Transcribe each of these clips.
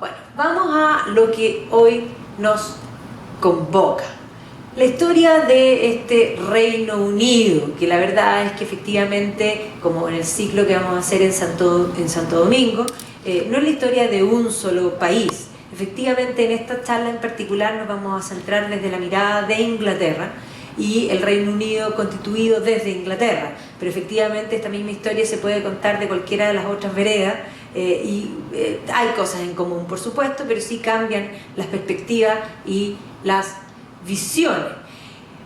Bueno, vamos a lo que hoy nos convoca. La historia de este Reino Unido, que la verdad es que efectivamente, como en el ciclo que vamos a hacer en Santo Domingo, no es la historia de un solo país. Efectivamente, en esta charla en particular nos vamos a centrar desde la mirada de Inglaterra y el Reino Unido constituido desde Inglaterra, pero efectivamente esta misma historia se puede contar de cualquiera de las otras veredas hay cosas en común, por supuesto, pero sí cambian las perspectivas y las visiones.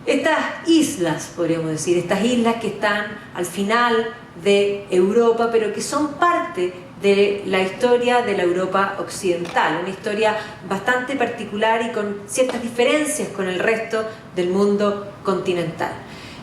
Estas islas, podríamos decir, estas islas que están al final de Europa, pero que son parte de la historia de la Europa occidental, una historia bastante particular y con ciertas diferencias con el resto del mundo continental.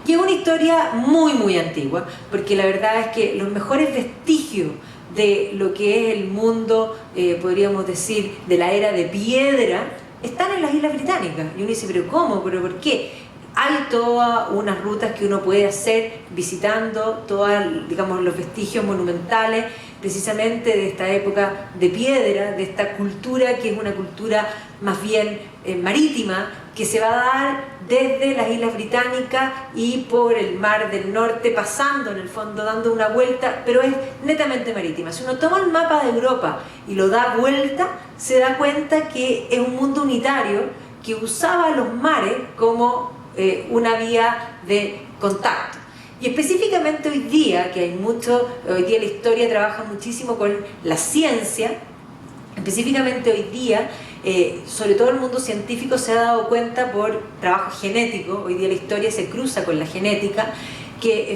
Y es una historia muy antigua, porque la verdad es que los mejores vestigios de lo que es el mundo, podríamos decir, de la era de piedra, están en las Islas Británicas. Y uno dice, ¿pero cómo? ¿Pero por qué? Hay todas unas rutas que uno puede hacer visitando todos, digamos, los vestigios monumentales precisamente de esta época de piedra, de esta cultura que es una cultura más bien marítima, que se va a dar desde las Islas Británicas y por el Mar del Norte, pasando en el fondo, dando una vuelta, pero es netamente marítima. Si uno toma el mapa de Europa y lo da vuelta, se da cuenta que es un mundo unitario que usaba los mares como una vía de contacto. Y específicamente hoy día, que hay mucho, hoy día la historia trabaja muchísimo con la ciencia, específicamente hoy día, sobre todo el mundo científico se ha dado cuenta por trabajo genético, hoy día la historia se cruza con la genética, que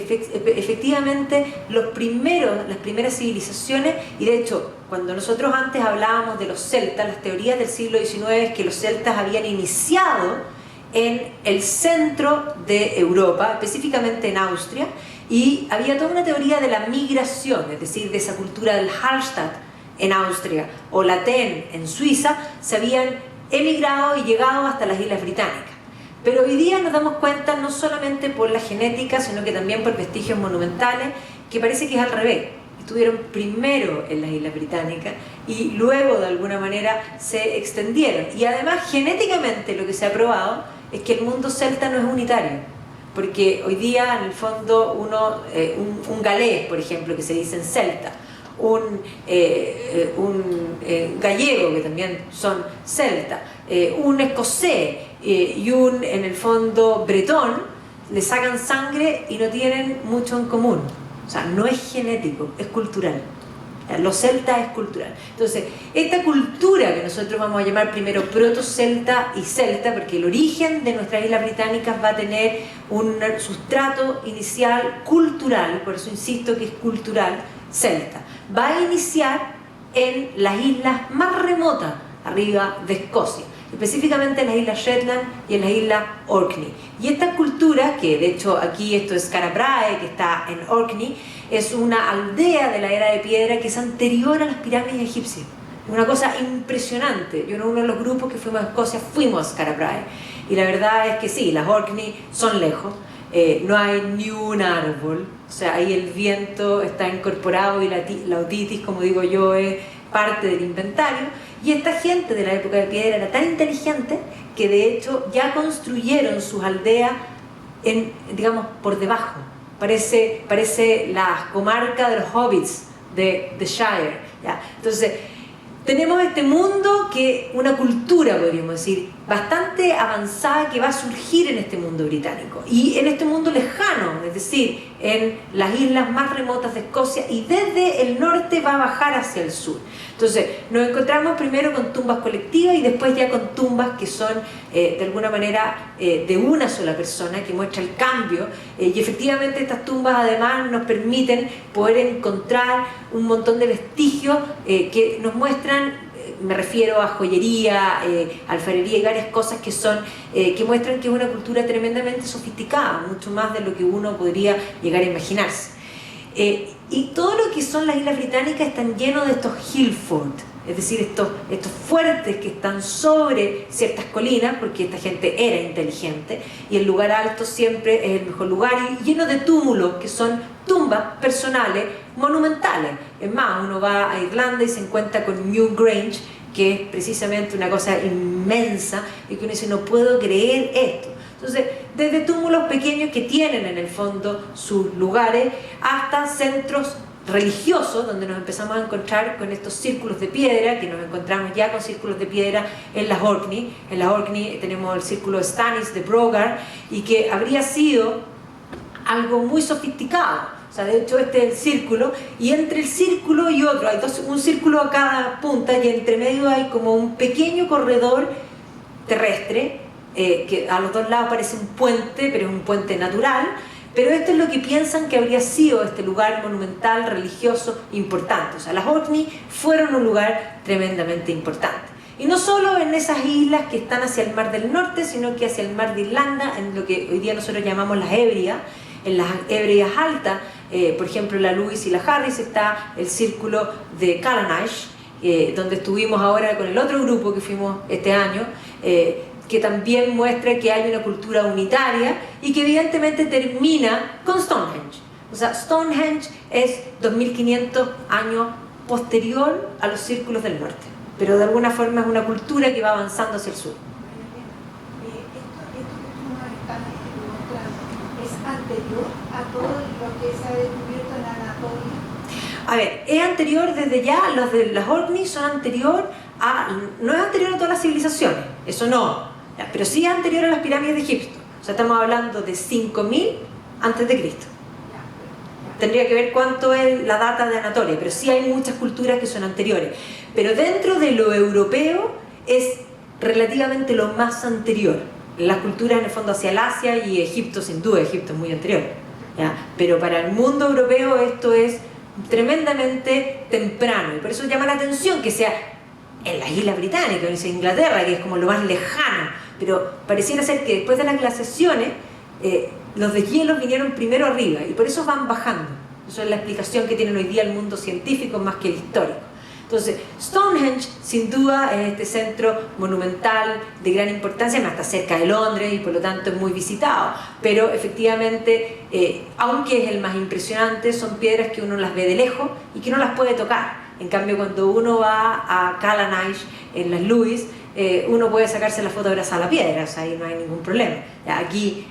efectivamente las primeras civilizaciones, y de hecho cuando nosotros antes hablábamos de los celtas, las teorías del siglo XIX es que los celtas habían iniciado en el centro de Europa, específicamente en Austria, y había toda una teoría de la migración, es decir, de esa cultura del Hallstatt en Austria o Latén en Suiza, se habían emigrado y llegado hasta las Islas Británicas. Pero hoy día nos damos cuenta, no solamente por la genética, sino que también por vestigios monumentales, que parece que es al revés. Estuvieron primero en las Islas Británicas y luego de alguna manera se extendieron. Y además genéticamente lo que se ha probado es que el mundo celta no es unitario, porque hoy día en el fondo un galés, por ejemplo, que se dice en celta, un gallego, que también son celtas, un escocés y en el fondo bretón, le sacan sangre y no tienen mucho en común. O sea, no es genético, es cultural. Los celtas es cultural. Entonces, esta cultura que nosotros vamos a llamar primero proto-celta y celta, porque el origen de nuestras islas británicas va a tener un sustrato inicial cultural, por eso insisto que es cultural, celta. Va a iniciar en las islas más remotas, arriba de Escocia, específicamente en las islas Shetland y en las islas Orkney. Y esta cultura, que de hecho aquí esto es Skara Brae, que está en Orkney, es una aldea de la era de piedra que es anterior a las pirámides egipcias. Una cosa impresionante. Yo en uno de los grupos que fuimos a Escocia fuimos a Skara Brae. Y la verdad es que sí, las Orkney son lejos, no hay ni un árbol, o sea, ahí el viento está incorporado y la otitis, como digo yo, es parte del inventario. Y esta gente de la época de piedra era tan inteligente que de hecho ya construyeron sus aldeas digamos, por debajo. Parece la comarca de los hobbits de Shire, ¿ya? Entonces, tenemos este mundo una cultura, podríamos decir, bastante avanzada que va a surgir en este mundo británico y en este mundo lejano, es decir, en las islas más remotas de Escocia, y desde el norte va a bajar hacia el sur. Entonces, nos encontramos primero con tumbas colectivas y después ya con tumbas que son de alguna manera de una sola persona, que muestra el cambio, y efectivamente estas tumbas además nos permiten poder encontrar un montón de vestigios que nos muestran, me refiero a joyería, alfarería y varias cosas que muestran que es una cultura tremendamente sofisticada, mucho más de lo que uno podría llegar a imaginarse. Y todo lo que son las Islas Británicas están llenos de estos hill fort, es decir, estos fuertes que están sobre ciertas colinas, porque esta gente era inteligente, y el lugar alto siempre es el mejor lugar, y lleno de túmulos que son tumbas personales monumentales. Es más, uno va a Irlanda y se encuentra con Newgrange, que es precisamente una cosa inmensa y que uno dice, no puedo creer esto. Entonces, desde túmulos pequeños que tienen en el fondo sus lugares hasta centros religiosos, donde nos empezamos a encontrar con estos círculos de piedra, que nos encontramos ya con círculos de piedra en las Orkney. En las Orkney tenemos el círculo Stannis de Brogar, y que habría sido algo muy sofisticado. O sea, de hecho este es el círculo, y entre el círculo y otro, hay un círculo a cada punta, y entre medio hay como un pequeño corredor terrestre, que a los dos lados parece un puente, pero es un puente natural. Pero esto es lo que piensan que habría sido este lugar monumental, religioso, importante. O sea, las Orkney fueron un lugar tremendamente importante. Y no solo en esas islas que están hacia el Mar del Norte, sino que hacia el Mar de Irlanda, en lo que hoy día nosotros llamamos las Hébridas. En las Hébridas altas, por ejemplo, la Lewis y la Harris, está el círculo de Callanish, donde estuvimos ahora con el otro grupo que fuimos este año, que también muestra que hay una cultura unitaria y que evidentemente termina con Stonehenge. O sea, Stonehenge es 2500 años posterior a los círculos del norte, pero de alguna forma es una cultura que va avanzando hacia el sur. ¿Es anterior a todo lo que se ha descubierto en Anatolia? A ver, es anterior desde ya, los de las Orkney son anterior a, no es anterior a todas las civilizaciones, eso no, pero sí es anterior a las pirámides de Egipto. O sea, estamos hablando de 5000 antes de Cristo. Tendría que ver cuánto es la data de Anatolia, pero sí hay muchas culturas que son anteriores. Pero dentro de lo europeo es relativamente lo más anterior. Las culturas en el fondo hacia el Asia y Egipto, sin duda, Egipto es muy anterior, ¿ya? Pero para el mundo europeo esto es tremendamente temprano, y por eso llama la atención que sea en las Islas Británicas, en Inglaterra, que es como lo más lejano, pero pareciera ser que después de las glaciaciones los deshielos vinieron primero arriba y por eso van bajando. Eso es la explicación que tiene hoy día el mundo científico más que el histórico. Entonces, Stonehenge sin duda es este centro monumental de gran importancia, además está cerca de Londres y por lo tanto es muy visitado, pero efectivamente, aunque es el más impresionante, son piedras que uno las ve de lejos y que no las puede tocar. En cambio, cuando uno va a Callanish, en las Lewis, uno puede sacarse la foto abrazada a la piedra, o sea, ahí no hay ningún problema. Aquí,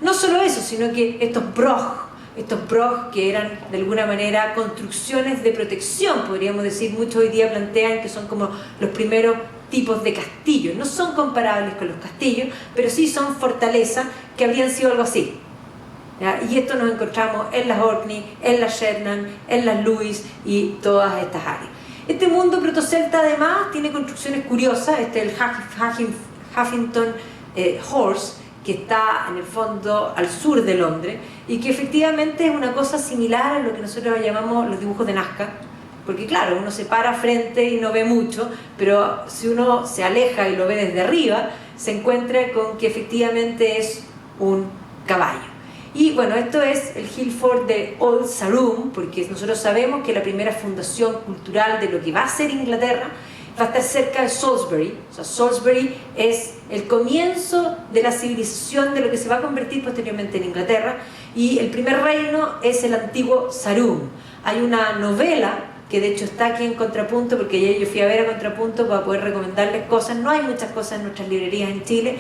no solo eso, sino que estos brog que eran de alguna manera construcciones de protección, podríamos decir, muchos hoy día plantean que son como los primeros tipos de castillos. No son comparables con los castillos, pero sí son fortalezas que habrían sido algo así. ¿Ya? Y esto nos encontramos en las Orkney, en las Shetland, en las Lewis y todas estas áreas. Este mundo protocelta además tiene construcciones curiosas. Este es el Huffington Horse, que está en el fondo al sur de Londres y que efectivamente es una cosa similar a lo que nosotros llamamos los dibujos de Nazca, porque claro, uno se para frente y no ve mucho, pero si uno se aleja y lo ve desde arriba, se encuentra con que efectivamente es un caballo. Y bueno, esto es el Hillfort de Old Sarum, porque nosotros sabemos que la primera fundación cultural de lo que va a ser Inglaterra va a estar cerca de Salisbury. O sea, Salisbury es el comienzo de la civilización de lo que se va a convertir posteriormente en Inglaterra, y el primer reino es el antiguo Sarum. Hay una novela que de hecho está aquí en Contrapunto, porque ayer yo fui a ver a Contrapunto para poder recomendarles cosas. No hay muchas cosas en nuestras librerías en Chile,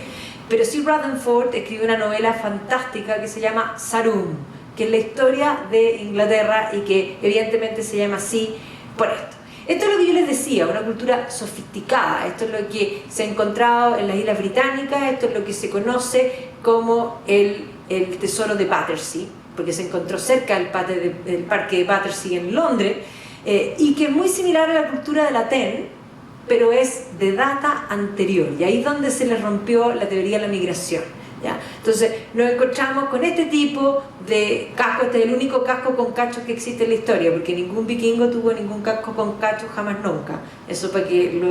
pero sí Rutherford escribió una novela fantástica que se llama Sarum, que es la historia de Inglaterra y que evidentemente se llama así por esto. Esto es lo que yo les decía, una cultura sofisticada. Esto es lo que se ha encontrado en las Islas Británicas, esto es lo que se conoce como el tesoro de Battersea, porque se encontró cerca del parque de Battersea en Londres, y que es muy similar a la cultura de la Ten, pero es de data anterior, y ahí es donde se les rompió la teoría de la migración. ¿Ya? Entonces nos encontramos con este tipo de casco. Este es el único casco con cachos que existe en la historia, porque ningún vikingo tuvo ningún casco con cachos jamás nunca. Eso para que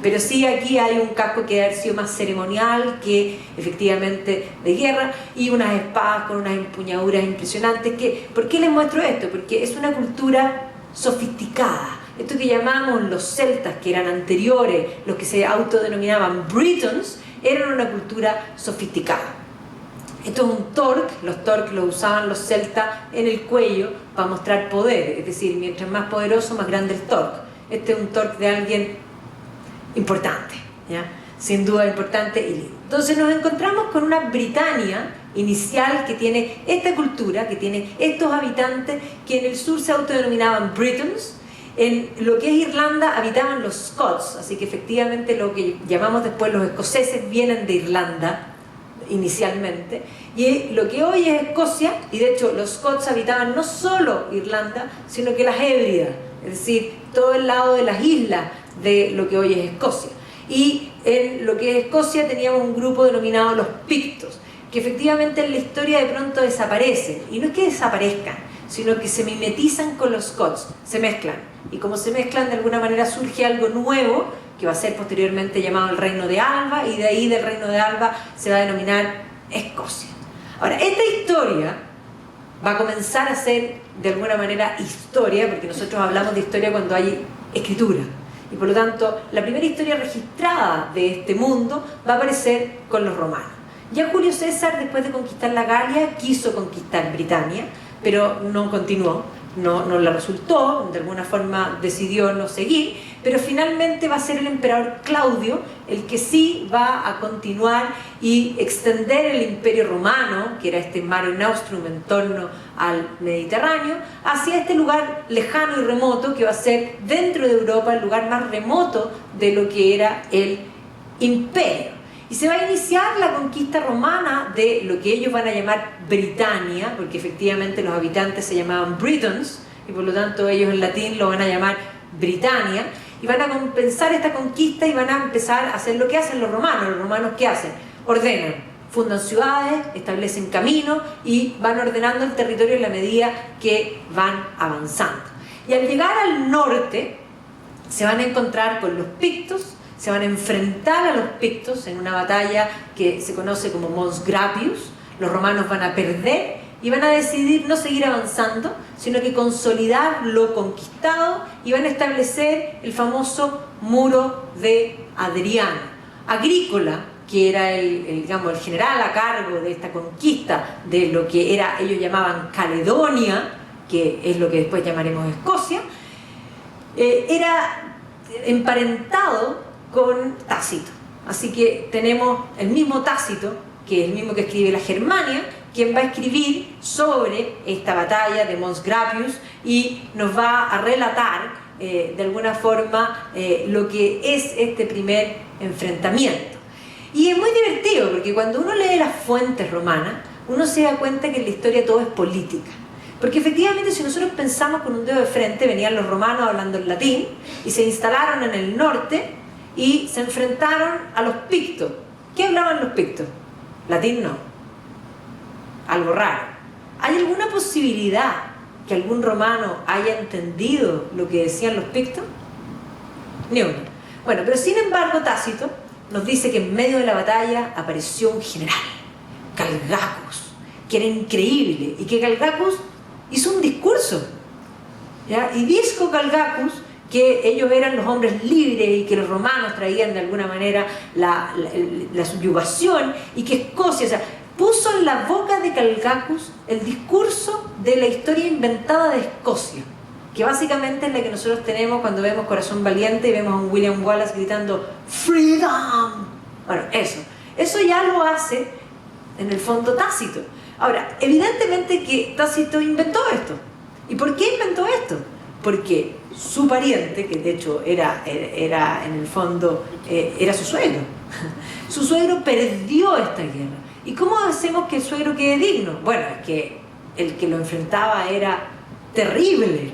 pero sí aquí hay un casco que ha sido más ceremonial que efectivamente de guerra, y unas espadas con unas empuñaduras impresionantes. ¿Por qué les muestro esto? Porque es una cultura sofisticada. Esto que llamamos los celtas, que eran anteriores, los que se autodenominaban Britons, eran una cultura sofisticada. Esto es un torque. Los torques los usaban los celtas en el cuello para mostrar poder, es decir, mientras más poderoso, más grande el torque. Este es un torque de alguien importante, ¿ya? Sin duda importante y lindo. Entonces nos encontramos con una Britania inicial que tiene esta cultura, que tiene estos habitantes que en el sur se autodenominaban Britons. En lo que es Irlanda habitaban los Scots, así que efectivamente lo que llamamos después los escoceses vienen de Irlanda inicialmente, y lo que hoy es Escocia, y de hecho los Scots habitaban no solo Irlanda, sino que las Hébridas, es decir, todo el lado de las islas de lo que hoy es Escocia. Y en lo que es Escocia teníamos un grupo denominado los Pictos, que efectivamente en la historia de pronto desaparecen, y no es que desaparezcan, sino que se mimetizan con los Scots, se mezclan, y como se mezclan de alguna manera surge algo nuevo, que va a ser posteriormente llamado el Reino de Alba, y de ahí del Reino de Alba se va a denominar Escocia. Ahora, esta historia va a comenzar a ser de alguna manera historia, porque nosotros hablamos de historia cuando hay escritura, y por lo tanto la primera historia registrada de este mundo va a aparecer con los romanos. Ya Julio César, después de conquistar la Galia, quiso conquistar Britania, pero no continuó, no le resultó, de alguna forma decidió no seguir, pero finalmente va a ser el emperador Claudio el que sí va a continuar y extender el imperio romano, que era este Mare Nostrum en torno al Mediterráneo, hacia este lugar lejano y remoto que va a ser dentro de Europa el lugar más remoto de lo que era el imperio. Y se va a iniciar la conquista romana de lo que ellos van a llamar Britania, porque efectivamente los habitantes se llamaban Britons, y por lo tanto ellos en latín lo van a llamar Britania, y van a compensar esta conquista y van a empezar a hacer lo que hacen los romanos. Los romanos, ¿qué hacen? Ordenan, fundan ciudades, establecen caminos y van ordenando el territorio en la medida que van avanzando. Y al llegar al norte se van a encontrar con los Pictos, se van a enfrentar a los Pictos en una batalla que se conoce como Mons Grappius. Los romanos van a perder y van a decidir no seguir avanzando, sino que consolidar lo conquistado y van a establecer el famoso Muro de Adriano. Agrícola, que era digamos, el general a cargo de esta conquista de lo que era, ellos llamaban Caledonia, que es lo que después llamaremos Escocia, era emparentado con Tácito. Así que tenemos el mismo Tácito, que es el mismo que escribe la Germania, quien va a escribir sobre esta batalla de Mons Grappius y nos va a relatar de alguna forma lo que es este primer enfrentamiento. Y es muy divertido porque cuando uno lee las fuentes romanas, uno se da cuenta que en la historia todo es política. Porque efectivamente si nosotros pensamos con un dedo de frente, venían los romanos hablando en latín y se instalaron en el norte y se enfrentaron a los Pictos. ¿Qué hablaban los Pictos? Latín no. Algo raro. ¿Hay alguna posibilidad que algún romano haya entendido lo que decían los Pictos? Ni una. Bueno, pero sin embargo Tácito nos dice que en medio de la batalla apareció un general, Calgacus, que era increíble, y que Calgacus hizo un discurso, ¿ya? Y dijo Calgacus que ellos eran los hombres libres y que los romanos traían de alguna manera la subyugación y que Escocia, o sea, puso en la boca de Calgacus el discurso de la historia inventada de Escocia, que básicamente es la que nosotros tenemos cuando vemos Corazón Valiente y vemos a un William Wallace gritando ¡Freedom! Bueno, eso ya lo hace en el fondo Tácito. Ahora, evidentemente que Tácito inventó esto. ¿Y por qué inventó esto? Porque su pariente, que de hecho era en el fondo, era su suegro. Su suegro perdió esta guerra. ¿Y cómo hacemos que el suegro quede digno? Bueno, es que el que lo enfrentaba era terrible.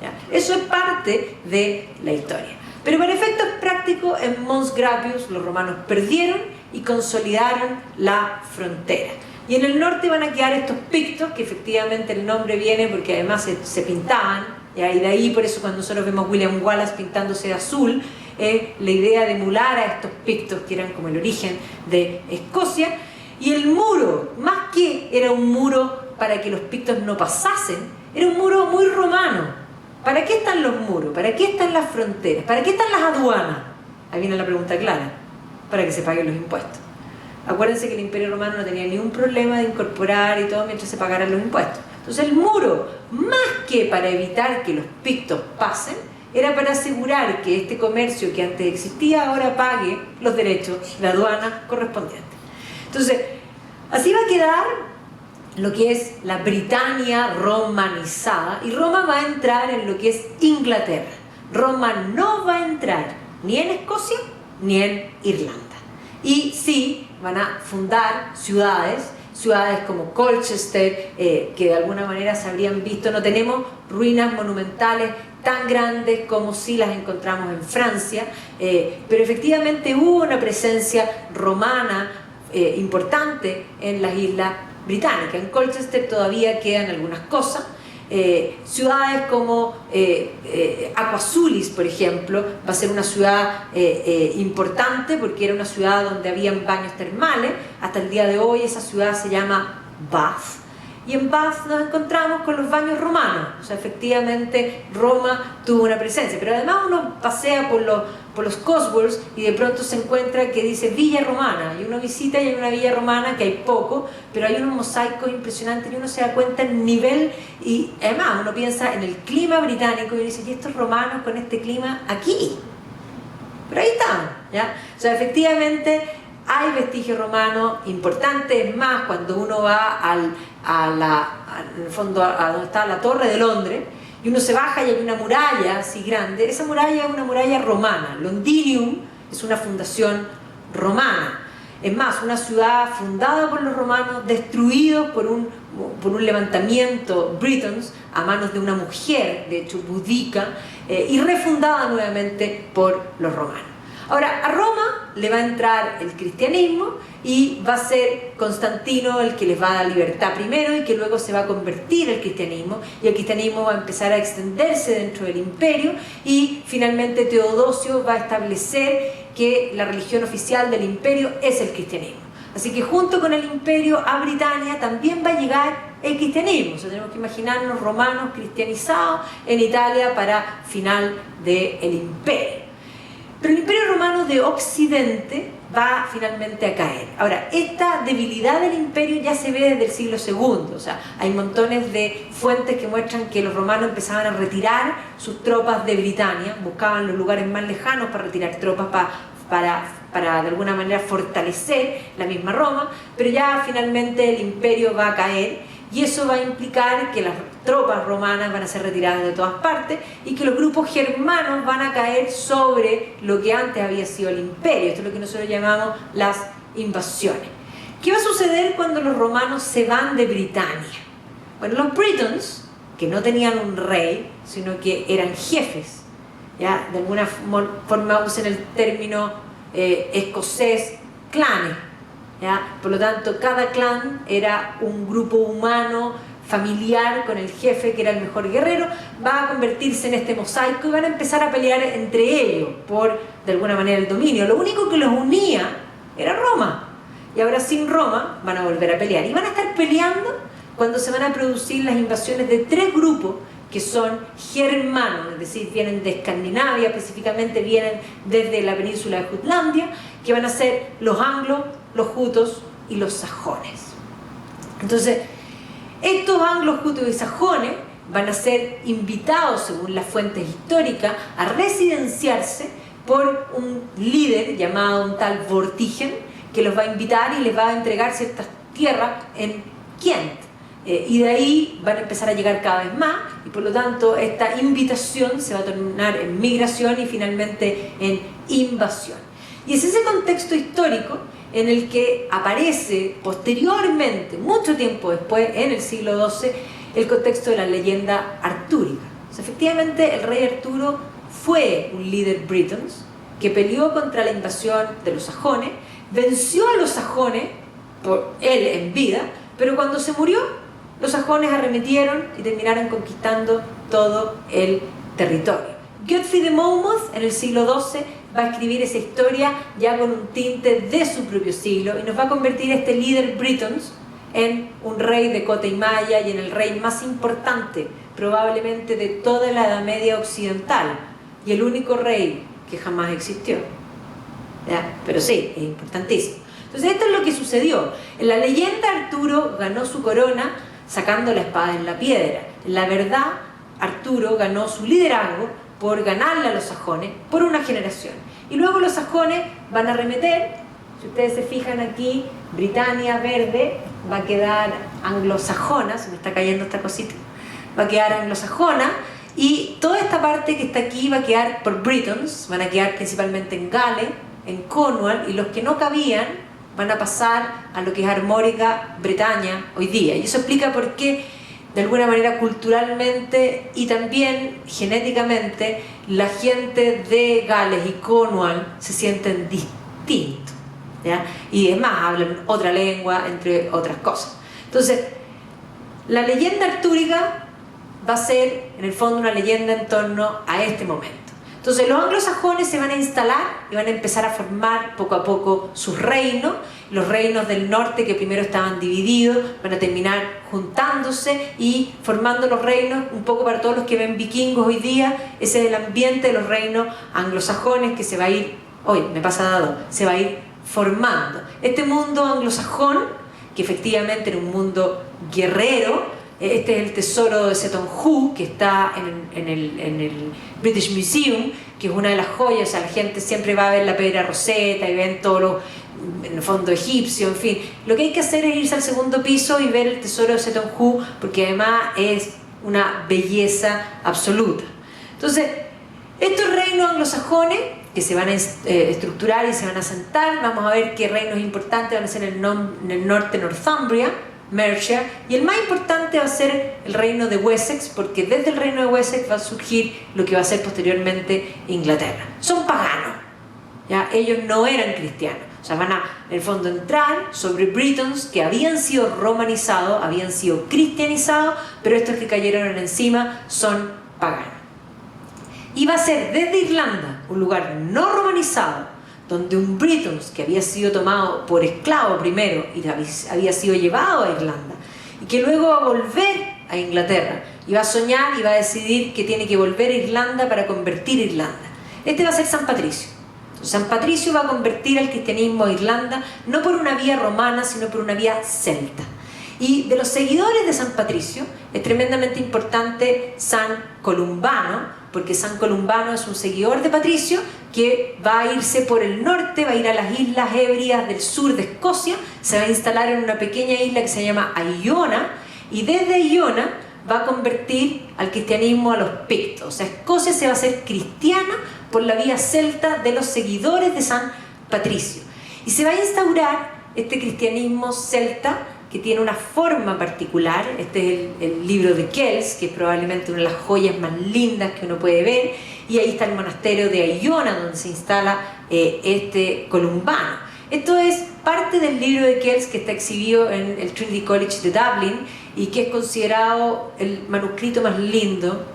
¿Ya? Eso es parte de la historia. Pero para efectos prácticos, en Mons Grappius los romanos perdieron y consolidaron la frontera. Y en el norte van a quedar estos Pictos, que efectivamente el nombre viene porque además se pintaban, ¿ya? Y de ahí por eso cuando nosotros vemos William Wallace pintándose de azul, la idea de emular a estos Pictos que eran como el origen de Escocia. Y el muro, más que era un muro para que los Pictos no pasasen, era un muro muy romano. ¿Para qué están los muros? ¿Para qué están las fronteras? ¿Para qué están las aduanas? Ahí viene la pregunta clara. Para que se paguen los impuestos. Acuérdense que el Imperio Romano no tenía ningún problema de incorporar y todo mientras se pagaran los impuestos. Entonces el muro, más que para evitar que los Pictos pasen, era para asegurar que este comercio que antes existía ahora pague los derechos de aduana correspondientes. Entonces, así va a quedar lo que es la Britania romanizada, y Roma va a entrar en lo que es Inglaterra. Roma no va a entrar ni en Escocia ni en Irlanda. Y sí, van a fundar ciudades como Colchester, que de alguna manera se habrían visto. No tenemos ruinas monumentales tan grandes como sí las encontramos en Francia, pero efectivamente hubo una presencia romana importante en las islas británicas. En Colchester todavía quedan algunas cosas. Ciudades como Aquasulis, por ejemplo, va a ser una ciudad importante porque era una ciudad donde habían baños termales. Hasta el día de hoy esa ciudad se llama Bath, y en Bath nos encontramos con los baños romanos. O sea, efectivamente Roma tuvo una presencia, pero además uno pasea por los Cotswolds y de pronto se encuentra que dice Villa Romana, y uno visita y hay una villa romana que hay poco, pero hay unos mosaicos impresionantes y uno se da cuenta el nivel, y además uno piensa en el clima británico y dice, ¿y estos romanos con este clima aquí? Pero ahí están, ¿ya? O sea, efectivamente hay vestigios romanos importantes. Es más, cuando uno va en el fondo a donde está la Torre de Londres, y uno se baja y hay una muralla así grande, esa muralla es una muralla romana. Londinium es una fundación romana. Es más, una ciudad fundada por los romanos, destruidos por un levantamiento britons a manos de una mujer, de hecho búdica, y refundada nuevamente por los romanos. Ahora, a Roma le va a entrar el cristianismo y va a ser Constantino el que les va a dar libertad primero, y que luego se va a convertir el cristianismo, y el cristianismo va a empezar a extenderse dentro del imperio, y finalmente Teodosio va a establecer que la religión oficial del imperio es el cristianismo. Así que junto con el imperio a Britania también va a llegar el cristianismo. O sea, tenemos que imaginarnos romanos cristianizados en Italia para final del imperio. Pero el Imperio Romano de Occidente va finalmente a caer. Ahora, esta debilidad del imperio ya se ve desde el siglo II. O sea, hay montones de fuentes que muestran que los romanos empezaban a retirar sus tropas de Britania, buscaban los lugares más lejanos para retirar tropas para de alguna manera fortalecer la misma Roma, pero ya finalmente el imperio va a caer, y eso va a implicar que las tropas romanas van a ser retiradas de todas partes y que los grupos germanos van a caer sobre lo que antes había sido el imperio. Esto es lo que nosotros llamamos las invasiones. ¿Qué va a suceder cuando los romanos se van de Britania? Bueno, los britons, que no tenían un rey, sino que eran jefes, ¿ya? De alguna forma usan el término escocés, clanes, ¿ya? Por lo tanto, cada clan era un grupo humano familiar con el jefe que era el mejor guerrero. Va a convertirse en este mosaico y van a empezar a pelear entre ellos por, de alguna manera, el dominio. Lo único que los unía era Roma, y ahora sin Roma van a volver a pelear, y van a estar peleando cuando se van a producir las invasiones de tres grupos que son germanos, es decir, vienen de Escandinavia, específicamente vienen desde la península de Jutlandia, que van a ser los anglos, los jutos y los sajones. Entonces, estos anglos, jutos y sajones van a ser invitados, según las fuentes históricas, a residenciarse por un líder llamado un tal Vortigern, que los va a invitar y les va a entregar ciertas tierras en Kent. Y de ahí van a empezar a llegar cada vez más, y por lo tanto esta invitación se va a tornar en migración y finalmente en invasión. Y es ese contexto histórico en el que aparece posteriormente, mucho tiempo después, en el siglo XII, el contexto de la leyenda artúrica. O sea, efectivamente el rey Arturo fue un líder britons que peleó contra la invasión de los sajones, venció a los sajones por él en vida, pero cuando se murió, los sajones arremetieron y terminaron conquistando todo el territorio. Godfrey de Monmouth en el siglo XII va a escribir esa historia ya con un tinte de su propio siglo, y nos va a convertir este líder britons en un rey de cota y malla, y en el rey más importante probablemente de toda la Edad Media occidental, y el único rey que jamás existió. ¿Ya? Pero sí, es importantísimo. Entonces esto es lo que sucedió. En la leyenda Arturo ganó su corona sacando la espada en la piedra. En la verdad, Arturo ganó su liderazgo por ganarle a los sajones por una generación. Y luego los sajones van a arremeter. Si ustedes se fijan aquí, Britania verde va a quedar anglosajona, se me está cayendo esta cosita, va a quedar anglosajona, y toda esta parte que está aquí va a quedar por Britons, van a quedar principalmente en Gales, en Cornwall, y los que no cabían van a pasar a lo que es Armórica, Bretaña hoy día. Y eso explica por qué, de alguna manera, culturalmente y también genéticamente, la gente de Gales y Cornwall se sienten distintos, ¿ya? Y es más, hablan otra lengua, entre otras cosas. Entonces, la leyenda artúrica va a ser, en el fondo, una leyenda en torno a este momento. Entonces, los anglosajones se van a instalar y van a empezar a formar poco a poco sus reinos. Los reinos del norte, que primero estaban divididos, van a terminar juntándose y formando los reinos. Un poco para todos los que ven vikingos hoy día, ese es el ambiente de los reinos anglosajones que se va a ir, se va a ir formando. Este mundo anglosajón, que efectivamente era un mundo guerrero, este es el tesoro de Seton Hoo, que está en el British Museum, que es una de las joyas. O sea, la gente siempre va a ver la piedra Rosetta y ven todo lo, en el fondo egipcio, en fin. Lo que hay que hacer es irse al segundo piso y ver el tesoro de Seton Hoo, porque además es una belleza absoluta. Entonces, estos reinos anglosajones que se van a estructurar y se van a asentar, vamos a ver qué reinos importantes van a ser en el norte, Northumbria, Mercia, y el más importante va a ser el reino de Wessex, porque desde el reino de Wessex va a surgir lo que va a ser posteriormente Inglaterra. Son paganos, ¿ya? Ellos no eran cristianos, o sea, van a, en el fondo, entrar sobre Britons que habían sido romanizados, habían sido cristianizados, pero estos que cayeron encima son paganos. Y va a ser desde Irlanda, un lugar no romanizado, donde un Britons que había sido tomado por esclavo primero y había sido llevado a Irlanda, y que luego va a volver a Inglaterra y va a soñar y va a decidir que tiene que volver a Irlanda para convertir Irlanda. Este va a ser San Patricio. Entonces, San Patricio va a convertir al cristianismo a Irlanda no por una vía romana, sino por una vía celta. Y de los seguidores de San Patricio es tremendamente importante San Columbano, porque San Columbano es un seguidor de Patricio que va a irse por el norte, va a ir a las Islas Hébridas del sur de Escocia, se va a instalar en una pequeña isla que se llama Iona, y desde Iona va a convertir al cristianismo a los pictos. O sea, Escocia se va a hacer cristiana por la vía celta de los seguidores de San Patricio. Y se va a instaurar este cristianismo celta que tiene una forma particular. Este es el libro de Kells, que es probablemente una de las joyas más lindas que uno puede ver, y ahí está el monasterio de Iona, donde se instala este Columbano. Esto es parte del libro de Kells que está exhibido en el Trinity College de Dublin y que es considerado el manuscrito más lindo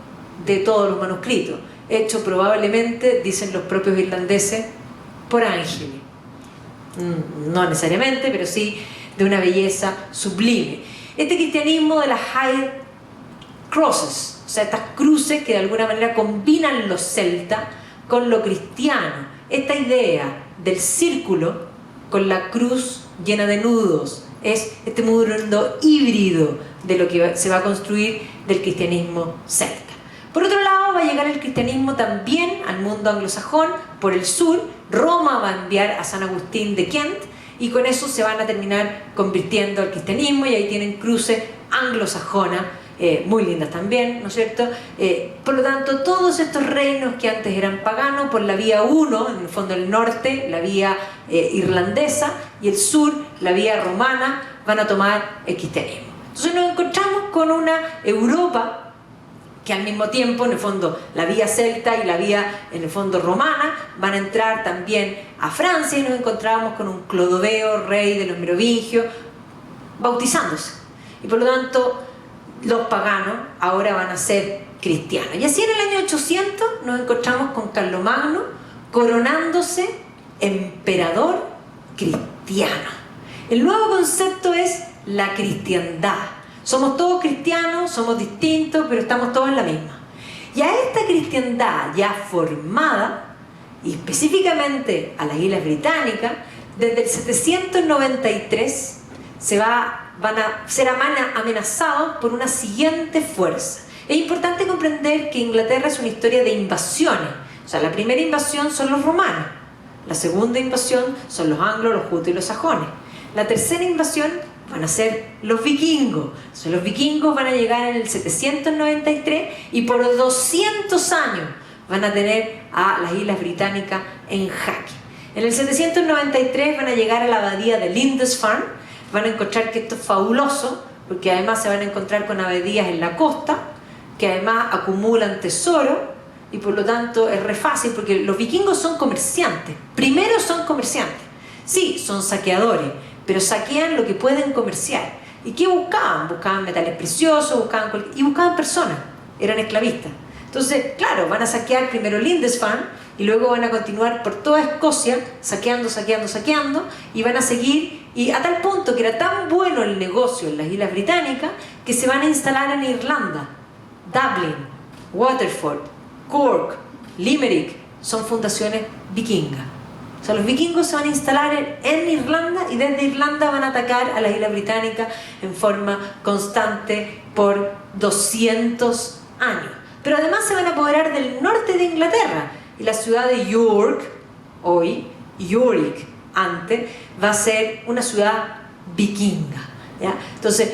de todos los manuscritos, hecho probablemente, dicen los propios irlandeses, por ángeles. No necesariamente, pero sí de una belleza sublime. Este cristianismo de las high crosses, o sea, estas cruces que de alguna manera combinan lo celta con lo cristiano, esta idea del círculo con la cruz llena de nudos, es este mundo híbrido de lo que se va a construir del cristianismo celta. Por otro lado, va a llegar el cristianismo también al mundo anglosajón por el sur. Roma va a enviar a San Agustín de Kent, y con eso se van a terminar convirtiendo al cristianismo, y ahí tienen cruces anglosajonas muy lindas también, ¿no es cierto? Por lo tanto, todos estos reinos que antes eran paganos, por la vía 1, en el fondo el norte, la vía irlandesa, y el sur, la vía romana, van a tomar el cristianismo. Entonces nos encontramos con una Europa que al mismo tiempo, en el fondo, la vía celta y la vía, en el fondo, romana, van a entrar también a Francia, y nos encontramos con un Clodoveo, rey de los merovingios, bautizándose. Y por lo tanto, los paganos ahora van a ser cristianos. Y así en el año 800 nos encontramos con Carlomagno coronándose emperador cristiano. El nuevo concepto es la cristiandad. Somos todos cristianos, somos distintos, pero estamos todos en la misma. Y a esta cristiandad ya formada, y específicamente a las Islas Británicas, desde el 793 van a ser amenazados por una siguiente fuerza. Es importante comprender que Inglaterra es una historia de invasiones. O sea, la primera invasión son los romanos, la segunda invasión son los anglos, los jutos y los sajones. La tercera invasión van a ser los vikingos. O sea, los vikingos van a llegar en el 793 y por 200 años van a tener a las Islas Británicas en jaque. En el 793 van a llegar a la abadía de Lindisfarne, van a encontrar que esto es fabuloso, porque además se van a encontrar con abadías en la costa, que además acumulan tesoro, y por lo tanto es re fácil, porque los vikingos son comerciantes. Primero son comerciantes. Sí, son saqueadores, pero saquean lo que pueden comerciar. ¿Y qué buscaban? Buscaban metales preciosos, buscaban personas. Eran esclavistas. Entonces, claro, van a saquear primero Lindisfarne y luego van a continuar por toda Escocia saqueando, y van a seguir, y a tal punto que era tan bueno el negocio en las Islas Británicas que se van a instalar en Irlanda. Dublin, Waterford, Cork, Limerick son fundaciones vikingas. O sea, los vikingos se van a instalar en Irlanda y desde Irlanda van a atacar a las Islas Británicas en forma constante por 200 años. Pero además se van a apoderar del norte de Inglaterra, y la ciudad de York, hoy Yorick, antes, va a ser una ciudad vikinga, ¿ya? Entonces,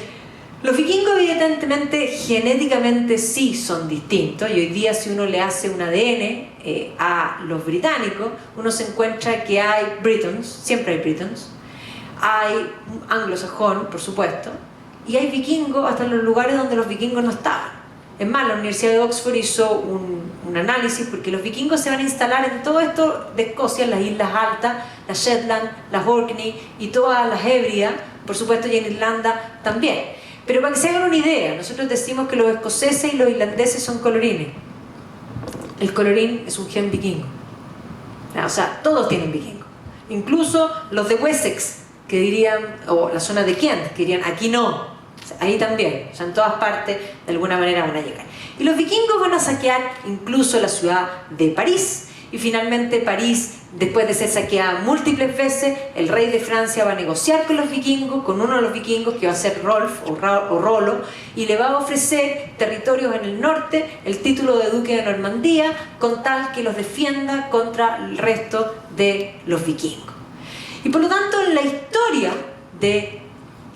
los vikingos evidentemente genéticamente sí son distintos, y hoy día si uno le hace un ADN a los británicos, uno se encuentra que hay Britons, siempre hay Britons, hay anglosajón, por supuesto, y hay vikingos hasta en los lugares donde los vikingos no estaban. Es más, la Universidad de Oxford hizo un análisis, porque los vikingos se van a instalar en todo esto de Escocia, en las Islas Altas, las Shetland, las Orkney y todas las Hébridas, por supuesto, y en Irlanda también. Pero para que se hagan una idea, nosotros decimos que los escoceses y los irlandeses son colorines. El colorín es un gen vikingo. O sea, todos tienen vikingo. Incluso los de Wessex, que dirían, o la zona de Kent, que dirían, aquí no. Ahí también, o sea, en todas partes de alguna manera van a llegar. Y los vikingos van a saquear incluso la ciudad de París, y finalmente París, después de ser saqueada múltiples veces, el rey de Francia va a negociar con los vikingos, con uno de los vikingos que va a ser Rolf o Rolo, y le va a ofrecer territorios en el norte, el título de duque de Normandía, con tal que los defienda contra el resto de los vikingos. Y por lo tanto, en la historia de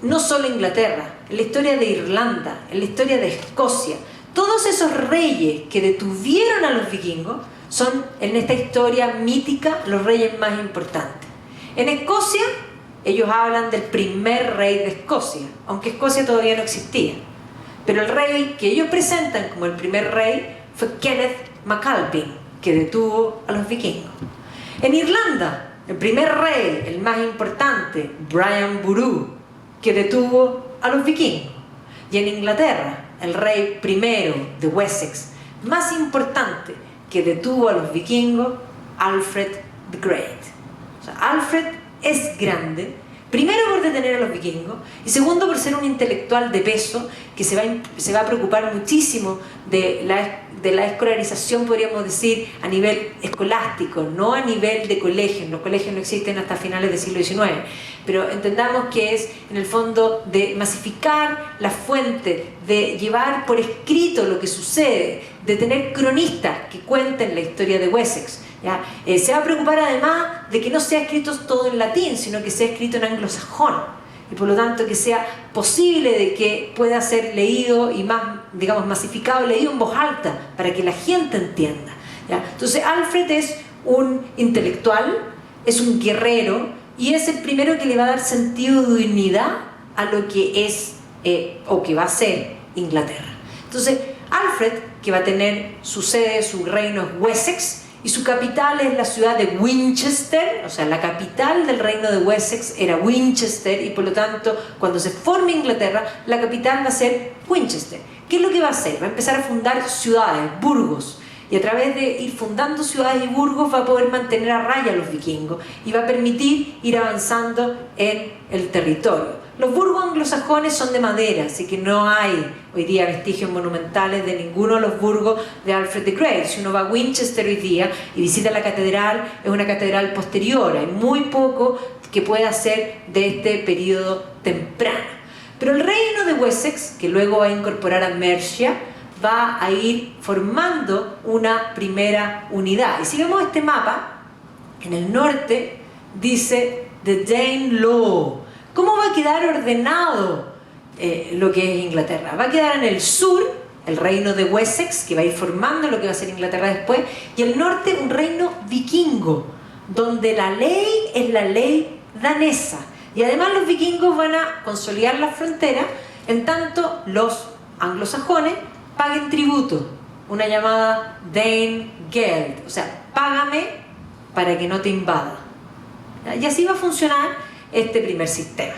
no solo Inglaterra, en la historia de Irlanda, en la historia de Escocia, todos esos reyes que detuvieron a los vikingos son, en esta historia mítica, los reyes más importantes. En Escocia, ellos hablan del primer rey de Escocia, aunque Escocia todavía no existía. Pero el rey que ellos presentan como el primer rey fue Kenneth MacAlpin, que detuvo a los vikingos. En Irlanda, el primer rey, el más importante, Brian Boru, que detuvo a los vikingos. Y en Inglaterra, el rey primero de Wessex, más importante, que detuvo a los vikingos, Alfred the Great. O sea, Alfred es grande, primero por detener a los vikingos, y segundo por ser un intelectual de peso que se va a preocupar muchísimo de la escolarización, podríamos decir, a nivel escolástico, no a nivel de colegios. Los colegios no existen hasta finales del siglo XIX, pero entendamos que es en el fondo de masificar la fuente, de llevar por escrito lo que sucede, de tener cronistas que cuenten la historia de Wessex. ¿Ya? Se va a preocupar además de que no sea escrito todo en latín, sino que sea escrito en anglosajón, y por lo tanto que sea posible de que pueda ser leído y más, digamos, masificado, leído en voz alta, para que la gente entienda. ¿Ya? Entonces Alfred es un intelectual, es un guerrero, y es el primero que le va a dar sentido de unidad a lo que es o que va a ser Inglaterra. Entonces Alfred, que va a tener su sede, su reino es Wessex, y su capital es la ciudad de Winchester. O sea, la capital del reino de Wessex era Winchester, y por lo tanto, cuando se forme Inglaterra, la capital va a ser Winchester. ¿Qué es lo que va a hacer? Va a empezar a fundar ciudades, burgos, y a través de ir fundando ciudades y burgos va a poder mantener a raya a los vikingos, y va a permitir ir avanzando en el territorio. Los burgos anglosajones son de madera, así que no hay hoy día vestigios monumentales de ninguno de los burgos de Alfred the Great. Si uno va a Winchester hoy día y visita la catedral, es una catedral posterior, hay muy poco que pueda ser de este periodo temprano. Pero el reino de Wessex, que luego va a incorporar a Mercia, va a ir formando una primera unidad. Y si vemos este mapa, en el norte dice The Danelaw. ¿Cómo va a quedar ordenado lo que es Inglaterra? Va a quedar en el sur el reino de Wessex, que va a ir formando lo que va a ser Inglaterra después, y el norte un reino vikingo, donde la ley es la ley danesa. Y además los vikingos van a consolidar las fronteras, en tanto los anglosajones paguen tributo, una llamada Danegeld, o sea, págame para que no te invada. Y así va a funcionar este primer sistema.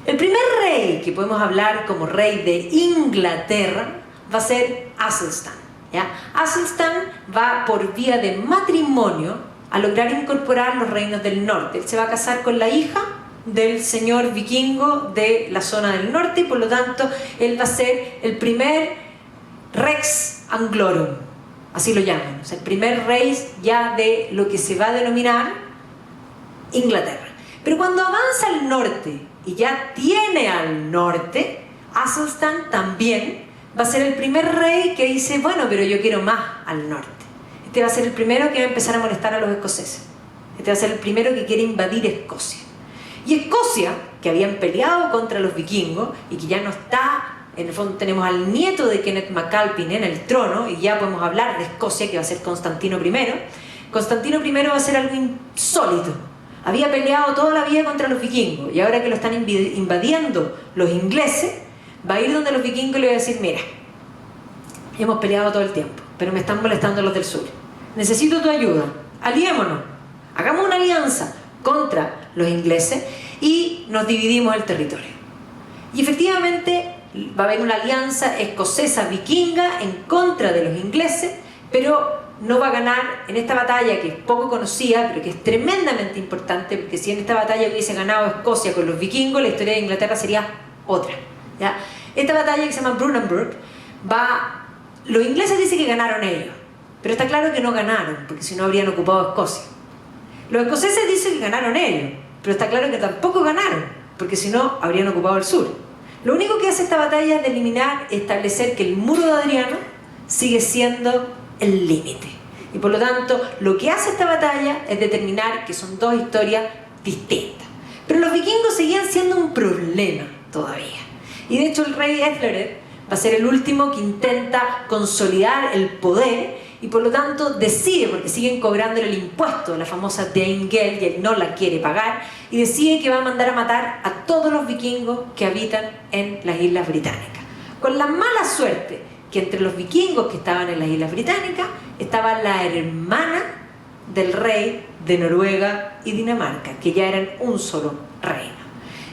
El primer rey que podemos hablar como rey de Inglaterra va a ser Athelstan, ¿ya? Athelstan va por vía de matrimonio a lograr incorporar los reinos del norte. Él se va a casar con la hija del señor vikingo de la zona del norte y por lo tanto él va a ser el primer Rex Anglorum, así lo llaman, o sea, el primer rey ya de lo que se va a denominar Inglaterra. Pero cuando avanza al norte y ya tiene al norte, Athelstan también va a ser el primer rey que dice, bueno, pero yo quiero más al norte. Este va a ser el primero que va a empezar a molestar a los escoceses. Este va a ser el primero que quiere invadir Escocia. Y Escocia, que habían peleado contra los vikingos y que ya no está, en el fondo tenemos al nieto de Kenneth MacAlpin en el trono, y ya podemos hablar de Escocia, que va a ser Constantino I. Constantino I va a ser algo insólito. Había peleado toda la vida contra los vikingos y ahora que lo están invadiendo los ingleses, va a ir donde los vikingos y le va a decir, mira, hemos peleado todo el tiempo, pero me están molestando los del sur. Necesito tu ayuda, aliémonos, hagamos una alianza contra los ingleses y nos dividimos el territorio. Y efectivamente va a haber una alianza escocesa vikinga en contra de los ingleses, pero no va a ganar en esta batalla que es poco conocida, pero que es tremendamente importante, porque si en esta batalla hubiese ganado Escocia con los vikingos, la historia de Inglaterra sería otra, ¿ya? Esta batalla que se llama Brunanburh, los ingleses dicen que ganaron ellos, pero está claro que no ganaron, porque si no habrían ocupado Escocia. Los escoceses dicen que ganaron ellos, pero está claro que tampoco ganaron, porque si no habrían ocupado el sur. Lo único que hace esta batalla es delimitar, establecer que el muro de Adriano sigue siendo el límite. Y por lo tanto, lo que hace esta batalla es determinar que son dos historias distintas. Pero los vikingos seguían siendo un problema todavía. Y de hecho el rey Ethelred va a ser el último que intenta consolidar el poder y por lo tanto decide, porque siguen cobrándole el impuesto, la famosa Danegeld, y él no la quiere pagar, y decide que va a mandar a matar a todos los vikingos que habitan en las Islas Británicas. Con la mala suerte que entre los vikingos que estaban en las Islas Británicas estaba la hermana del rey de Noruega y Dinamarca, que ya eran un solo reino.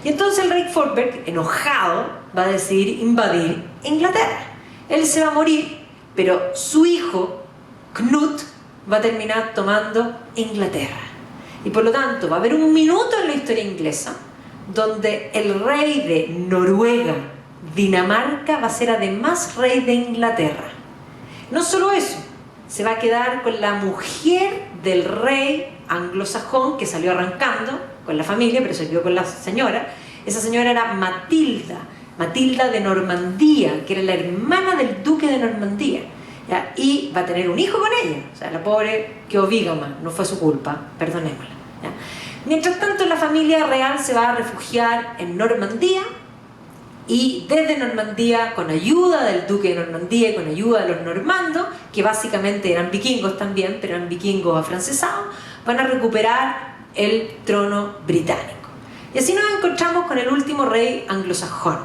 Y entonces el rey Forberg, enojado, va a decidir invadir Inglaterra. Él se va a morir, pero su hijo, Knut, va a terminar tomando Inglaterra. Y por lo tanto va a haber un minuto en la historia inglesa donde el rey de Noruega, Dinamarca, va a ser además rey de Inglaterra. No solo eso, se va a quedar con la mujer del rey anglosajón que salió arrancando con la familia, pero se quedó con la señora. Esa señora era Matilda de Normandía, que era la hermana del duque de Normandía, ¿ya? Y va a tener un hijo con ella. O sea, la pobre quedó vígama, no fue su culpa, perdonémosla, ¿ya? Mientras tanto, la familia real se va a refugiar en Normandía, y desde Normandía, con ayuda del duque de Normandía y con ayuda de los normandos, que básicamente eran vikingos también, pero eran vikingos afrancesados, van a recuperar el trono británico. Y así nos encontramos con el último rey anglosajón,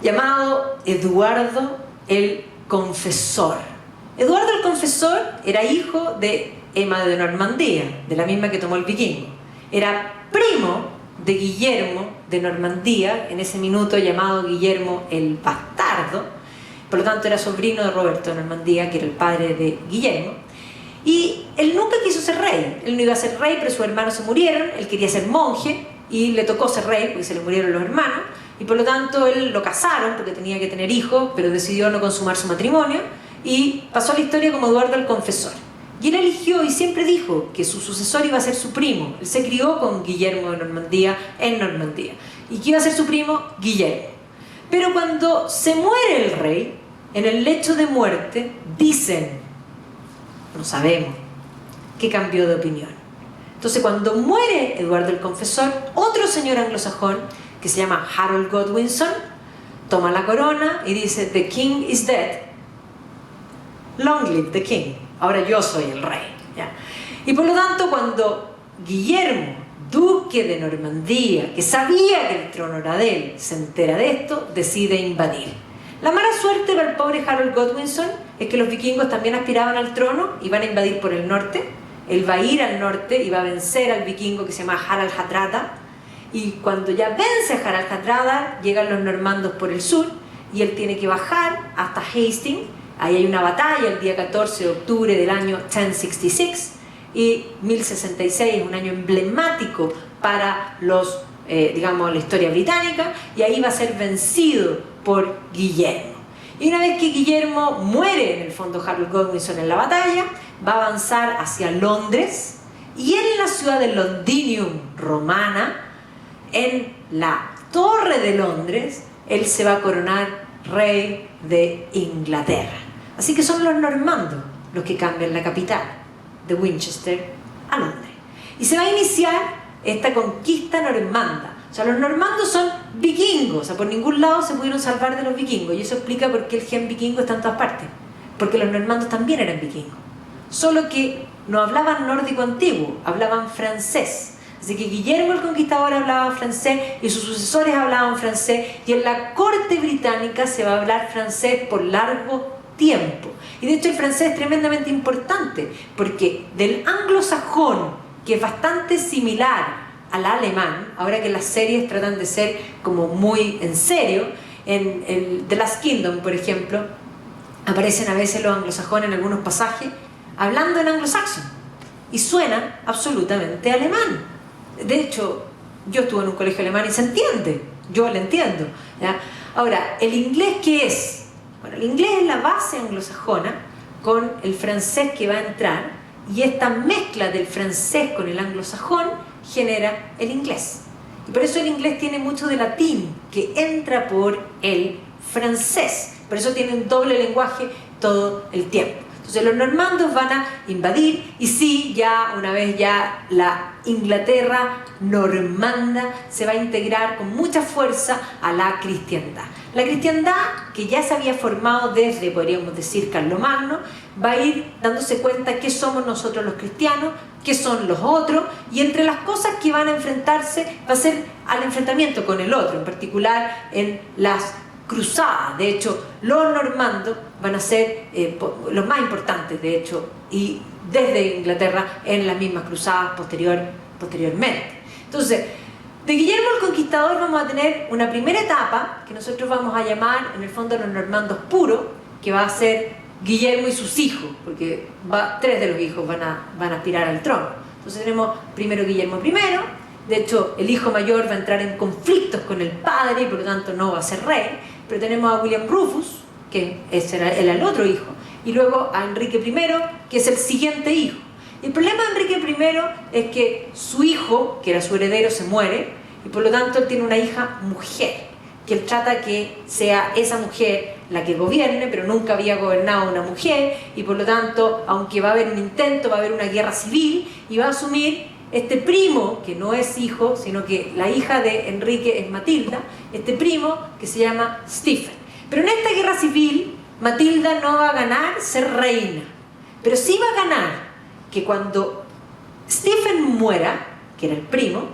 llamado Eduardo el Confesor. Eduardo el Confesor era hijo de Emma de Normandía, de la misma que tomó el vikingo. Era primo de Guillermo de Normandía, en ese minuto llamado Guillermo el Bastardo, por lo tanto era sobrino de Roberto de Normandía, que era el padre de Guillermo. Y él nunca quiso ser rey, él no iba a ser rey, pero sus hermanos se murieron, él quería ser monje y le tocó ser rey porque se le murieron los hermanos, y por lo tanto él lo casaron porque tenía que tener hijos, pero decidió no consumar su matrimonio y pasó a la historia como Eduardo el Confesor. Y él eligió y siempre dijo que su sucesor iba a ser su primo. Él se crió con Guillermo de Normandía en Normandía. ¿Y quién iba a ser su primo? Guillermo. Pero cuando se muere el rey, en el lecho de muerte, dicen, no sabemos, que cambió de opinión. Entonces, cuando muere Eduardo el Confesor, otro señor anglosajón, que se llama Harold Godwinson, toma la corona y dice, "The king is dead. Long live the king". Ahora yo soy el rey. ¿Ya? Y por lo tanto, cuando Guillermo, duque de Normandía, que sabía que el trono era de él, se entera de esto, decide invadir. La mala suerte para el pobre Harold Godwinson es que los vikingos también aspiraban al trono y van a invadir por el norte. Él va a ir al norte y va a vencer al vikingo que se llama Harald Hardrada. Y cuando ya vence a Harald Hardrada, llegan los normandos por el sur y él tiene que bajar hasta Hastings. Ahí hay una batalla el día 14 de octubre del año 1066 y 1066 es un año emblemático para los, digamos, la historia británica, y ahí va a ser vencido por Guillermo. Y una vez que Guillermo muere, en el fondo Harold Godwinson en la batalla, va a avanzar hacia Londres, y en la ciudad de Londinium romana, en la Torre de Londres, él se va a coronar rey de Inglaterra. Así que son los normandos los que cambian la capital de Winchester a Londres. Y se va a iniciar esta conquista normanda. O sea, los normandos son vikingos, o sea, por ningún lado se pudieron salvar de los vikingos, y eso explica por qué el gen vikingo está en todas partes, porque los normandos también eran vikingos, solo que no hablaban nórdico antiguo, hablaban francés. Así que Guillermo el Conquistador hablaba francés y sus sucesores hablaban francés, y en la corte británica se va a hablar francés por largo tiempo. Y de hecho el francés es tremendamente importante, porque del anglosajón, que es bastante similar al alemán, ahora que las series tratan de ser como muy en serio, en el The Last Kingdom, por ejemplo, aparecen a veces los anglosajones en algunos pasajes hablando en anglo-saxon y suena absolutamente alemán. De hecho, yo estuve en un colegio alemán y se entiende, yo lo entiendo, ¿ya? Ahora, ¿el inglés qué es? Bueno, el inglés es la base anglosajona con el francés que va a entrar, y esta mezcla del francés con el anglosajón genera el inglés. Y por eso el inglés tiene mucho de latín que entra por el francés. Por eso tiene un doble lenguaje todo el tiempo. Entonces los normandos van a invadir, y sí, ya una vez ya la Inglaterra normanda se va a integrar con mucha fuerza a la cristiandad. La cristiandad, que ya se había formado desde, podríamos decir, Carlomagno, va a ir dándose cuenta qué somos nosotros los cristianos, qué son los otros, y entre las cosas que van a enfrentarse va a ser al enfrentamiento con el otro, en particular en las cruzadas. De hecho, los normandos van a ser los más importantes, de hecho, y desde Inglaterra en las mismas cruzadas posteriormente. Entonces, de Guillermo el Conquistador vamos a tener una primera etapa que nosotros vamos a llamar, en el fondo, los normandos puros, que va a ser Guillermo y sus hijos, porque tres de los hijos van a aspirar al trono. Entonces tenemos primero Guillermo I. De hecho, el hijo mayor va a entrar en conflictos con el padre y por lo tanto no va a ser rey. Pero tenemos a William Rufus, que ese era el otro hijo, y luego a Enrique I, que es el siguiente hijo. Y el problema de Enrique I es que su hijo, que era su heredero, se muere, y por lo tanto él tiene una hija mujer, que él trata que sea esa mujer la que gobierne, pero nunca había gobernado una mujer, y por lo tanto, aunque va a haber un intento, va a haber una guerra civil, y va a asumir este primo, que no es hijo, sino que la hija de Enrique es Matilda, este primo que se llama Stephen. Pero en esta guerra civil, Matilda no va a ganar ser reina, pero sí va a ganar que cuando Stephen muera, que era el primo,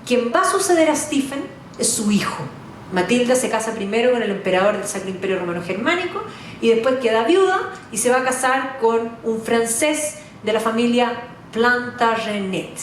quien va a suceder a Stephen es su hijo. Matilda se casa primero con el emperador del Sacro Imperio Romano Germánico y después queda viuda y se va a casar con un francés de la familia Plantagenet,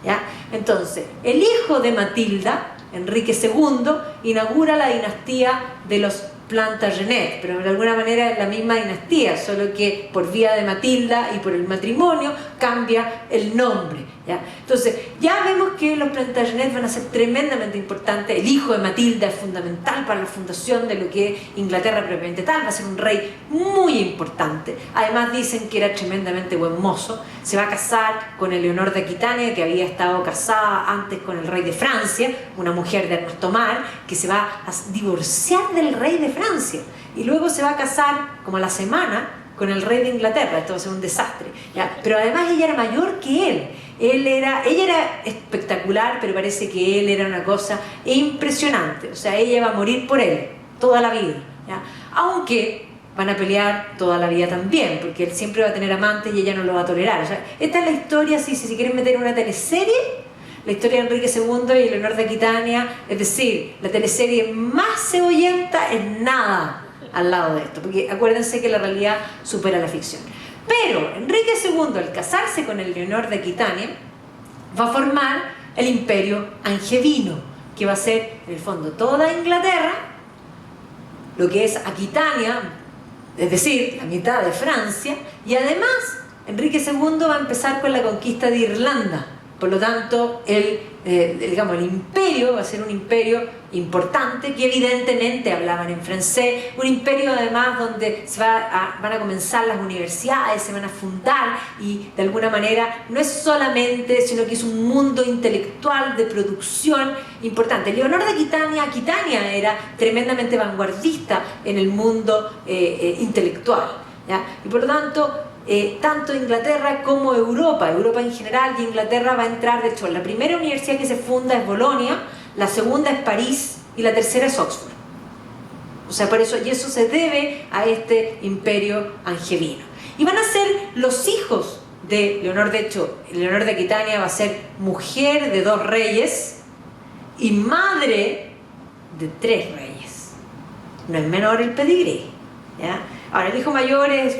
¿ya? Entonces, el hijo de Matilda, Enrique II, inaugura la dinastía de los Plantagenet, pero de alguna manera es la misma dinastía, solo que por vía de Matilda y por el matrimonio cambia el nombre. ¿ya? Entonces, ya vemos que los Plantagenet van a ser tremendamente importantes. El hijo de Matilda es fundamental para la fundación de lo que es Inglaterra propiamente tal, va a ser un rey muy importante. Además dicen que era tremendamente buen mozo. Se va a casar con Eleonor de Aquitania, que había estado casada antes con el rey de Francia, una mujer de Ernesto Mar, que se va a divorciar del rey de Francia. Y luego se va a casar, como a la semana, con el rey de Inglaterra. Esto va a ser un desastre, ¿ya? Pero además ella era mayor que él. Ella era espectacular, pero parece que él era una cosa impresionante. O sea, ella va a morir por él toda la vida, ¿ya? Aunque van a pelear toda la vida también, porque él siempre va a tener amantes y ella no lo va a tolerar. O sea, esta es la historia, si quieren meter en una teleserie, la historia de Enrique II y Leonor de Aquitania, es decir, la teleserie más cebollenta es nada al lado de esto, porque acuérdense que la realidad supera la ficción. Pero Enrique II, al casarse con Eleonor de Aquitania, va a formar el imperio angevino, que va a ser, en el fondo, toda Inglaterra, lo que es Aquitania, es decir, la mitad de Francia, y además Enrique II va a empezar con la conquista de Irlanda. Por lo tanto, el imperio va a ser un imperio importante, que evidentemente hablaban en francés, un imperio además donde van a comenzar las universidades, se van a fundar, y de alguna manera no es solamente, sino que es un mundo intelectual de producción importante. Leonor de Aquitania era tremendamente vanguardista en el mundo intelectual, ¿ya? Y por lo tanto, tanto Inglaterra como Europa en general, y Inglaterra va a entrar, de hecho, la primera universidad que se funda es Bolonia, la segunda es París y la tercera es Oxford. O sea, por eso, y eso se debe a este imperio angevino. Y van a ser los hijos de Leonor, de hecho, Leonor de Aquitania va a ser mujer de 2 reyes y madre de 3 reyes. No es menor el pedigrí, ¿ya? Ahora, el hijo mayor es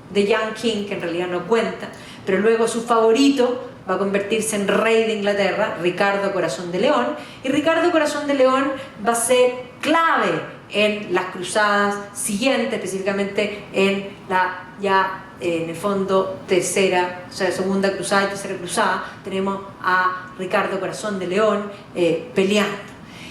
de Young King, que en realidad no cuenta, pero luego su favorito va a convertirse en rey de Inglaterra, Ricardo Corazón de León, y Ricardo Corazón de León va a ser clave en las cruzadas siguientes, específicamente en la en el fondo segunda cruzada y tercera cruzada. Tenemos a Ricardo Corazón de León peleando.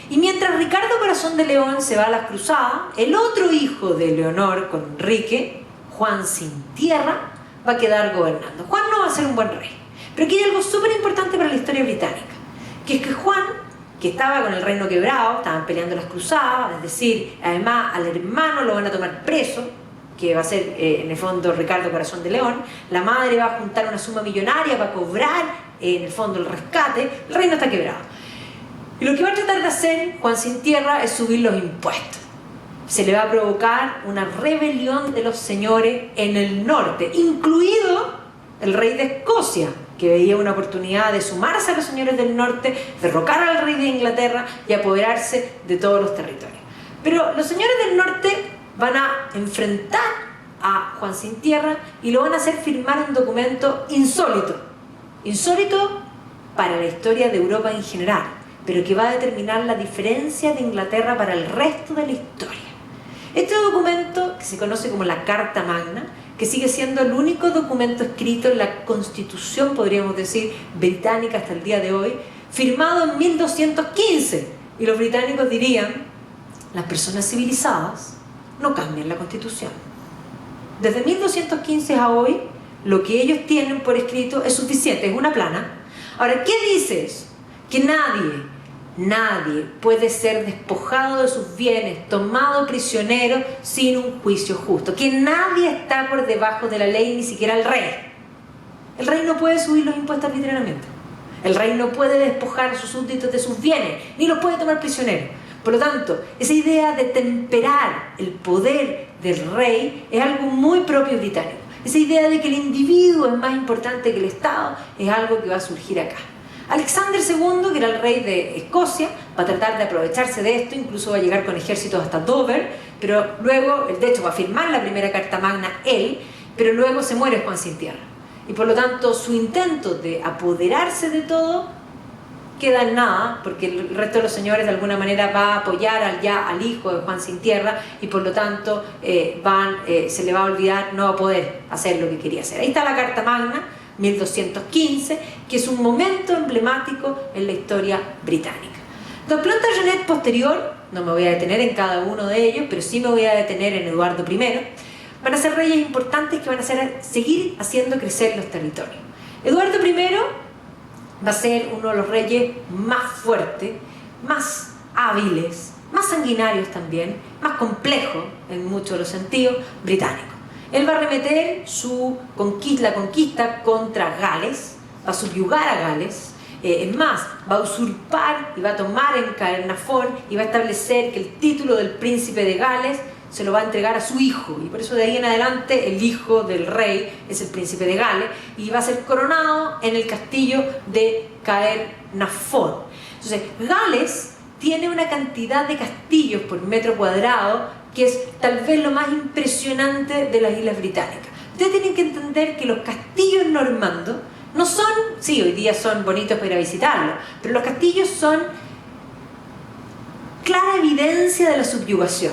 Y mientras Ricardo Corazón de León se va a las cruzadas, el otro hijo de Leonor con Enrique, Juan Sin Tierra, va a quedar gobernando. Juan no va a ser un buen rey, pero aquí hay algo súper importante para la historia británica, que es que Juan, que estaba con el reino quebrado, estaban peleando las cruzadas, es decir, además al hermano lo van a tomar preso, que va a ser en el fondo Ricardo Corazón de León, la madre va a juntar una suma millonaria para cobrar en el fondo el rescate, el reino está quebrado. Y lo que va a tratar de hacer Juan Sin Tierra es subir los impuestos. Se le va a provocar una rebelión de los señores en el norte, incluido el rey de Escocia, que veía una oportunidad de sumarse a los señores del norte, derrocar al rey de Inglaterra y apoderarse de todos los territorios. Pero los señores del norte van a enfrentar a Juan Sin Tierra y lo van a hacer firmar un documento insólito para la historia de Europa en general, pero que va a determinar la diferencia de Inglaterra para el resto de la historia. Este documento, que se conoce como la Carta Magna, que sigue siendo el único documento escrito en la Constitución, podríamos decir, británica hasta el día de hoy, firmado en 1215, y los británicos dirían: las personas civilizadas no cambian la Constitución. Desde 1215 a hoy, lo que ellos tienen por escrito es suficiente, es una plana. Ahora, ¿qué dice eso? Que nadie puede ser despojado de sus bienes, tomado prisionero sin un juicio justo, que nadie está por debajo de la ley, ni siquiera el rey. El rey no puede subir los impuestos arbitrariamente, el rey no puede despojar a sus súbditos de sus bienes, ni los puede tomar prisioneros. Por lo tanto, esa idea de temperar el poder del rey es algo muy propio británico. Esa idea de que el individuo es más importante que el Estado es algo que va a surgir acá. Alexander II, que era el rey de Escocia, va a tratar de aprovecharse de esto, incluso va a llegar con ejércitos hasta Dover, pero luego, de hecho, va a firmar la primera Carta Magna él, pero luego se muere Juan Sin Tierra. Y por lo tanto, su intento de apoderarse de todo queda en nada, porque el resto de los señores de alguna manera va a apoyar al hijo de Juan Sin Tierra, y por lo tanto se le va a olvidar, no va a poder hacer lo que quería hacer. Ahí está la Carta Magna, 1215, que es un momento emblemático en la historia británica. Don Plantagenet posterior, no me voy a detener en cada uno de ellos, pero sí me voy a detener en Eduardo I, van a ser reyes importantes que van a seguir haciendo crecer los territorios. Eduardo I va a ser uno de los reyes más fuertes, más hábiles, más sanguinarios también, más complejos en muchos de los sentidos, británicos. Él va a arremeter la conquista contra Gales, va a subyugar a Gales, es más, va a usurpar y va a tomar en Caernarfon y va a establecer que el título del príncipe de Gales se lo va a entregar a su hijo, y por eso de ahí en adelante el hijo del rey es el príncipe de Gales y va a ser coronado en el castillo de Caernarfon. Entonces, Gales tiene una cantidad de castillos por metro cuadrado que es tal vez lo más impresionante de las Islas Británicas. Ustedes tienen que entender que los castillos normandos no son, sí, hoy día son bonitos para ir a visitarlos, pero los castillos son clara evidencia de la subyugación.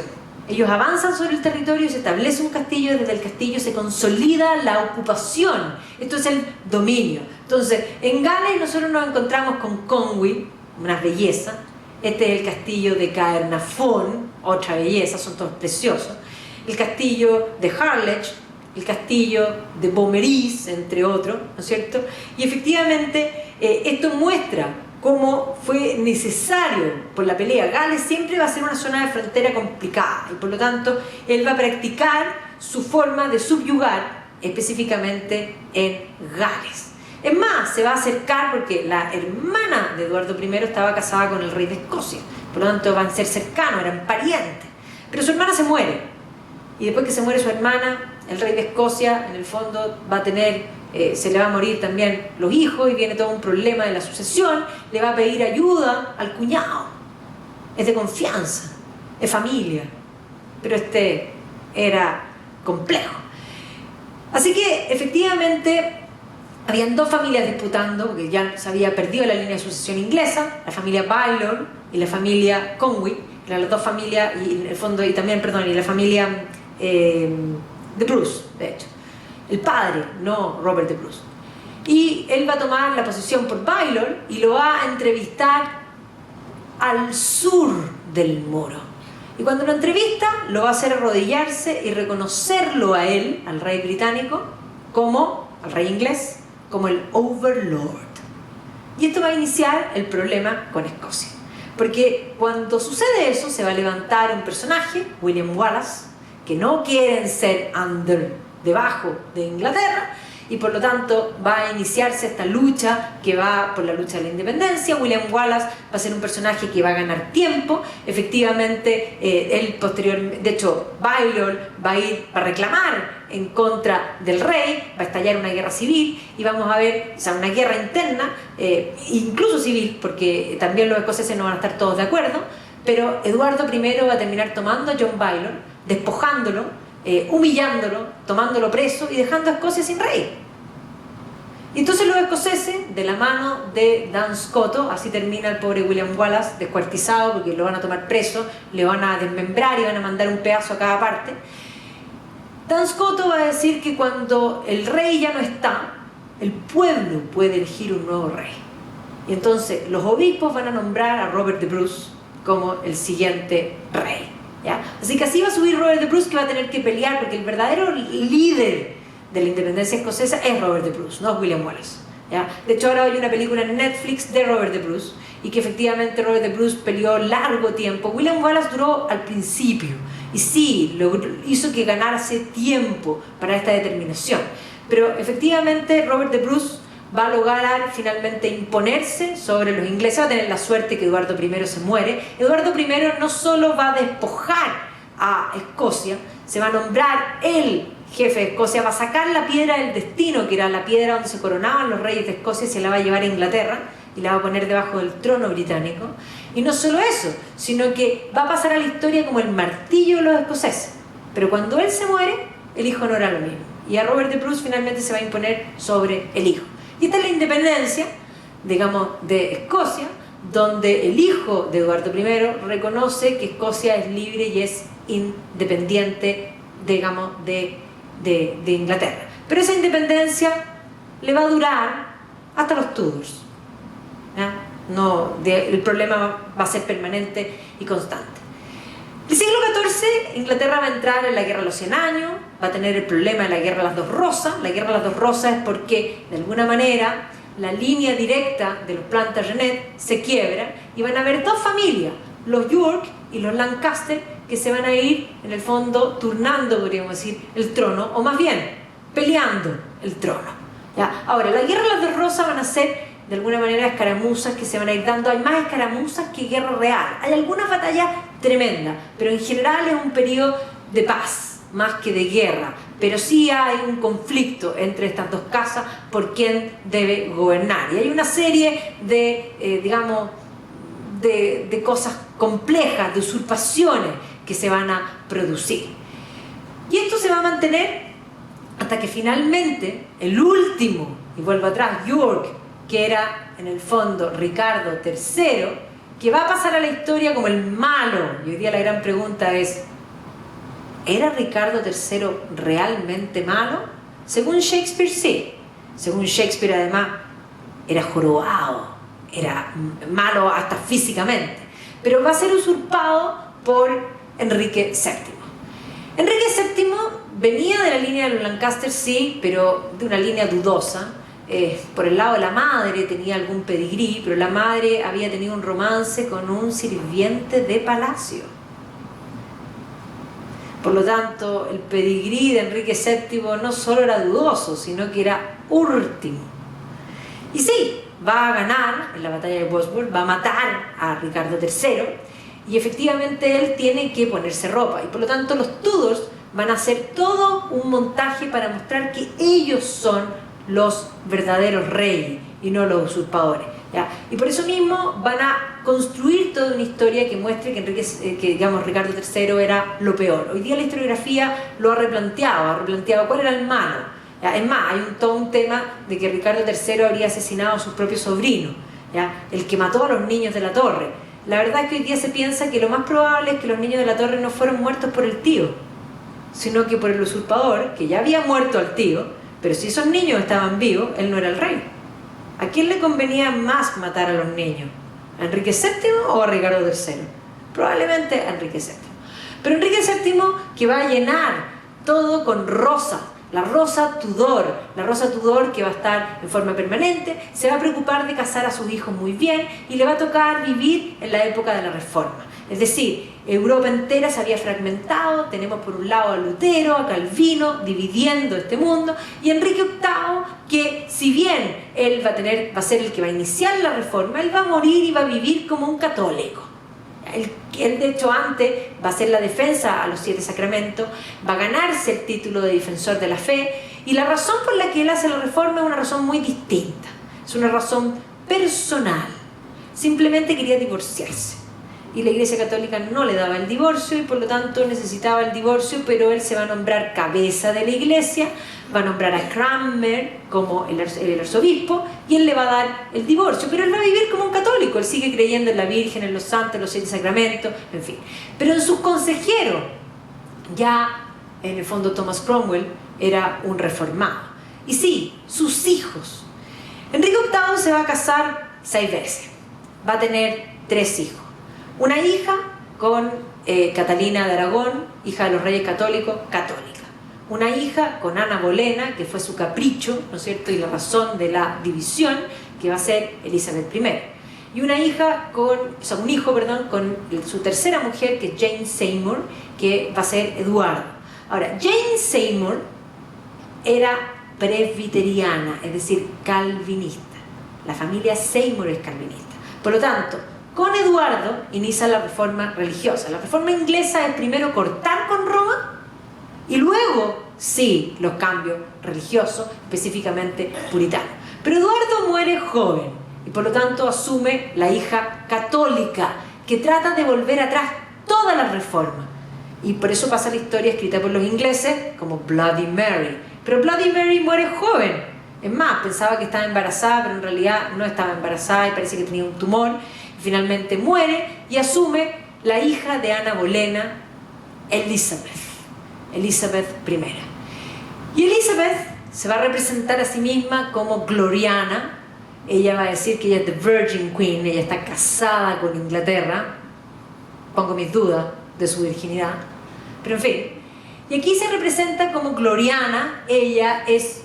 Ellos avanzan sobre el territorio, se establece un castillo, desde el castillo se consolida la ocupación. Esto es el dominio. Entonces, en Gales nosotros nos encontramos con Conwy, una belleza. Este es el castillo de Caernarfon, otra belleza, son todos preciosos. El castillo de Harlech, el castillo de Beaumaris, entre otros, ¿no es cierto? Y efectivamente esto muestra cómo fue necesario por la pelea. Gales siempre va a ser una zona de frontera complicada y por lo tanto él va a practicar su forma de subyugar específicamente en Gales. Es más, se va a acercar porque la hermana de Eduardo I estaba casada con el rey de Escocia, por lo tanto van a ser cercanos, eran parientes. Pero su hermana se muere y después que se muere su hermana, el rey de Escocia en el fondo va a tener, se le va a morir también los hijos y viene todo un problema de la sucesión, le va a pedir ayuda al cuñado, es de confianza, es familia, pero este era complejo. Así que efectivamente habían dos familias disputando, porque ya se había perdido la línea de sucesión inglesa, la familia Baylor y la familia Conwy, eran las dos familias, y en el fondo, y también, perdón, y la familia de Bruce, de hecho. El padre, no Robert de Bruce. Y él va a tomar la posición por Baylor y lo va a entrevistar al sur del muro. Y cuando lo entrevista, lo va a hacer arrodillarse y reconocerlo a él, al rey británico, como, al rey inglés, como el Overlord. Y esto va a iniciar el problema con Escocia. Porque cuando sucede eso, se va a levantar un personaje, William Wallace, que no quieren ser debajo de Inglaterra, y por lo tanto va a iniciarse esta lucha que va por la lucha de la independencia. William Wallace va a ser un personaje que va a ganar tiempo. Efectivamente, él posteriormente, de hecho, Baylor va a ir para reclamar en contra del rey, va a estallar una guerra civil y vamos a ver, o sea, una guerra interna, incluso civil, porque también los escoceses no van a estar todos de acuerdo, pero Eduardo I va a terminar tomando a John Baylor, despojándolo, humillándolo, tomándolo preso y dejando a Escocia sin rey. Y entonces los escoceses, de la mano de Dan Scotto, así termina el pobre William Wallace descuartizado porque lo van a tomar preso, le van a desmembrar y van a mandar un pedazo a cada parte. Dan Scotto va a decir que cuando el rey ya no está, el pueblo puede elegir un nuevo rey. Y entonces los obispos van a nombrar a Robert de Bruce como el siguiente rey. ¿Ya? Así que así va a subir Robert de Bruce, que va a tener que pelear porque el verdadero líder de la independencia escocesa es Robert de Bruce, no es William Wallace. ¿Ya? De hecho ahora hay una película en Netflix de Robert de Bruce y que efectivamente Robert de Bruce peleó largo tiempo. William Wallace duró al principio y sí, hizo que ganarse tiempo para esta determinación, pero efectivamente Robert de Bruce va a lograr finalmente imponerse sobre los ingleses. Va a tener la suerte que Eduardo I se muere. Eduardo I no solo va a despojar a Escocia, se va a nombrar el jefe de Escocia, va a sacar la piedra del destino, que era la piedra donde se coronaban los reyes de Escocia, y se la va a llevar a Inglaterra y la va a poner debajo del trono británico. Y no solo eso, sino que va a pasar a la historia como el martillo de los escoceses. Pero cuando él se muere, el hijo no era lo mismo. Y a Robert de Bruce finalmente se va a imponer sobre el hijo. Y esta es la independencia, digamos, de Escocia, donde el hijo de Eduardo I reconoce que Escocia es libre y es independiente, digamos, de Inglaterra. Pero esa independencia le va a durar hasta los Tudors. ¿Ya? No, el problema va a ser permanente y constante. El siglo XIV, Inglaterra va a entrar en la Guerra de los 100 años, va a tener el problema de la Guerra de las Dos Rosas. La Guerra de las Dos Rosas es porque, de alguna manera, la línea directa de los Plantagenet se quiebra y van a haber dos familias, los York y los Lancaster, que se van a ir, en el fondo, turnando, podríamos decir, el trono, o más bien, peleando el trono. ¿Ya? Ahora, la Guerra de las Dos Rosas van a ser, de alguna manera, escaramuzas que se van a ir dando. Hay más escaramuzas que guerra real. Hay algunas batallas tremendas, pero en general es un periodo de paz, más que de guerra. Pero sí hay un conflicto entre estas dos casas por quién debe gobernar. Y hay una serie de, digamos, de cosas complejas, de usurpaciones que se van a producir. Y esto se va a mantener hasta que finalmente el último, y vuelvo atrás, York, que era en el fondo Ricardo III, que va a pasar a la historia como el malo. Y hoy día la gran pregunta es, ¿era Ricardo III realmente malo? Según Shakespeare, sí. Según Shakespeare, además, era jorobado, era malo hasta físicamente. Pero va a ser usurpado por Enrique VII. Enrique VII venía de la línea de los Lancaster, sí, pero de una línea dudosa. Por el lado de la madre tenía algún pedigrí, pero la madre había tenido un romance con un sirviente de palacio. Por lo tanto, el pedigrí de Enrique VII no solo era dudoso, sino que era último. Y sí, va a ganar en la batalla de Bosworth, va a matar a Ricardo III, y efectivamente él tiene que ponerse ropa, y por lo tanto los Tudors van a hacer todo un montaje para mostrar que ellos son los verdaderos reyes y no los usurpadores, ¿ya? Y por eso mismo van a construir toda una historia que muestre que digamos, Ricardo III era lo peor. Hoy día la historiografía lo ha replanteado cuál era el malo, ¿ya? Es más, hay todo un tema de que Ricardo III habría asesinado a sus propios sobrinos, ¿ya? El que mató a los niños de la torre. La verdad es que hoy día se piensa que lo más probable es que los niños de la torre no fueron muertos por el tío, sino que por el usurpador, que ya había muerto al tío. Pero si esos niños estaban vivos, él no era el rey. ¿A quién le convenía más matar a los niños? ¿A Enrique VII o a Ricardo III? Probablemente a Enrique VII. Pero Enrique VII, que va a llenar todo con rosas, la rosa Tudor que va a estar en forma permanente, se va a preocupar de casar a sus hijos muy bien y le va a tocar vivir en la época de la Reforma. Es decir, Europa entera se había fragmentado, tenemos por un lado a Lutero, a Calvino, dividiendo este mundo, y Enrique VIII, que si bien él va a ser el que va a iniciar la Reforma, él va a morir y va a vivir como un católico. Él de hecho antes va a hacer la defensa a los 7 sacramentos, va a ganarse el título de defensor de la fe, y la razón por la que él hace la Reforma es una razón muy distinta, es una razón personal. Simplemente quería divorciarse. Y la Iglesia Católica no le daba el divorcio y por lo tanto necesitaba el divorcio, pero él se va a nombrar cabeza de la Iglesia, va a nombrar a Cranmer como el arzobispo y él le va a dar el divorcio, pero él va a vivir como un católico, él sigue creyendo en la Virgen, en los santos, en los 7 sacramentos, en fin. Pero en sus consejeros, ya en el fondo Thomas Cromwell era un reformado. Y sí, sus hijos. Enrique VIII se va a casar 6 veces, va a tener 3 hijos. Una hija con Catalina de Aragón, hija de los reyes católicos, católica. Una hija con Ana Bolena, que fue su capricho, ¿no es cierto?, y la razón de la división, que va a ser Elizabeth I. Y una hija un hijo con su tercera mujer, que es Jane Seymour, que va a ser Eduardo. Ahora, Jane Seymour era presbiteriana, es decir, calvinista. La familia Seymour es calvinista. Por lo tanto, con Eduardo inicia la reforma religiosa. La reforma inglesa es primero cortar con Roma y luego, sí, los cambios religiosos, específicamente puritanos. Pero Eduardo muere joven y por lo tanto asume la hija católica que trata de volver atrás todas las reformas. Y por eso pasa la historia escrita por los ingleses como Bloody Mary. Pero Bloody Mary muere joven. Es más, pensaba que estaba embarazada, pero en realidad no estaba embarazada y parece que tenía un tumor. Finalmente muere y asume la hija de Ana Bolena, Elizabeth I. Y Elizabeth se va a representar a sí misma como Gloriana. Ella va a decir que ella es the Virgin Queen, ella está casada con Inglaterra. Pongo mis dudas de su virginidad, pero en fin. Y aquí se representa como Gloriana, ella es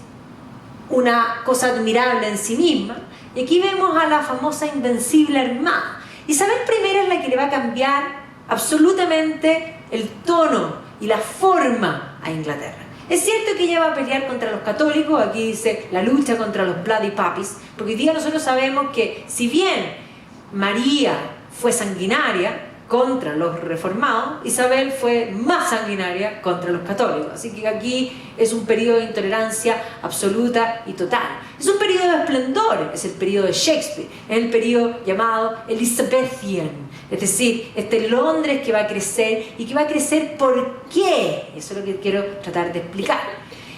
una cosa admirable en sí misma. Y aquí vemos a la famosa Invencible Armada. Isabel I es la que le va a cambiar absolutamente el tono y la forma a Inglaterra. Es cierto que ella va a pelear contra los católicos, aquí dice la lucha contra los Bloody Puppies, porque hoy día nosotros sabemos que si bien María fue sanguinaria contra los reformados, Isabel fue más sanguinaria contra los católicos. Así que aquí es un periodo de intolerancia absoluta y total. Es un periodo de esplendor, es el periodo de Shakespeare, es el periodo llamado Elizabethan, es decir, este Londres que va a crecer. ¿Y que va a crecer por qué? Eso es lo que quiero tratar de explicar.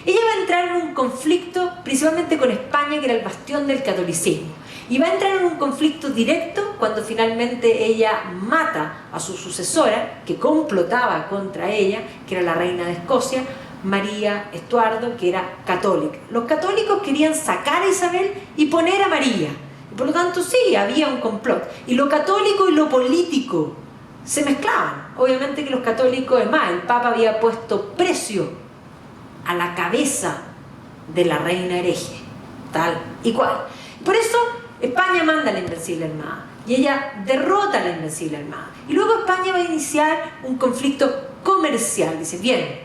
Ella va a entrar en un conflicto principalmente con España, que era el bastión del catolicismo. Y va a entrar en un conflicto directo cuando finalmente ella mata a su sucesora, que complotaba contra ella, que era la reina de Escocia, María Estuardo, que era católica. Los católicos querían sacar a Isabel y poner a María. Y por lo tanto, sí, había un complot. Y lo católico y lo político se mezclaban. Obviamente que los católicos, es más, el Papa había puesto precio a la cabeza de la reina hereje, tal y cual. Por eso España manda a la Invencible Armada y ella derrota a la Invencible Armada. Y luego España va a iniciar un conflicto comercial. Dice, bien,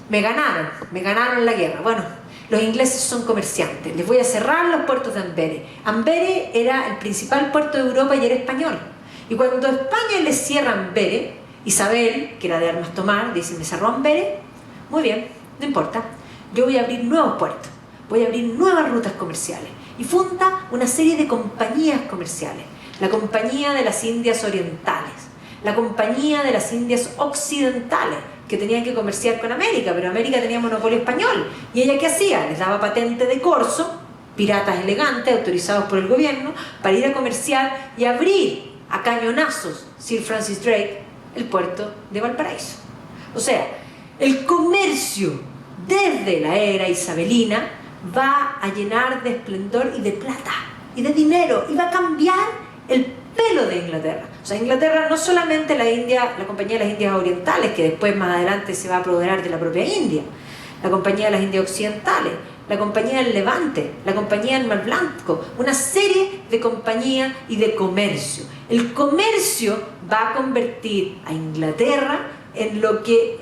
me ganaron la guerra. Bueno, los ingleses son comerciantes, les voy a cerrar los puertos de Amberes. Amberes era el principal puerto de Europa y era español. Y cuando España le cierra Amberes, Isabel, que era de armas tomar, dice, me cerró Amberes, muy bien, no importa, yo voy a abrir nuevos puertos, voy a abrir nuevas rutas comerciales. Y funda una serie de compañías comerciales. La Compañía de las Indias Orientales, la Compañía de las Indias Occidentales, que tenían que comerciar con América, pero América tenía monopolio español. ¿Y ella qué hacía? Les daba patente de corso, piratas elegantes, autorizados por el gobierno, para ir a comerciar y abrir a cañonazos, Sir Francis Drake, el puerto de Valparaíso. O sea, el comercio desde la era isabelina va a llenar de esplendor y de plata y de dinero y va a cambiar el pelo de Inglaterra. O sea, Inglaterra no solamente la Compañía de las Indias Orientales, que después más adelante se va a apoderar de la propia India, la Compañía de las Indias Occidentales, la Compañía del Levante, la Compañía del Mar Blanco, una serie de compañías y de comercio. El comercio va a convertir a Inglaterra en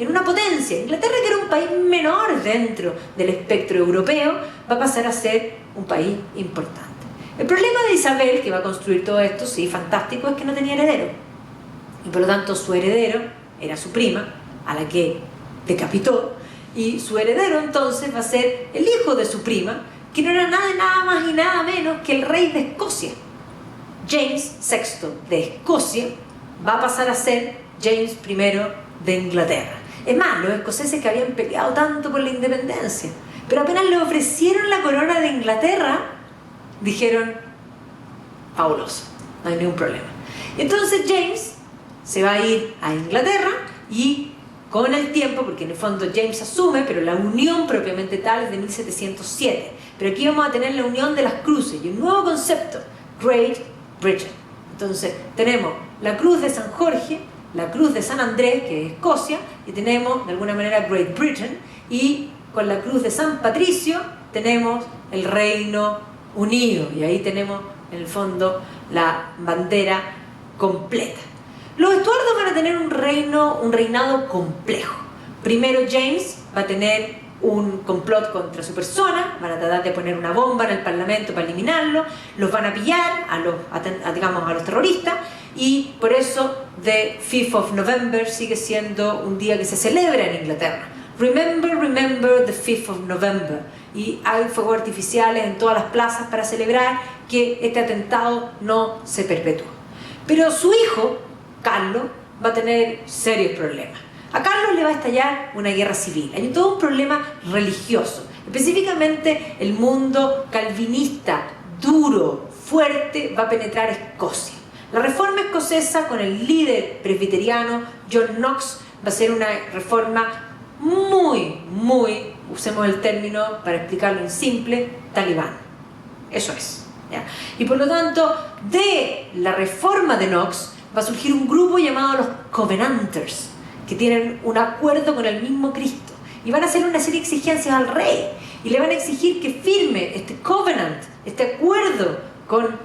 una potencia. Inglaterra, que era un país menor dentro del espectro europeo, va a pasar a ser un país importante. El problema de Isabel, que va a construir todo esto, sí, fantástico, es que no tenía heredero. Y por lo tanto su heredero era su prima, a la que decapitó, y su heredero entonces va a ser el hijo de su prima, que no era nada más y nada menos que el rey de Escocia. James VI de Escocia va a pasar a ser James I de Inglaterra. Es más, los escoceses que habían peleado tanto por la independencia, pero apenas le ofrecieron la corona de Inglaterra, dijeron, fabuloso, no hay ningún problema. Entonces James se va a ir a Inglaterra y con el tiempo, porque en el fondo James asume, pero la unión propiamente tal es de 1707. Pero aquí vamos a tener la unión de las cruces y un nuevo concepto, Great Britain. Entonces tenemos la cruz de San Jorge, la cruz de San Andrés, que es Escocia, y tenemos de alguna manera Great Britain, y con la cruz de San Patricio tenemos el Reino Unido, y ahí tenemos en el fondo la bandera completa. Los estuardos van a tener un reinado complejo. Primero James va a tener un complot contra su persona, van a tratar de poner una bomba en el parlamento para eliminarlo, los van a pillar a los terroristas, y por eso the 5th of November sigue siendo un día que se celebra en Inglaterra. Remember the 5th of November. Y hay fuegos artificiales en todas las plazas para celebrar que este atentado no se perpetuó. Pero su hijo, Carlos, va a tener serios problemas. A Carlos le va a estallar una guerra civil. Hay todo un problema religioso. Específicamente el mundo calvinista, duro, fuerte, va a penetrar Escocia. La reforma escocesa con el líder presbiteriano John Knox va a ser una reforma muy usemos el término para explicarlo en simple, talibán. Eso es, ¿ya? Y por lo tanto, de la reforma de Knox va a surgir un grupo llamado los Covenanters, que tienen un acuerdo con el mismo Cristo. Y van a hacer una serie de exigencias al rey. Y le van a exigir que firme este covenant, este acuerdo con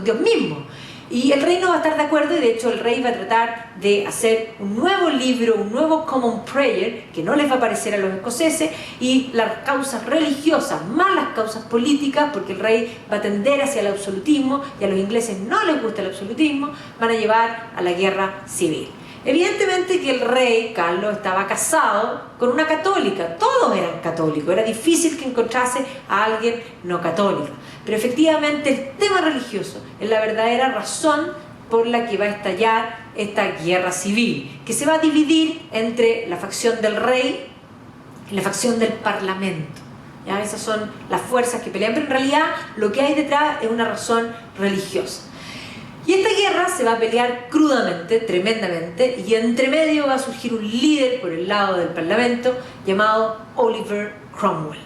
Dios mismo. Y el rey no va a estar de acuerdo, y de hecho el rey va a tratar de hacer un nuevo libro, un nuevo Common Prayer, que no les va a parecer a los escoceses, y las causas religiosas más las causas políticas, porque el rey va a tender hacia el absolutismo, y a los ingleses no les gusta el absolutismo, van a llevar a la guerra civil. Evidentemente que el rey Carlos estaba casado con una católica, todos eran católicos, era difícil que encontrase a alguien no católico, pero efectivamente el tema religioso es la verdadera razón por la que va a estallar esta guerra civil, que se va a dividir entre la facción del rey y la facción del parlamento. ¿Ya? Esas son las fuerzas que pelean, pero en realidad lo que hay detrás es una razón religiosa. Y esta guerra se va a pelear crudamente, tremendamente, y entre medio va a surgir un líder por el lado del parlamento llamado Oliver Cromwell.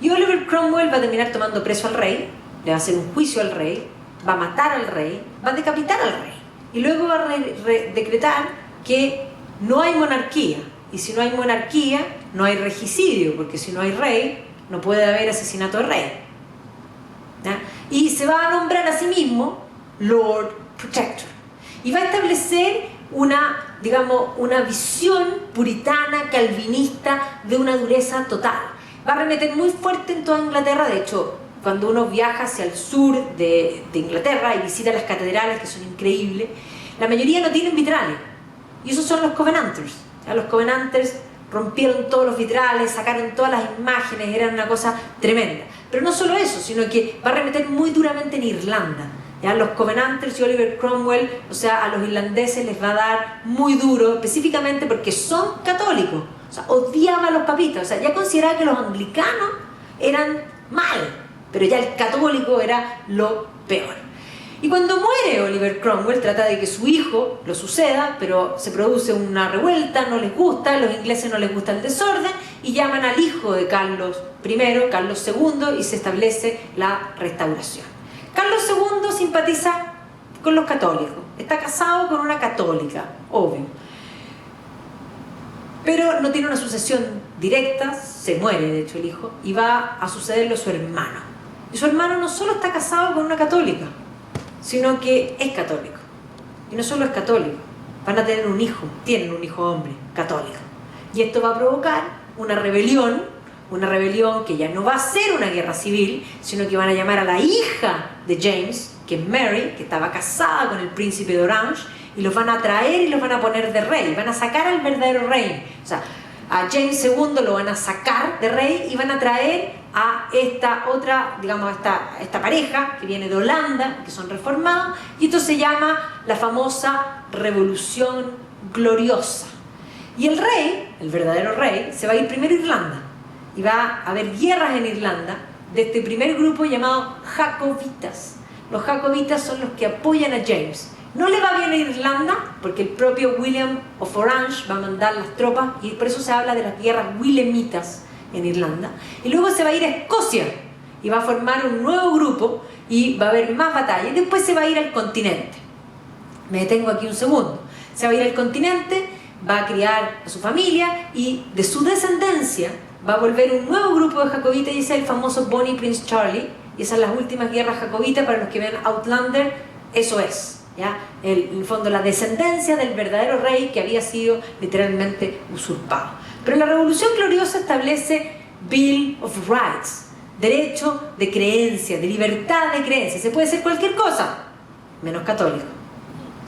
Y Oliver Cromwell va a terminar tomando preso al rey, le va a hacer un juicio al rey, va a matar al rey, va a decapitar al rey. Y luego va a decretar que no hay monarquía. Y si no hay monarquía, no hay regicidio, porque si no hay rey, no puede haber asesinato de rey. ¿Ya? Y se va a nombrar a sí mismo Lord Protector, y va a establecer una visión puritana, calvinista, de una dureza total. Va a remeter muy fuerte en toda Inglaterra. De hecho, cuando uno viaja hacia el sur de Inglaterra y visita las catedrales, que son increíbles, la mayoría no tienen vitrales, y esos son los Covenanters. ¿Ya? Los Covenanters rompieron todos los vitrales, sacaron todas las imágenes, eran una cosa tremenda. Pero no solo eso, sino que va a remeter muy duramente en Irlanda. ¿Ya? Los Covenanters y Oliver Cromwell, o sea, a los irlandeses les va a dar muy duro, específicamente porque son católicos. O sea, odiaban a los papistas. O sea, ya consideraba que los anglicanos eran mal, pero ya el católico era lo peor. Y cuando muere Oliver Cromwell, trata de que su hijo lo suceda, pero se produce una revuelta, no les gusta, los ingleses no les gusta el desorden, y llaman al hijo de Carlos I, Carlos II, y se establece la restauración. Carlos II simpatiza con los católicos, está casado con una católica, obvio, pero no tiene una sucesión directa, se muere de hecho el hijo, y va a sucederlo a su hermano. Y su hermano no solo está casado con una católica, sino que es católico. Y no solo es católico, van a tener un hijo, tienen un hijo hombre católico. Y esto va a provocar una rebelión que ya no va a ser una guerra civil, sino que van a llamar a la hija de James, que es Mary, que estaba casada con el príncipe de Orange, y los van a traer y los van a poner de rey, van a sacar al verdadero rey. O sea, a James II lo van a sacar de rey y van a traer a esta otra, esta pareja que viene de Holanda, que son reformados, y esto se llama la famosa Revolución Gloriosa. Y el rey, el verdadero rey, se va a ir primero a Irlanda, y va a haber guerras en Irlanda de este primer grupo llamado Jacobitas. Los Jacobitas son los que apoyan a James. No le va bien a Irlanda porque el propio William of Orange va a mandar las tropas, y por eso se habla de las guerras williamitas en Irlanda. Y luego se va a ir a Escocia y va a formar un nuevo grupo, y va a haber más batallas. Y después se va a ir al continente. Me detengo aquí un segundo. Se va a ir al continente, va a criar a su familia, y de su descendencia va a volver un nuevo grupo de jacobitas, y ese es el famoso Bonnie Prince Charlie. Y esas son las últimas guerras jacobitas. Para los que ven Outlander, eso es, ¿ya? En el fondo, la descendencia del verdadero rey que había sido literalmente usurpado. Pero la Revolución Gloriosa establece Bill of Rights, derecho de creencia, de libertad de creencia. Se puede ser cualquier cosa, menos católico.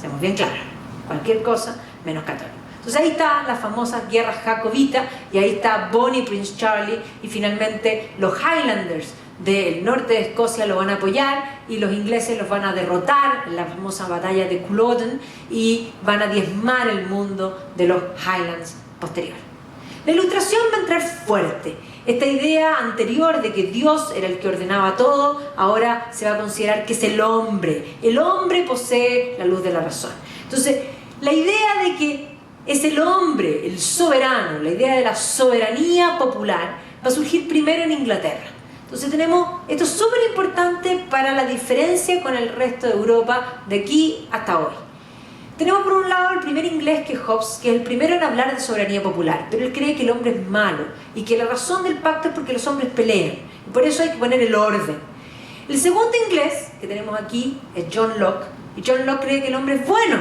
Seamos bien claros, cualquier cosa menos católico. Entonces ahí está las famosas guerras jacobitas, y ahí está Bonnie Prince Charlie, y finalmente los Highlanders del norte de Escocia lo van a apoyar, y los ingleses los van a derrotar en la famosa batalla de Culloden, y van a diezmar el mundo de los Highlands posterior. La Ilustración va a entrar fuerte. Esta idea anterior de que Dios era el que ordenaba todo, ahora se va a considerar que es el hombre. El hombre posee la luz de la razón. Entonces, la idea de que es el hombre, el soberano, la idea de la soberanía popular, va a surgir primero en Inglaterra. Entonces tenemos, esto es súper importante para la diferencia con el resto de Europa de aquí hasta hoy. Tenemos por un lado el primer inglés, que es Hobbes, que es el primero en hablar de soberanía popular, pero él cree que el hombre es malo y que la razón del pacto es porque los hombres pelean, y por eso hay que poner el orden. El segundo inglés que tenemos aquí es John Locke, y John Locke cree que el hombre es bueno,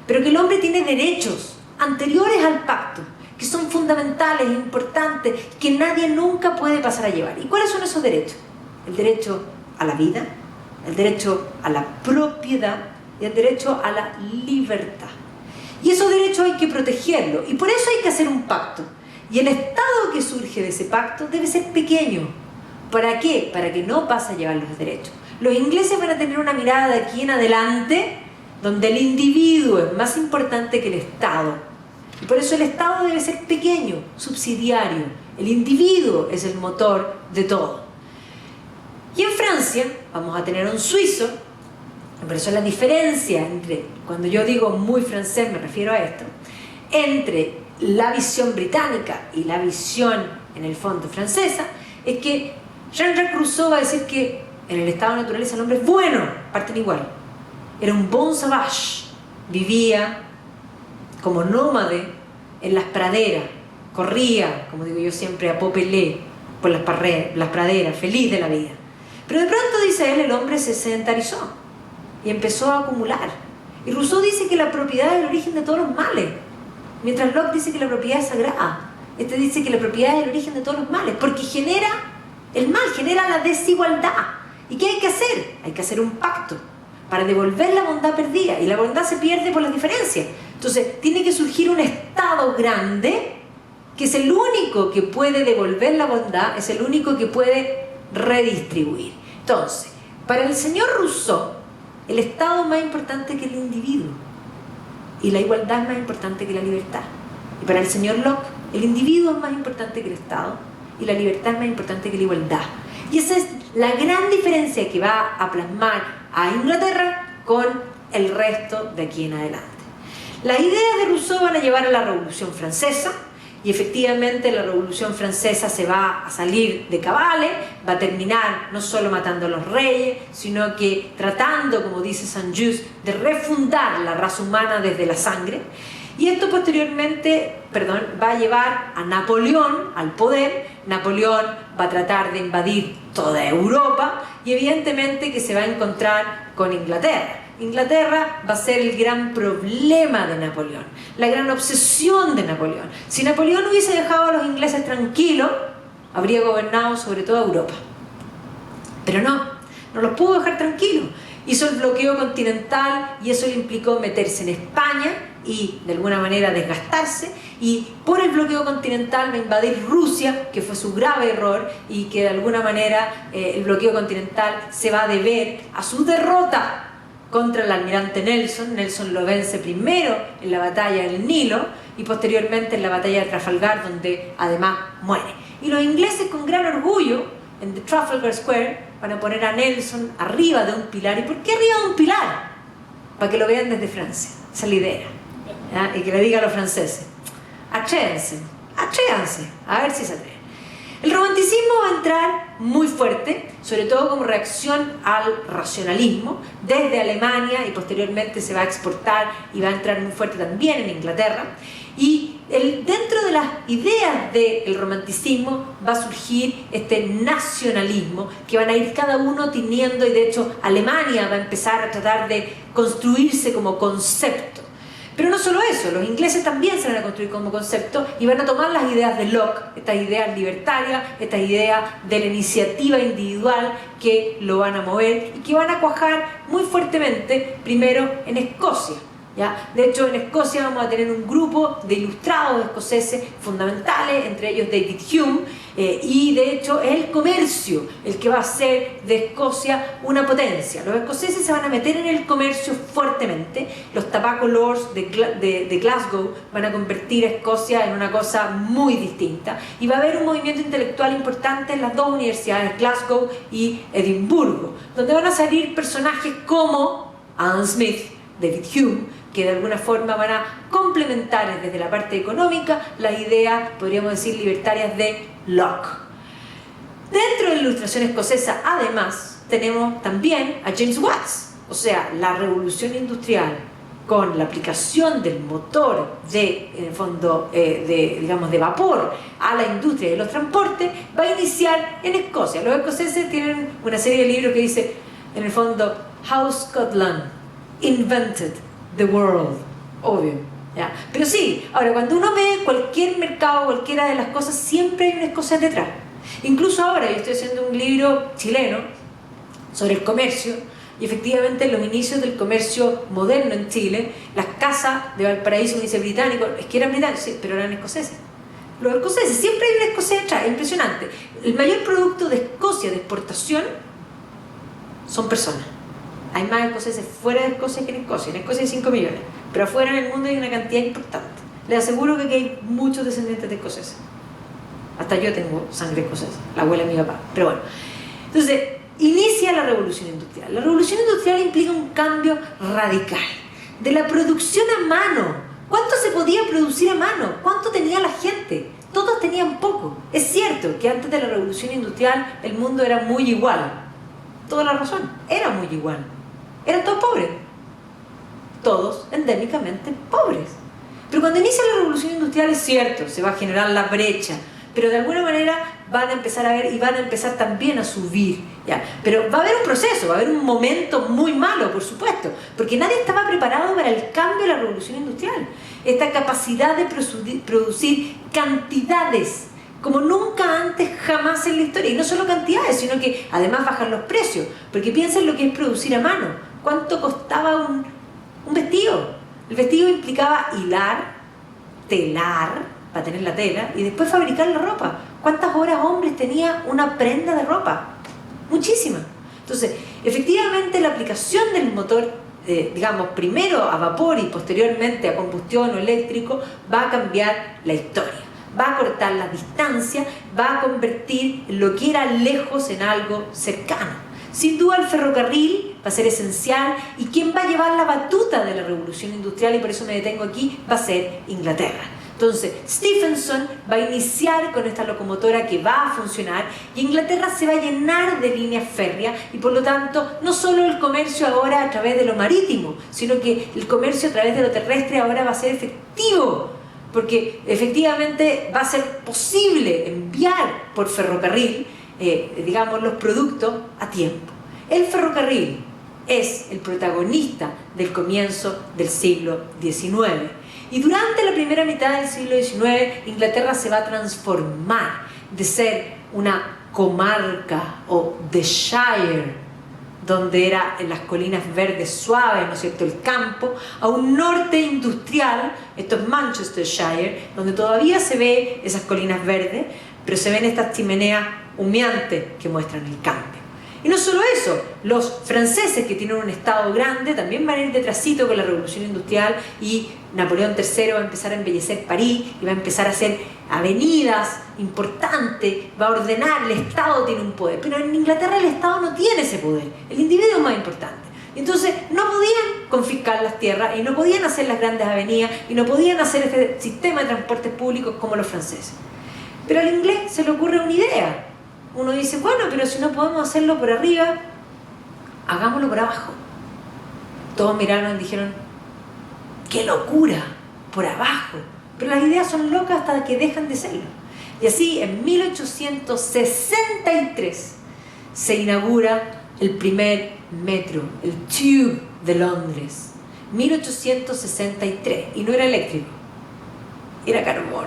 pero que el hombre tiene derechos anteriores al pacto, que son fundamentales, importantes, que nadie nunca puede pasar a llevar. ¿Y cuáles son esos derechos? El derecho a la vida, el derecho a la propiedad y el derecho a la libertad. Y esos derechos hay que protegerlos, y por eso hay que hacer un pacto. Y el Estado que surge de ese pacto debe ser pequeño. ¿Para qué? Para que no pase a llevar los derechos. Los ingleses van a tener una mirada de aquí en adelante donde el individuo es más importante que el Estado. Y por eso el Estado debe ser pequeño, subsidiario. El individuo es el motor de todo. Y en Francia vamos a tener un suizo. Por eso la diferencia entre, cuando yo digo muy francés me refiero a esto, entre la visión británica y la visión en el fondo francesa, es que Jean-Jacques Rousseau va a decir que en el estado de naturaleza el hombre es bueno, parten igual. Era un bon sauvage, vivía como nómade en las praderas, corría, como digo yo siempre, a popelé por las praderas, feliz de la vida. Pero de pronto, dice él, el hombre se sedentarizó y empezó a acumular. Y Rousseau dice que la propiedad es el origen de todos los males, mientras Locke dice que la propiedad es sagrada. Este dice que la propiedad es el origen de todos los males, porque genera el mal, genera la desigualdad. ¿Y qué hay que hacer? Hay que hacer un pacto para devolver la bondad perdida, y la bondad se pierde por las diferencias. Entonces tiene que surgir un Estado grande que es el único que puede devolver la bondad, es el único que puede redistribuir. Entonces, para el señor Rousseau, el Estado es más importante que el individuo y la igualdad es más importante que la libertad. Y para el señor Locke, el individuo es más importante que el Estado y la libertad es más importante que la igualdad. Y esa es la gran diferencia que va a plasmar a Inglaterra con el resto de aquí en adelante. Las ideas de Rousseau van a llevar a la Revolución Francesa, y efectivamente la Revolución Francesa se va a salir de cabales, va a terminar no solo matando a los reyes, sino que tratando, como dice Saint-Just, de refundar la raza humana desde la sangre. Y esto posteriormente, va a llevar a Napoleón al poder. Napoleón va a tratar de invadir toda Europa y evidentemente que se va a encontrar con Inglaterra. Inglaterra va a ser el gran problema de Napoleón, la gran obsesión de Napoleón. Si Napoleón hubiese dejado a los ingleses tranquilos, habría gobernado sobre toda Europa. Pero no los pudo dejar tranquilos. Hizo el bloqueo continental y eso le implicó meterse en España y de alguna manera desgastarse, y por el bloqueo continental va a invadir Rusia, que fue su grave error, y que de alguna manera el bloqueo continental se va a deber a su derrota contra el almirante Nelson. Nelson lo vence primero en la batalla del Nilo y posteriormente en la batalla de Trafalgar, donde además muere. Y los ingleses, con gran orgullo, en Trafalgar Square van a poner a Nelson arriba de un pilar. ¿Y por qué arriba de un pilar? Para que lo vean desde Francia, esa es la idea. ¿Ya? Y que le diga a los franceses: achéanse, a ver si se atreven. El romanticismo va a entrar muy fuerte, sobre todo como reacción al racionalismo, desde Alemania, y posteriormente se va a exportar y va a entrar muy fuerte también en Inglaterra. Y dentro de las ideas del romanticismo va a surgir este nacionalismo, que van a ir cada uno teniendo, y de hecho Alemania va a empezar a tratar de construirse como concepto. Pero no solo eso, los ingleses también se van a construir como concepto y van a tomar las ideas de Locke, estas ideas libertarias, estas ideas de la iniciativa individual, que lo van a mover y que van a cuajar muy fuertemente primero en Escocia. ¿Ya? De hecho, en Escocia vamos a tener un grupo de ilustrados escoceses fundamentales, entre ellos David Hume, y de hecho es el comercio el que va a hacer de Escocia una potencia. Los escoceses se van a meter en el comercio fuertemente. Los tobacco lords de Glasgow van a convertir a Escocia en una cosa muy distinta, y va a haber un movimiento intelectual importante en las dos universidades, Glasgow y Edimburgo, donde van a salir personajes como Adam Smith, David Hume, que de alguna forma van a complementar desde la parte económica las ideas, podríamos decir, libertarias de Locke. Dentro de la Ilustración escocesa, además, tenemos también a James Watts, o sea, la revolución industrial con la aplicación del motor en el fondo, digamos, de vapor a la industria de los transportes, va a iniciar en Escocia. Los escoceses tienen una serie de libros que dice, en el fondo, How Scotland Invented the World, obvio, ¿ya? Pero sí, ahora cuando uno ve cualquier mercado, cualquiera de las cosas, siempre hay un escocés detrás. Incluso ahora yo estoy haciendo un libro chileno sobre el comercio, y efectivamente en los inicios del comercio moderno en Chile, las casas de Valparaíso, dice británico, es que eran británicos, sí, pero eran escoceses. Los escoceses, siempre hay un escocés detrás, es impresionante. El mayor producto de Escocia de exportación son personas. Hay más escoceses fuera de Escocia que en Escocia. En Escocia hay 5 millones, pero afuera en el mundo hay una cantidad importante. Les aseguro que aquí hay muchos descendientes de escoceses. Hasta yo tengo sangre escocesa, la abuela de mi papá. Pero bueno, entonces inicia la revolución industrial. La revolución industrial implica un cambio radical de la producción a mano. ¿Cuánto se podía producir a mano? ¿Cuánto tenía la gente? Todos tenían poco. Es cierto que antes de la revolución industrial el mundo era muy igual. Toda la razón, era muy igual. Eran todos pobres. Todos endémicamente pobres. Pero cuando inicia la revolución industrial es cierto, se va a generar la brecha, pero de alguna manera van a empezar a ver y van a empezar también a subir, ¿ya? Pero va a haber un proceso, va a haber un momento muy malo, por supuesto, porque nadie estaba preparado para el cambio de la revolución industrial. Esta capacidad de producir cantidades como nunca antes, jamás en la historia, y no solo cantidades, sino que además bajan los precios, porque piensen lo que es producir a mano. ¿Cuánto costaba un vestido? El vestido implicaba hilar, telar, para tener la tela, y después fabricar la ropa. ¿Cuántas horas hombres tenía una prenda de ropa? Muchísimas. Entonces, efectivamente la aplicación del motor, digamos, primero a vapor y posteriormente a combustión o eléctrico, va a cambiar la historia. Va a cortar la distancia, va a convertir lo que era lejos en algo cercano. Sin duda el ferrocarril va a ser esencial, y quien va a llevar la batuta de la revolución industrial, y por eso me detengo aquí, va a ser Inglaterra. Entonces, Stephenson va a iniciar con esta locomotora que va a funcionar, y Inglaterra se va a llenar de líneas férreas, y por lo tanto, no solo el comercio ahora a través de lo marítimo, sino que el comercio a través de lo terrestre ahora va a ser efectivo, porque efectivamente va a ser posible enviar por ferrocarril, digamos, los productos a tiempo. El ferrocarril es el protagonista del comienzo del siglo XIX. Y durante la primera mitad del siglo XIX, Inglaterra se va a transformar de ser una comarca o the Shire, donde era en las colinas verdes suaves, ¿no es cierto?, el campo, a un norte industrial, esto es Manchestershire, donde todavía se ve esas colinas verdes, pero se ven estas chimeneas humeantes que muestran el cambio. Y no solo eso, los franceses, que tienen un estado grande, también van a ir detrásito con la revolución industrial, y Napoleón III va a empezar a embellecer París y va a empezar a hacer avenidas importantes, va a ordenar, el Estado tiene un poder, pero en Inglaterra el Estado no tiene ese poder, el individuo es más importante. Entonces no podían confiscar las tierras, y no podían hacer las grandes avenidas, y no podían hacer este sistema de transportes públicos como los franceses. Pero al inglés se le ocurre una idea. Uno dice, bueno, pero si no podemos hacerlo por arriba, hagámoslo por abajo. Todos miraron y dijeron, ¡qué locura! Por abajo. Pero las ideas son locas hasta que dejan de serlo. Y así, en 1863, se inaugura el primer metro, el Tube de Londres. 1863. Y no era eléctrico, era carbón.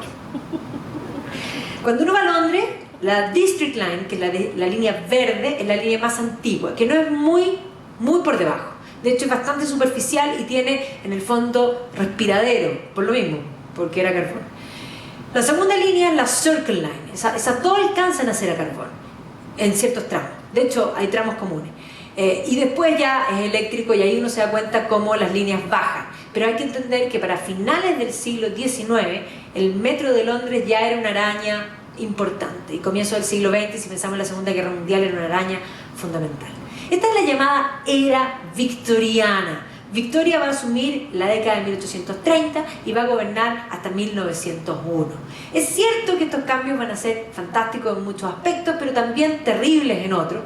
Cuando uno va a Londres, la District Line, que es la línea verde, es la línea más antigua, que no es muy por debajo. De hecho es bastante superficial y tiene en el fondo respiradero, por lo mismo, porque era carbón. La segunda línea es la Circle Line. Esas dos alcanzan a ser a carbón en ciertos tramos. De hecho hay tramos comunes. Y después ya es eléctrico, y ahí uno se da cuenta cómo las líneas bajan. Pero hay que entender que para finales del siglo XIX el metro de Londres ya era una araña importante, y comienzo del siglo XX, si pensamos en la Segunda Guerra Mundial, era una araña fundamental. Esta es la llamada era victoriana, Victoria va a asumir la década de 1830 y va a gobernar hasta 1901. Es cierto que estos cambios van a ser fantásticos en muchos aspectos, pero también terribles en otros.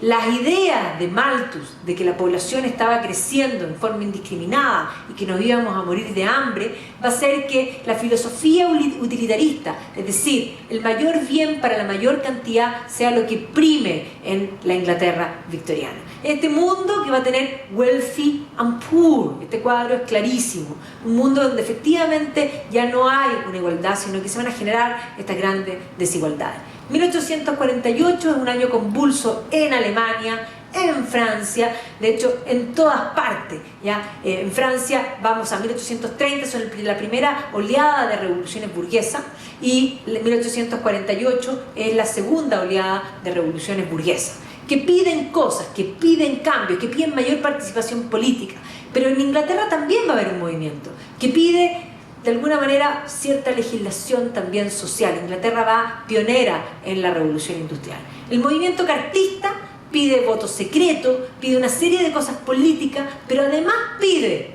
Las ideas de Malthus de que la población estaba creciendo en forma indiscriminada y que nos íbamos a morir de hambre, va a hacer que la filosofía utilitarista, es decir, el mayor bien para la mayor cantidad, sea lo que prime en la Inglaterra victoriana. Este mundo que va a tener wealthy and poor, este cuadro es clarísimo, un mundo donde efectivamente ya no hay una igualdad, sino que se van a generar estas grandes desigualdades. 1848 es un año convulso en Alemania, en Francia, de hecho en todas partes, ¿ya? En Francia vamos a 1830, son la primera oleada de revoluciones burguesas, y 1848 es la segunda oleada de revoluciones burguesas, que piden cosas, que piden cambios, que piden mayor participación política. Pero en Inglaterra también va a haber un movimiento que pide de alguna manera cierta legislación también social. Inglaterra va pionera en la revolución industrial. El movimiento cartista pide voto secreto, pide una serie de cosas políticas, pero además pide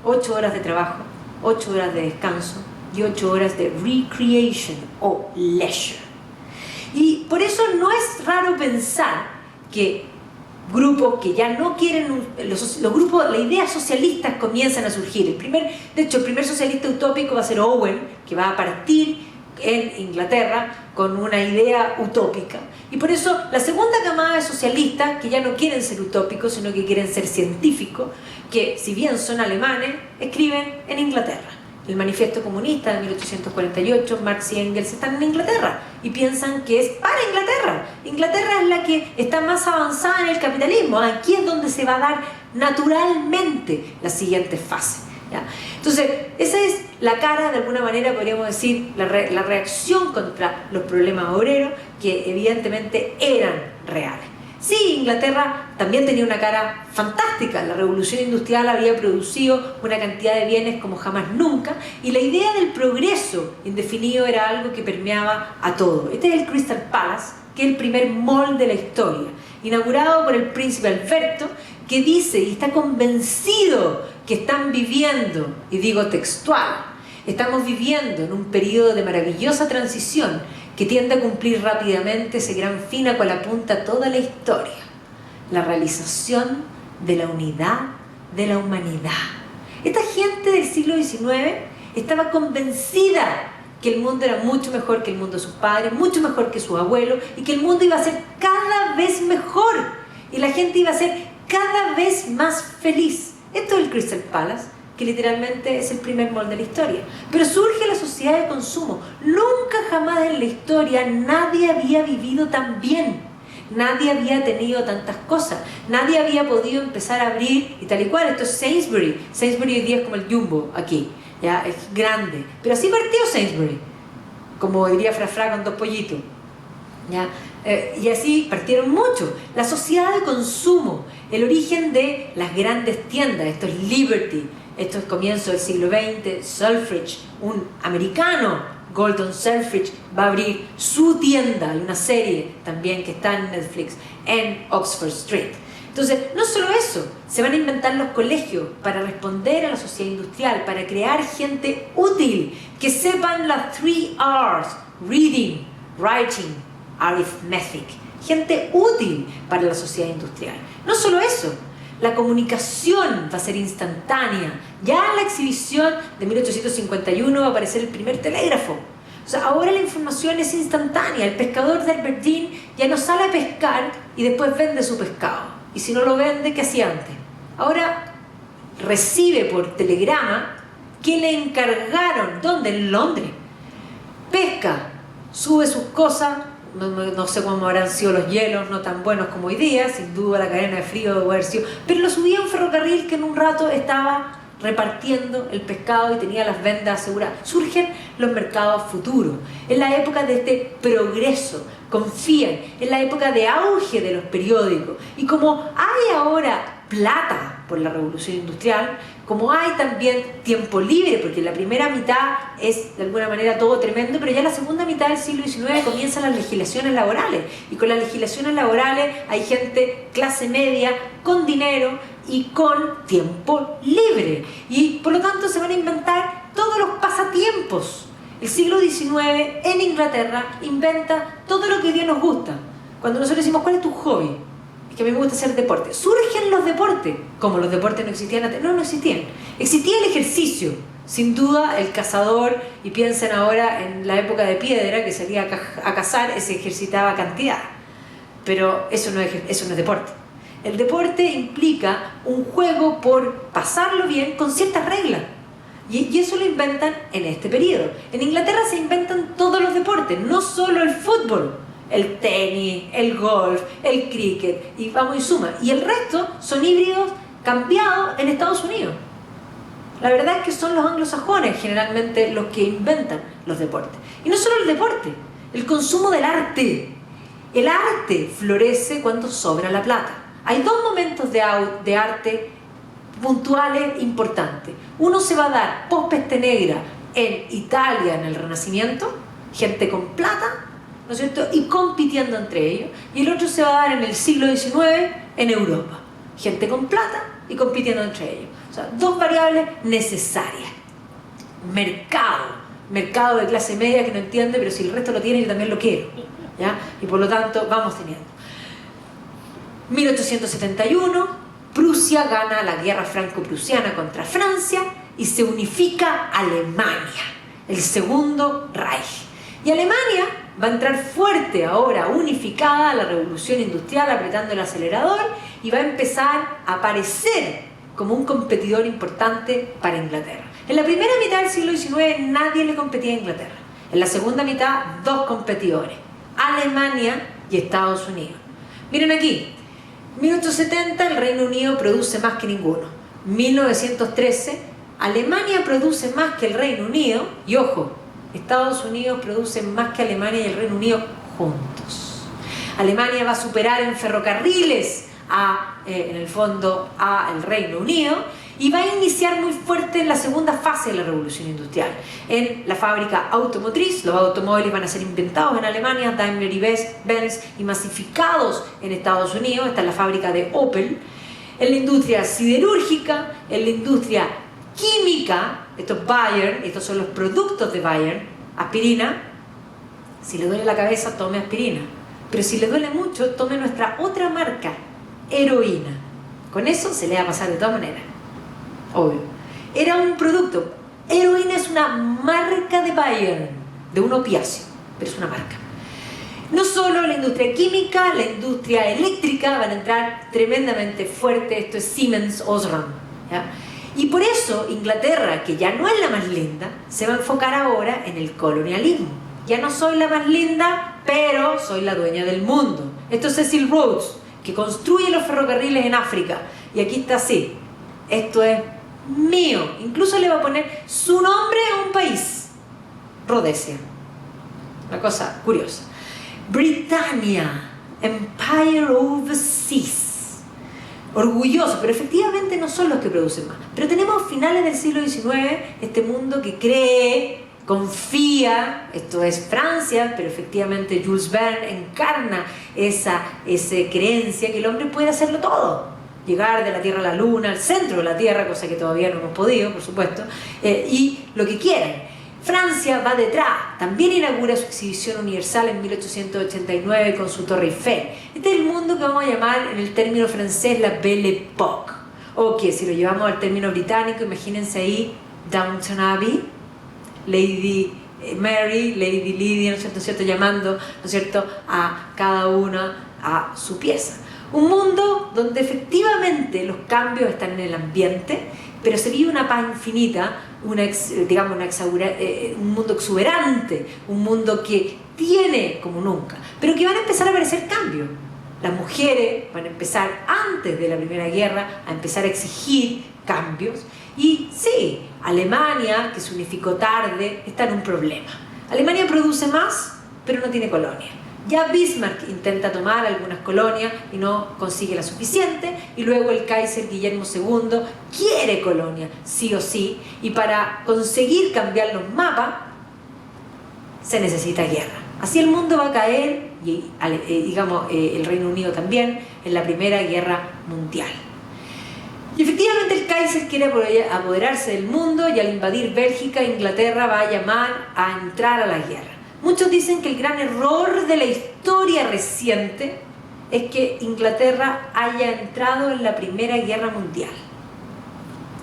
8 horas de trabajo, 8 horas de descanso y 8 horas de recreation o leisure. Y por eso no es raro pensar que grupos que ya no quieren, los grupos, las ideas socialistas comienzan a surgir. De hecho, el primer socialista utópico va a ser Owen, que va a partir en Inglaterra con una idea utópica. Y por eso la segunda camada de socialistas, que ya no quieren ser utópicos, sino que quieren ser científicos, que si bien son alemanes, escriben en Inglaterra. El manifiesto comunista de 1848, Marx y Engels están en Inglaterra y piensan que es para Inglaterra. Inglaterra es la que está más avanzada en el capitalismo. Aquí es donde se va a dar naturalmente la siguiente fase, ¿ya? Entonces, esa es la cara, de alguna manera podríamos decir, la reacción contra los problemas obreros, que evidentemente eran reales. Sí, Inglaterra también tenía una cara fantástica. La revolución industrial había producido una cantidad de bienes como jamás nunca, y la idea del progreso indefinido era algo que permeaba a todo. Este es el Crystal Palace, que es el primer mall de la historia, inaugurado por el príncipe Alberto, que dice y está convencido que están viviendo, y digo textual, estamos viviendo en un periodo de maravillosa transición que tiende a cumplir rápidamente ese gran fin a cual apunta toda la historia: la realización de la unidad de la humanidad. Esta gente del siglo XIX estaba convencida que el mundo era mucho mejor que el mundo de sus padres, mucho mejor que sus abuelos, y que el mundo iba a ser cada vez mejor, y la gente iba a ser cada vez más feliz. Esto es el Crystal Palace, que literalmente es el primer mall de la historia. Pero surge la sociedad de consumo. Nunca jamás en la historia nadie había vivido tan bien. Nadie había tenido tantas cosas. Nadie había podido empezar a abrir, y tal y cual. Esto es Sainsbury. Sainsbury hoy día es como el Jumbo aquí, ¿ya? Es grande. Pero así partió Sainsbury, como diría Frafra con 2 pollitos, ¿ya? Y así partieron muchos. La sociedad de consumo, el origen de las grandes tiendas. Esto es Liberty. Esto es comienzo del siglo XX. Selfridge, un americano, Gordon Selfridge, va a abrir su tienda. Hay una serie también que está en Netflix, en Oxford Street. Entonces, no solo eso, se van a inventar los colegios para responder a la sociedad industrial, para crear gente útil, que sepan las 3 R's: reading, writing, arithmetic. Gente útil para la sociedad industrial. No solo eso, la comunicación va a ser instantánea. Ya en la exhibición de 1851 va a aparecer el primer telégrafo. O sea, ahora la información es instantánea. El pescador de Aberdeen ya no sale a pescar y después vende su pescado. Y si no lo vende, ¿qué hacía antes? Ahora recibe por telegrama que le encargaron. ¿Dónde? En Londres. Pesca, sube sus cosas. No sé cómo habrán sido los hielos, no tan buenos como hoy día, sin duda la cadena de frío debe haber sido, pero lo subía a un ferrocarril que en un rato estaba repartiendo el pescado y tenía las vendas aseguradas. Surgen los mercados futuros, en la época de este progreso, confían, en la época de auge de los periódicos. Y como hay ahora plata por la revolución industrial, como hay también tiempo libre, porque la primera mitad es de alguna manera todo tremendo, pero ya la segunda mitad del siglo XIX comienzan las legislaciones laborales, y con las legislaciones laborales hay gente clase media con dinero y con tiempo libre. Y por lo tanto se van a inventar todos los pasatiempos. El siglo XIX en Inglaterra inventa todo lo que hoy día nos gusta. Cuando nosotros decimos, ¿cuál es tu hobby? Es que a mí me gusta hacer deporte. Surgen los deportes. Como los deportes no existían antes. No existían. Existía el ejercicio. Sin duda el cazador, y piensen ahora en la época de piedra, que salía a cazar, se ejercitaba cantidad. Pero eso no es deporte. El deporte implica un juego por pasarlo bien con ciertas reglas. Y eso lo inventan en este periodo. En Inglaterra se inventan todos los deportes, no solo el fútbol, el tenis, el golf, el cricket, y vamos y suma. Y el resto son híbridos cambiados en Estados Unidos. La verdad es que son los anglosajones generalmente los que inventan los deportes. Y no solo el deporte, el consumo del arte. El arte florece cuando sobra la plata. Hay dos momentos de arte puntuales importantes. Uno se va a dar post peste negra en Italia en el Renacimiento, gente con plata, ¿no es cierto?, y compitiendo entre ellos. Y el otro se va a dar en el siglo XIX en Europa, gente con plata y compitiendo entre ellos. O sea, dos variables necesarias. Mercado de clase media que no entiende, pero si el resto lo tiene yo también lo quiero, ¿ya? Y por lo tanto vamos teniendo. 1871, Prusia gana la guerra franco-prusiana contra Francia y se unifica Alemania, el segundo Reich. Y Alemania va a entrar fuerte ahora, unificada a la revolución industrial, apretando el acelerador, y va a empezar a aparecer como un competidor importante para Inglaterra. En la primera mitad del siglo XIX nadie le competía a Inglaterra. En la segunda mitad, dos competidores, Alemania y Estados Unidos. Miren aquí, 1870 el Reino Unido produce más que ninguno. 1913 Alemania produce más que el Reino Unido, y ojo, Estados Unidos produce más que Alemania y el Reino Unido juntos. Alemania va a superar en ferrocarriles en el fondo al Reino Unido, y va a iniciar muy fuerte en la segunda fase de la revolución industrial. En la fábrica automotriz, los automóviles van a ser inventados en Alemania, Daimler y Benz, y masificados en Estados Unidos. Esta es la fábrica de Opel. En la industria siderúrgica, en la industria química, esto es Bayer, estos son los productos de Bayer. Aspirina, si le duele la cabeza, tome aspirina, pero si le duele mucho, tome nuestra otra marca, heroína. Con eso se le va a pasar de todas maneras, obvio. Era un producto. Heroína es una marca de Bayer, de un opiáceo, pero es una marca. No solo la industria química, la industria eléctrica van a entrar tremendamente fuerte. Esto es Siemens Osram, ¿ya? Y por eso Inglaterra, que ya no es la más linda, se va a enfocar ahora en el colonialismo. Ya no soy la más linda, pero soy la dueña del mundo. Esto es Cecil Rhodes, que construye los ferrocarriles en África. Y aquí está así. Esto es mío. Incluso le va a poner su nombre a un país. Rhodesia. Una cosa curiosa. Britannia, Empire Overseas. Orgulloso, pero efectivamente no son los que producen más. Pero tenemos finales del siglo XIX este mundo que cree, confía, esto es Francia, pero efectivamente Jules Verne encarna esa creencia que el hombre puede hacerlo todo. Llegar de la Tierra a la Luna, al centro de la Tierra, cosa que todavía no hemos podido, por supuesto, y lo que quieran. Francia va detrás, también inaugura su exhibición universal en 1889 con su Torre Eiffel. Este es el mundo que vamos a llamar en el término francés la Belle Époque. O que si lo llevamos al término británico, imagínense ahí Downton Abbey, Lady Mary, Lady Lydia, ¿no es cierto?, llamando, ¿no es cierto?, a cada una a su pieza. Un mundo donde efectivamente los cambios están en el ambiente, pero se vive una paz infinita, un mundo exuberante, un mundo que tiene como nunca, pero que van a empezar a aparecer cambios. Las mujeres van a empezar, antes de la Primera Guerra, a empezar a exigir cambios. Y sí, Alemania, que se unificó tarde, está en un problema. Alemania produce más, pero no tiene colonia. Ya Bismarck intenta tomar algunas colonias y no consigue la suficiente, y luego el Kaiser Guillermo II quiere colonia, sí o sí, y para conseguir cambiar los mapas se necesita guerra. Así el mundo va a caer, y el Reino Unido también, en la Primera Guerra Mundial. Kaiser quiere apoderarse del mundo y al invadir Bélgica, Inglaterra va a llamar a entrar a la guerra. Muchos dicen que el gran error de la historia reciente es que Inglaterra haya entrado en la Primera Guerra Mundial.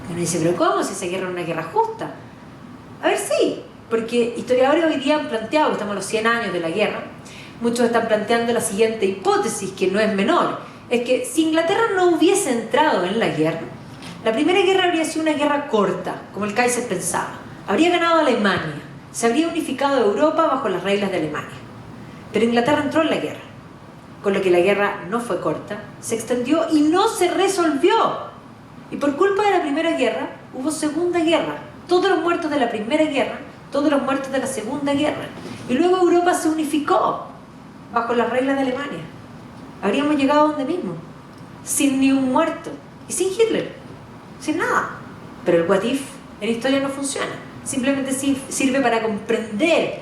Y uno dice, ¿pero cómo? Si esa guerra es una guerra justa. A ver, sí, porque historiadores hoy día han planteado, estamos a los 100 años de la guerra, muchos están planteando la siguiente hipótesis, que no es menor, es que si Inglaterra no hubiese entrado en la guerra, la Primera Guerra habría sido una guerra corta, como el Kaiser pensaba. Habría ganado Alemania, se habría unificado Europa bajo las reglas de Alemania. Pero Inglaterra entró en la guerra, con lo que la guerra no fue corta, se extendió y no se resolvió. Y por culpa de la Primera Guerra, hubo Segunda Guerra. Todos los muertos de la Primera Guerra, todos los muertos de la Segunda Guerra. Y luego Europa se unificó bajo las reglas de Alemania. Habríamos llegado a donde mismo, sin ni un muerto, y sin Hitler, sin nada. Pero el what if en historia no funciona. Simplemente sirve para comprender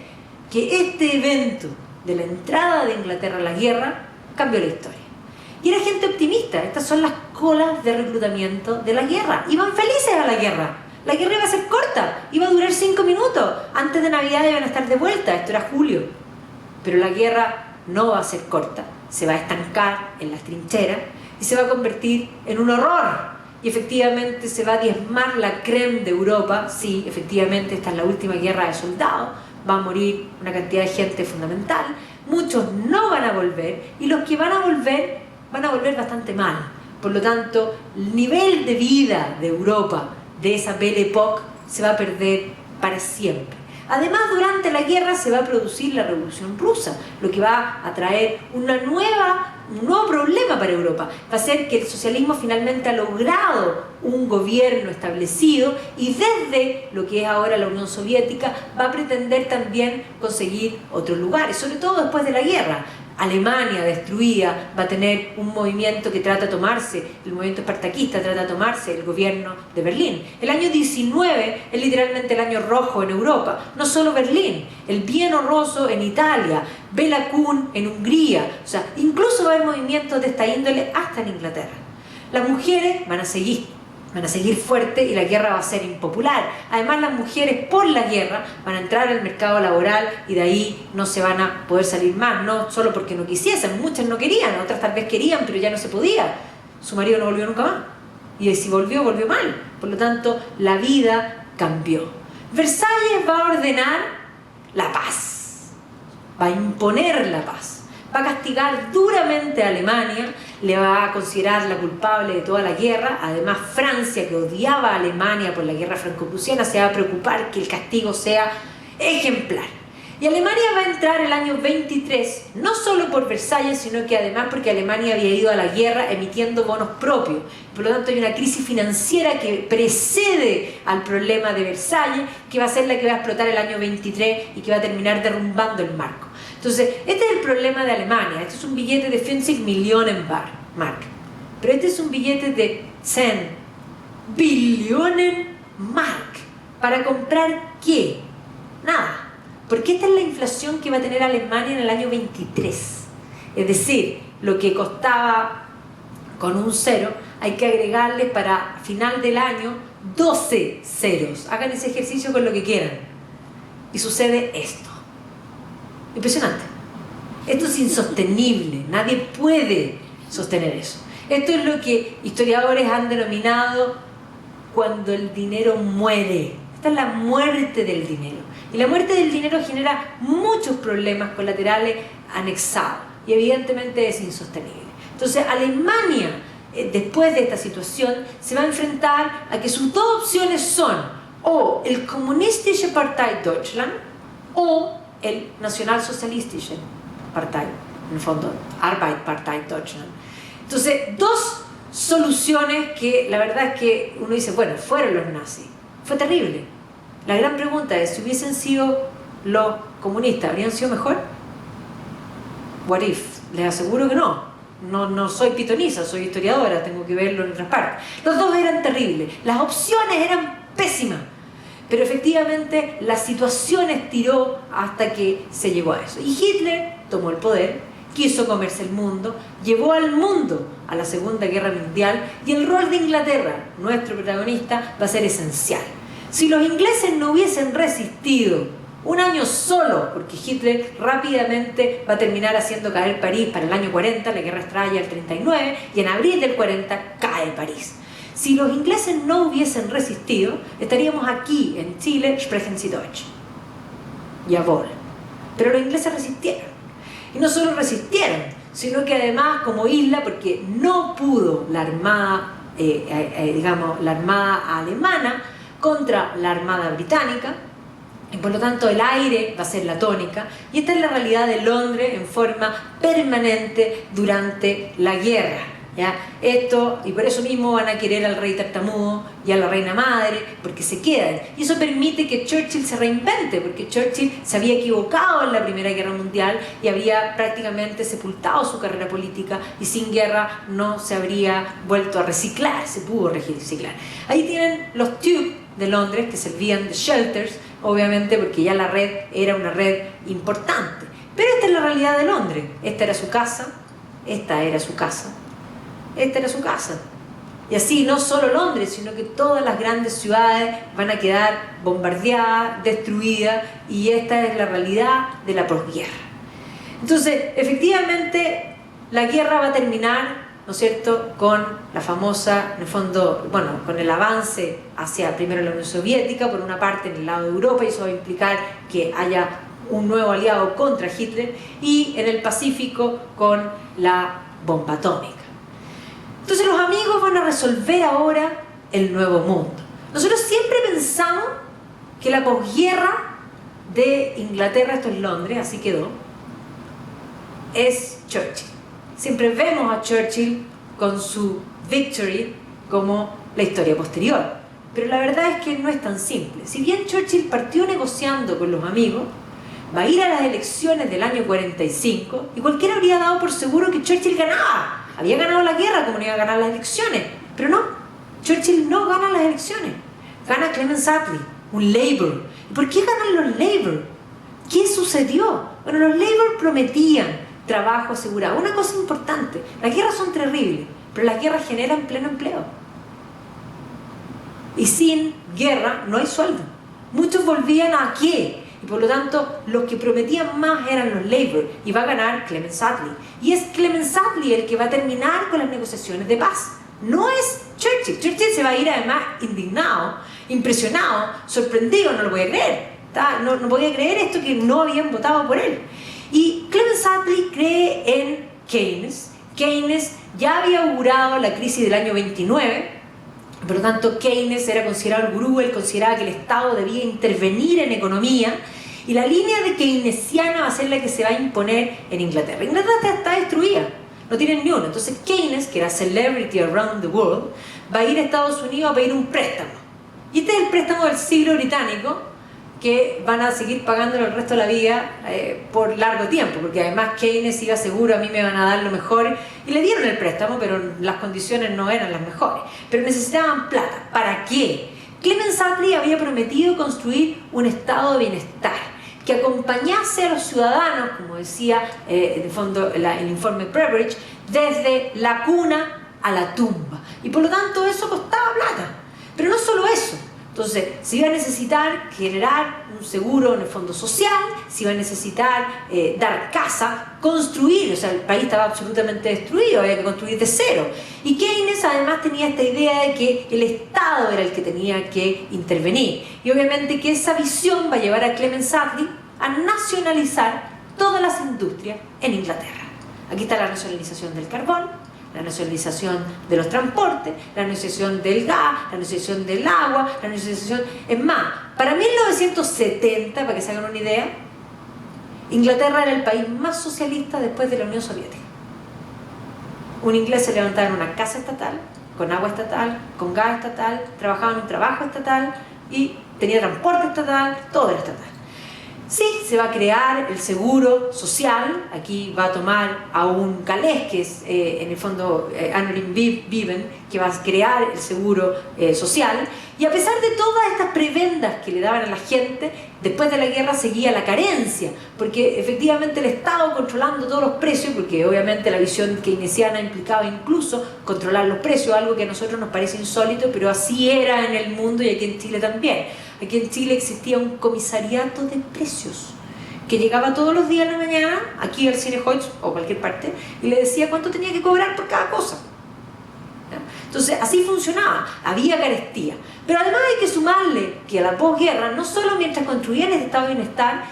que este evento de la entrada de Inglaterra a la guerra cambió la historia. Y era gente optimista. Estas son las colas de reclutamiento de la guerra. Iban felices a la guerra. La guerra iba a ser corta, iba a durar 5 minutos. Antes de Navidad iban a estar de vuelta. Esto era julio. Pero la guerra no va a ser corta. Se va a estancar en las trincheras y se va a convertir en un horror. Y efectivamente se va a diezmar la crème de Europa. Sí, efectivamente esta es la última guerra de soldados. Va a morir una cantidad de gente fundamental. Muchos no van a volver. Y los que van a volver bastante mal. Por lo tanto, el nivel de vida de Europa, de esa Belle Époque, se va a perder para siempre. Además, durante la guerra se va a producir la Revolución Rusa, lo que va a traer un nuevo problema para Europa. Va a ser que el socialismo finalmente ha logrado un gobierno establecido y desde lo que es ahora la Unión Soviética va a pretender también conseguir otros lugares, sobre todo después de la guerra. Alemania destruida va a tener un movimiento que trata de tomarse, el movimiento espartaquista trata de tomarse el gobierno de Berlín. El año 19 es literalmente el año rojo en Europa, no solo Berlín, el Bienio Rosso en Italia, Bela Kun en Hungría, o sea, incluso va a haber movimientos de esta índole hasta en Inglaterra. Las mujeres van a seguir fuerte y la guerra va a ser impopular. Además, las mujeres por la guerra van a entrar al mercado laboral y de ahí no se van a poder salir más, no solo porque no quisiesen, muchas no querían, otras tal vez querían, pero ya no se podía. Su marido no volvió nunca más. Y si volvió, volvió mal. Por lo tanto, la vida cambió. Versalles va a ordenar la paz, va a imponer la paz. Va a castigar duramente a Alemania, le va a considerar la culpable de toda la guerra. Además, Francia, que odiaba a Alemania por la guerra franco-prusiana, se va a preocupar que el castigo sea ejemplar. Y Alemania va a entrar el año 23, no solo por Versalles, sino que además porque Alemania había ido a la guerra emitiendo bonos propios. Por lo tanto, hay una crisis financiera que precede al problema de Versalles, que va a ser la que va a explotar el año 23 y que va a terminar derrumbando el marco. Entonces, este es el problema de Alemania. Este es un billete de 50 Millionen Mark. Pero este es un billete de 100 Billionen Mark. ¿Para comprar qué? Nada. Porque esta es la inflación que va a tener Alemania en el año 23. Es decir, lo que costaba con un cero, hay que agregarle para final del año 12 ceros. Hagan ese ejercicio con lo que quieran. Y sucede esto. Impresionante. Esto es insostenible. Nadie puede sostener eso. Esto es lo que historiadores han denominado cuando el dinero muere. Esta es la muerte del dinero. Y la muerte del dinero genera muchos problemas colaterales anexados. Y evidentemente es insostenible. Entonces Alemania, después de esta situación, se va a enfrentar a que sus dos opciones son o el Kommunistische Partei Deutschland o el Nationalsozialistische Partei, en el fondo, Arbeiterpartei Deutschland. Entonces, dos soluciones que la verdad es que uno dice, bueno, fueron los nazis. Fue terrible. La gran pregunta es, si hubiesen sido los comunistas, ¿habrían sido mejor? What if? Les aseguro que no. No soy pitoniza, soy historiadora, tengo que verlo en otras partes. Los dos eran terribles, las opciones eran pésimas. Pero efectivamente la situación estiró hasta que se llegó a eso. Y Hitler tomó el poder quiso comerse el mundo, llevó al mundo a la Segunda Guerra Mundial, y el rol de Inglaterra, nuestro protagonista, va a ser esencial. Si los ingleses no hubiesen resistido un año solo, porque Hitler rápidamente va a terminar haciendo caer París para el año 40, la guerra estalla el 39, y en abril del 40 cae París. Si los ingleses no hubiesen resistido, estaríamos aquí en Chile, sprechen Sie Deutsch. Jawohl. Pero los ingleses resistieron. Y no solo resistieron, sino que además como isla, porque no pudo la armada, la armada alemana contra la armada británica, y por lo tanto el aire va a ser la tónica, y esta es la realidad de Londres en forma permanente durante la guerra, ¿ya? Esto, y por eso mismo van a querer al rey tartamudo y a la reina madre, porque se quedan, y eso permite que Churchill se reinvente, porque Churchill se había equivocado en la Primera Guerra Mundial y había prácticamente sepultado su carrera política, y sin guerra no se habría vuelto a reciclar, se pudo reciclar. Ahí tienen los Tube de Londres, que servían de shelters, obviamente porque ya la red era una red importante. Pero esta es la realidad de Londres. Esta era su casa, esta era su casa, esta era su casa. Y así no solo Londres, sino que todas las grandes ciudades van a quedar bombardeadas, destruidas, y esta es la realidad de la posguerra. Entonces, efectivamente, la guerra va a terminar, ¿no es cierto?, con la famosa, en el fondo, bueno, con el avance hacia primero la Unión Soviética, por una parte en el lado de Europa, y eso va a implicar que haya un nuevo aliado contra Hitler, y en el Pacífico con la bomba atómica. Entonces los amigos van a resolver ahora el nuevo mundo. Nosotros siempre pensamos que la posguerra de Inglaterra, esto es Londres, así quedó, es Churchill. Siempre vemos a Churchill con su victory como la historia posterior. Pero la verdad es que no es tan simple. Si bien Churchill partió negociando con los amigos, va a ir a las elecciones del año 45 y cualquiera habría dado por seguro que Churchill ganaba. Había ganado la guerra, como no iba a ganar las elecciones. Pero no, Churchill no gana las elecciones. Gana Clement Attlee, un Labour. ¿Y por qué ganan los Labour? ¿Qué sucedió? Bueno, los Labour prometían trabajo asegurado. Una cosa importante, las guerras son terribles, pero las guerras generan pleno empleo. Y sin guerra no hay sueldo. Muchos volvían a qué, y por lo tanto los que prometían más eran los Labour, y va a ganar Clement Attlee. Y es Clement Attlee el que va a terminar con las negociaciones de paz. No es Churchill. Churchill se va a ir además indignado, impresionado, sorprendido, no lo voy a creer. No podía creer esto, que no habían votado por él. Y Clement Attlee cree en Keynes. Keynes ya había augurado la crisis del año 29, por lo tanto Keynes era considerado el gurú. Él consideraba que el Estado debía intervenir en economía, y la línea de keynesiana va a ser la que se va a imponer en Inglaterra. Inglaterra está destruida, no tienen ni uno. Entonces Keynes, que era celebrity around the world, va a ir a Estados Unidos a pedir un préstamo. Y este es el préstamo del siglo británico, que van a seguir pagándolo el resto de la vida por largo tiempo, porque además Keynes iba seguro, a mí me van a dar lo mejor, y le dieron el préstamo, pero las condiciones no eran las mejores, pero necesitaban plata. ¿Para qué? Clement Attlee había prometido construir un estado de bienestar que acompañase a los ciudadanos, como decía de fondo el informe Beveridge, desde la cuna a la tumba, y por lo tanto eso costaba plata. Pero no solo eso. Entonces, se iba a necesitar generar un seguro en el fondo social, se iba a necesitar dar casa, construir, o sea, el país estaba absolutamente destruido, había que construir de cero. Y Keynes además tenía esta idea de que el Estado era el que tenía que intervenir. Y obviamente que esa visión va a llevar a Clement Attlee a nacionalizar todas las industrias en Inglaterra. Aquí está la nacionalización del carbón, la nacionalización de los transportes, la nacionalización del gas, la nacionalización del agua, la nacionalización... Es más, para 1970, para que se hagan una idea, Inglaterra era el país más socialista después de la Unión Soviética. Un inglés se levantaba en una casa estatal, con agua estatal, con gas estatal, trabajaba en un trabajo estatal y tenía transporte estatal, todo era estatal. Sí, se va a crear el seguro social. Aquí va a tomar a un galés, que es en el fondo Annelien Vivien, que va a crear el seguro social. Y a pesar de todas estas prebendas que le daban a la gente, después de la guerra seguía la carencia, porque efectivamente el Estado controlando todos los precios, porque obviamente la visión keynesiana implicaba incluso controlar los precios, algo que a nosotros nos parece insólito, pero así era en el mundo y aquí en Chile también. Aquí en Chile existía un comisariato de precios que llegaba todos los días en la mañana, aquí al Cine Hoyts o cualquier parte, y le decía cuánto tenía que cobrar por cada cosa. ¿Ya? Entonces, así funcionaba, había carestía. Pero además hay que sumarle que a la posguerra, no solo mientras construían este estado de bienestar,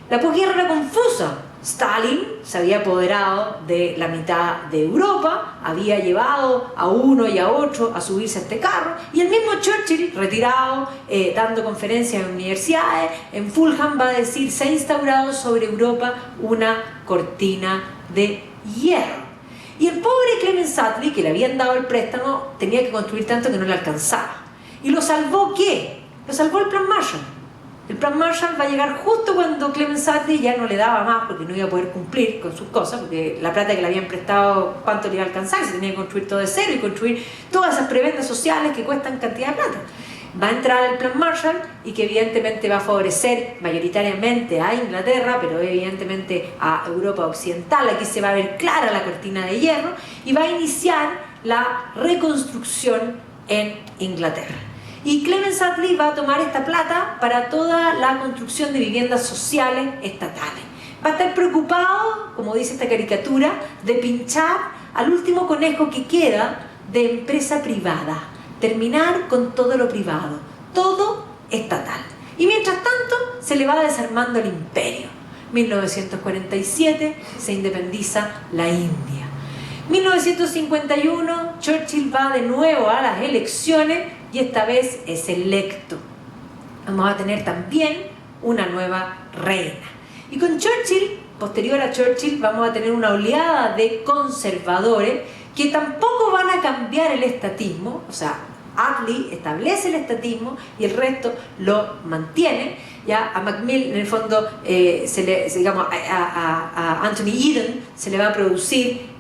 la posguerra era confusa. Stalin se había apoderado de la mitad de Europa, había llevado a uno y a otro a subirse a este carro, y el mismo Churchill, retirado, dando conferencias en universidades, en Fulham va a decir: se ha instaurado sobre Europa una cortina de hierro. Y el pobre Clemens Attlee, que le habían dado el préstamo, tenía que construir tanto que no le alcanzaba. ¿Y lo salvó qué? Lo salvó el Plan Marshall. El Plan Marshall va a llegar justo cuando Clemens Attlee ya no le daba más, porque no iba a poder cumplir con sus cosas, porque la plata que le habían prestado, ¿cuánto le iba a alcanzar? Se tenía que construir todo de cero y construir todas esas prebendas sociales que cuestan cantidad de plata. Va a entrar el Plan Marshall, y que evidentemente va a favorecer mayoritariamente a Inglaterra, pero evidentemente a Europa Occidental. Aquí se va a ver clara la cortina de hierro, y va a iniciar la reconstrucción en Inglaterra. Y Clemens Attlee va a tomar esta plata para toda la construcción de viviendas sociales estatales. Va a estar preocupado, como dice esta caricatura, de pinchar al último conejo que queda de empresa privada. Terminar con todo lo privado, todo estatal. Y mientras tanto se le va desarmando el imperio. 1947 se independiza la India. 1951 Churchill va de nuevo a las elecciones y esta vez es electo. Vamos a tener también una nueva reina. Y con Churchill, posterior a Churchill, vamos a tener una oleada de conservadores que tampoco van a cambiar el estatismo. O sea, Attlee establece el estatismo y el resto lo mantiene. Ya a Macmillan, en el fondo, a Anthony Eden se le va a producir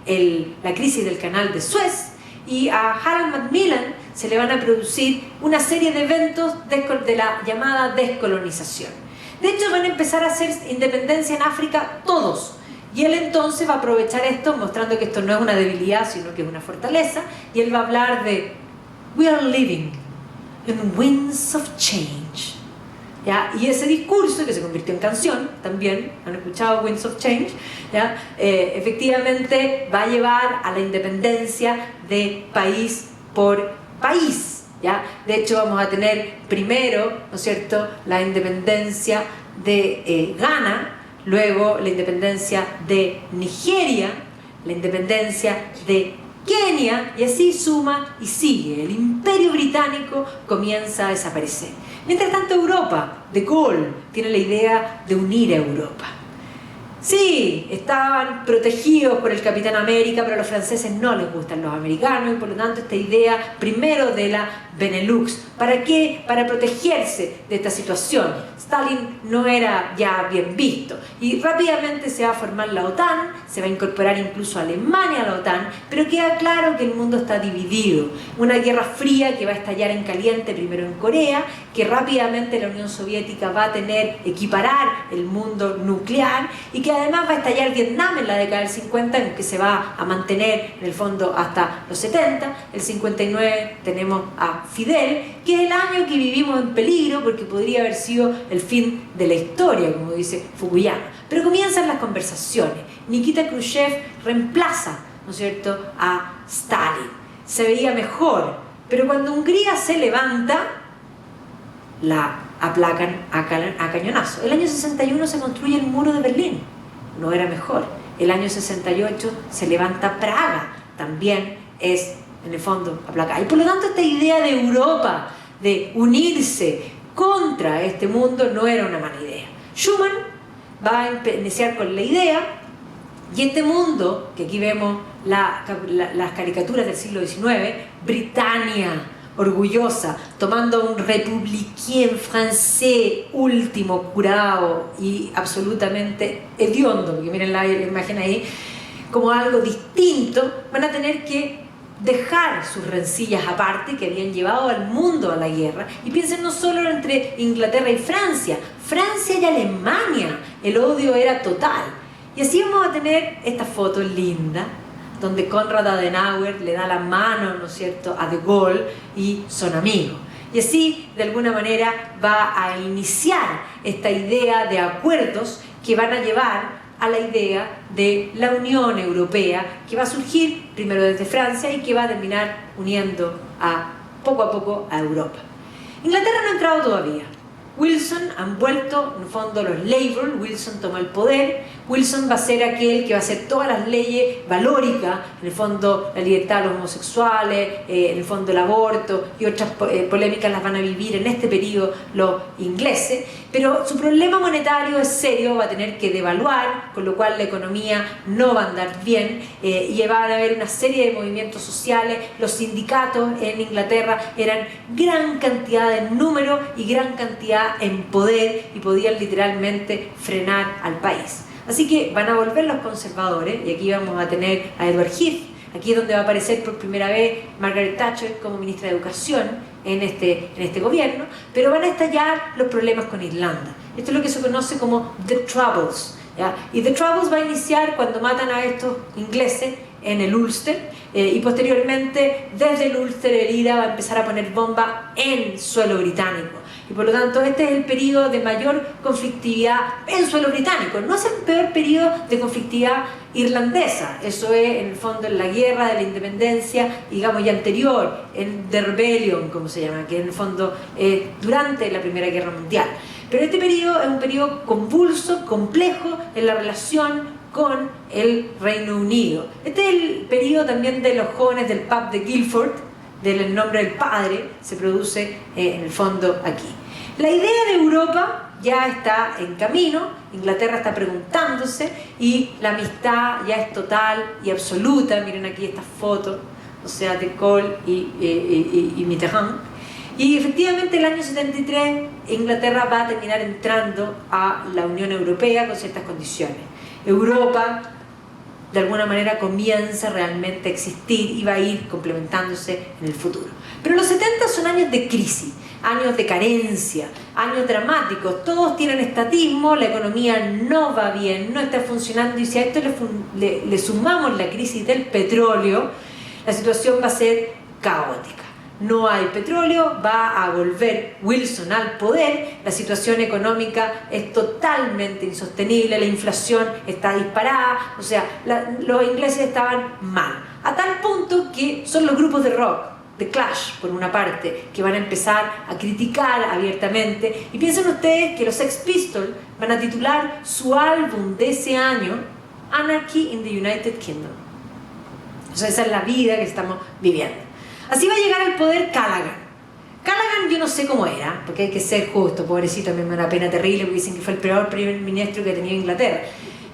la crisis del canal de Suez, y a Harold Macmillan se le van a producir una serie de eventos de la llamada descolonización. De hecho, van a empezar a hacer independencia en África todos, y él entonces va a aprovechar esto, mostrando que esto no es una debilidad, sino que es una fortaleza, y él va a hablar de "We are living in winds of change". ¿Ya? Y ese discurso, que se convirtió en canción también, ¿han escuchado Winds of Change? ¿Ya? Efectivamente va a llevar a la independencia de país por país. ¿Ya? De hecho, vamos a tener primero, ¿no es cierto?, la independencia de Ghana, luego la independencia de Nigeria, la independencia de Kenia, y así suma y sigue. El imperio británico comienza a desaparecer. Mientras tanto, Europa, De Gaulle, tiene la idea de unir a Europa. Sí, estaban protegidos por el Capitán América, pero a los franceses no les gustan los americanos, y por lo tanto esta idea primero de la Benelux. ¿Para qué? Para protegerse de esta situación. Stalin no era ya bien visto, y rápidamente se va a formar la OTAN, se va a incorporar incluso Alemania a la OTAN, pero queda claro que el mundo está dividido. Una guerra fría que va a estallar en caliente primero en Corea, que rápidamente la Unión Soviética va a equiparar el mundo nuclear, y que además va a estallar Vietnam en la década del 50, en que se va a mantener en el fondo hasta los 70. El 59 tenemos a Fidel, que es el año que vivimos en peligro, porque podría haber sido el fin de la historia, como dice Fukuyama. Pero comienzan las conversaciones. Nikita Khrushchev reemplaza, ¿no es cierto?, a Stalin. Se veía mejor, pero cuando Hungría se levanta, la aplacan a cañonazo. El año 61 se construye el muro de Berlín, no era mejor. El año 68 se levanta Praga, también es en el fondo aplacada. Y por lo tanto esta idea de Europa, de unirse contra este mundo, no era una mala idea. Schuman va a iniciar con la idea, y este mundo, que aquí vemos las caricaturas del siglo XIX, Britania, orgullosa, tomando un républicain francés último, curado y absolutamente hediondo, porque miren la imagen ahí, como algo distinto, van a tener que dejar sus rencillas aparte que habían llevado al mundo a la guerra. Y piensen no solo entre Inglaterra y Francia, Francia y Alemania, el odio era total. Y así vamos a tener esta foto linda, donde Konrad Adenauer le da la mano, ¿no es cierto?, a De Gaulle y son amigos. Y así, de alguna manera, va a iniciar esta idea de acuerdos que van a llevar a la idea de la Unión Europea, que va a surgir primero desde Francia y que va a terminar uniendo poco a poco a Europa. Inglaterra no ha entrado todavía. Wilson han vuelto, en el fondo, los Labour. Wilson toma el poder. Wilson va a ser aquel que va a hacer todas las leyes valóricas, en el fondo la libertad de los homosexuales, en el fondo el aborto y otras polémicas las van a vivir en este periodo los ingleses, pero su problema monetario es serio, va a tener que devaluar, con lo cual la economía no va a andar bien, y van a haber una serie de movimientos sociales. Los sindicatos en Inglaterra eran gran cantidad en número y gran cantidad en poder y podían literalmente frenar al país. Así que van a volver los conservadores, y aquí vamos a tener a Edward Heath. Aquí es donde va a aparecer por primera vez Margaret Thatcher como ministra de Educación en este gobierno, pero van a estallar los problemas con Irlanda. Esto es lo que se conoce como The Troubles, ¿ya? Y The Troubles va a iniciar cuando matan a estos ingleses en el Ulster, y posteriormente desde el Ulster el IRA va a empezar a poner bomba en suelo británico. Y por lo tanto este es el periodo de mayor conflictividad en suelo británico. No es el peor periodo de conflictividad irlandesa. Eso es en el fondo en la guerra de la independencia, digamos, y anterior, en The Rebellion, como se llama, que en el fondo durante la Primera Guerra Mundial. Pero este periodo es un periodo convulso, complejo en la relación con el Reino Unido. Este es el periodo también de los jóvenes del pub de Guildford, del nombre del padre, se produce en el fondo aquí. La idea de Europa ya está en camino, Inglaterra está preguntándose y la amistad ya es total y absoluta. Miren aquí estas fotos, o sea, de Kohl y Mitterrand. Y efectivamente el año 73 Inglaterra va a terminar entrando a la Unión Europea con ciertas condiciones. Europa de alguna manera comienza realmente a existir y va a ir complementándose en el futuro. Pero los 70 son años de crisis, años de carencia, años dramáticos. Todos tienen estatismo, la economía no va bien, no está funcionando, y si a esto le sumamos la crisis del petróleo, la situación va a ser caótica. No hay petróleo, va a volver Wilson al poder, la situación económica es totalmente insostenible, la inflación está disparada, o sea, los ingleses estaban mal, a tal punto que son los grupos de rock, The Clash por una parte, que van a empezar a criticar abiertamente. Y piensen ustedes que los Sex Pistols van a titular su álbum de ese año Anarchy in the United Kingdom. O sea, esa es la vida que estamos viviendo. Así va a llegar al poder Callaghan. Callaghan yo no sé cómo era, porque hay que ser justo, pobrecito, a mí me da una pena terrible porque dicen que fue el peor primer ministro que ha tenido Inglaterra.